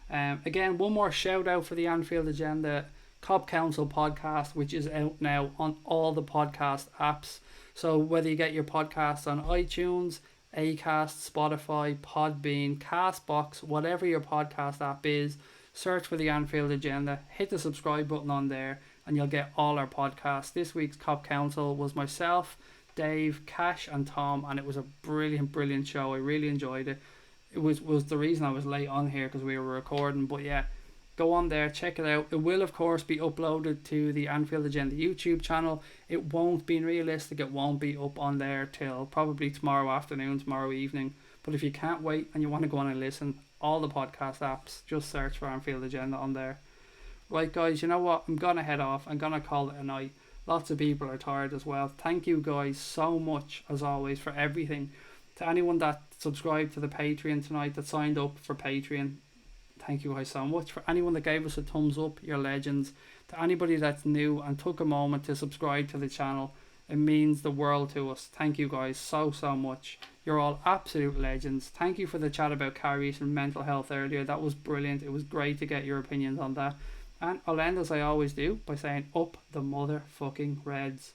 Again, one more shout out for the Anfield Agenda Cop Council podcast, which is out now on all the podcast apps. So whether you get your podcasts on iTunes, Acast, Spotify, Podbean, Castbox, whatever your podcast app is, search for the Anfield Agenda, hit the subscribe button on there, and you'll get all our podcasts. This week's Cop Council was myself, Dave, Cash and Tom, and it was a brilliant show. I really enjoyed it. It was the reason I was late on here, because we were recording. But yeah, go on there, check it out. It will of course be uploaded to the Anfield Agenda YouTube channel. It won't be realistic, it won't be up on there till probably tomorrow afternoon, tomorrow evening. But if you can't wait and you want to go on and listen, all the podcast apps, just search for Anfield Agenda on there. Right guys, you know what, I'm gonna head off. I'm gonna call it a night. Lots of people are tired as well. Thank you guys so much as always for everything. To anyone that subscribed to the Patreon tonight, that signed up for Patreon, thank you guys so much. For anyone that gave us a thumbs up, you're legends. To anybody that's new and took a moment to subscribe to the channel, it means the world to us. Thank you guys so much. You're all absolute legends. Thank you for the chat about KARIUS and mental health earlier. That was brilliant. It was great to get your opinions on that. And I'll end as I always do by saying, up the motherfucking Reds.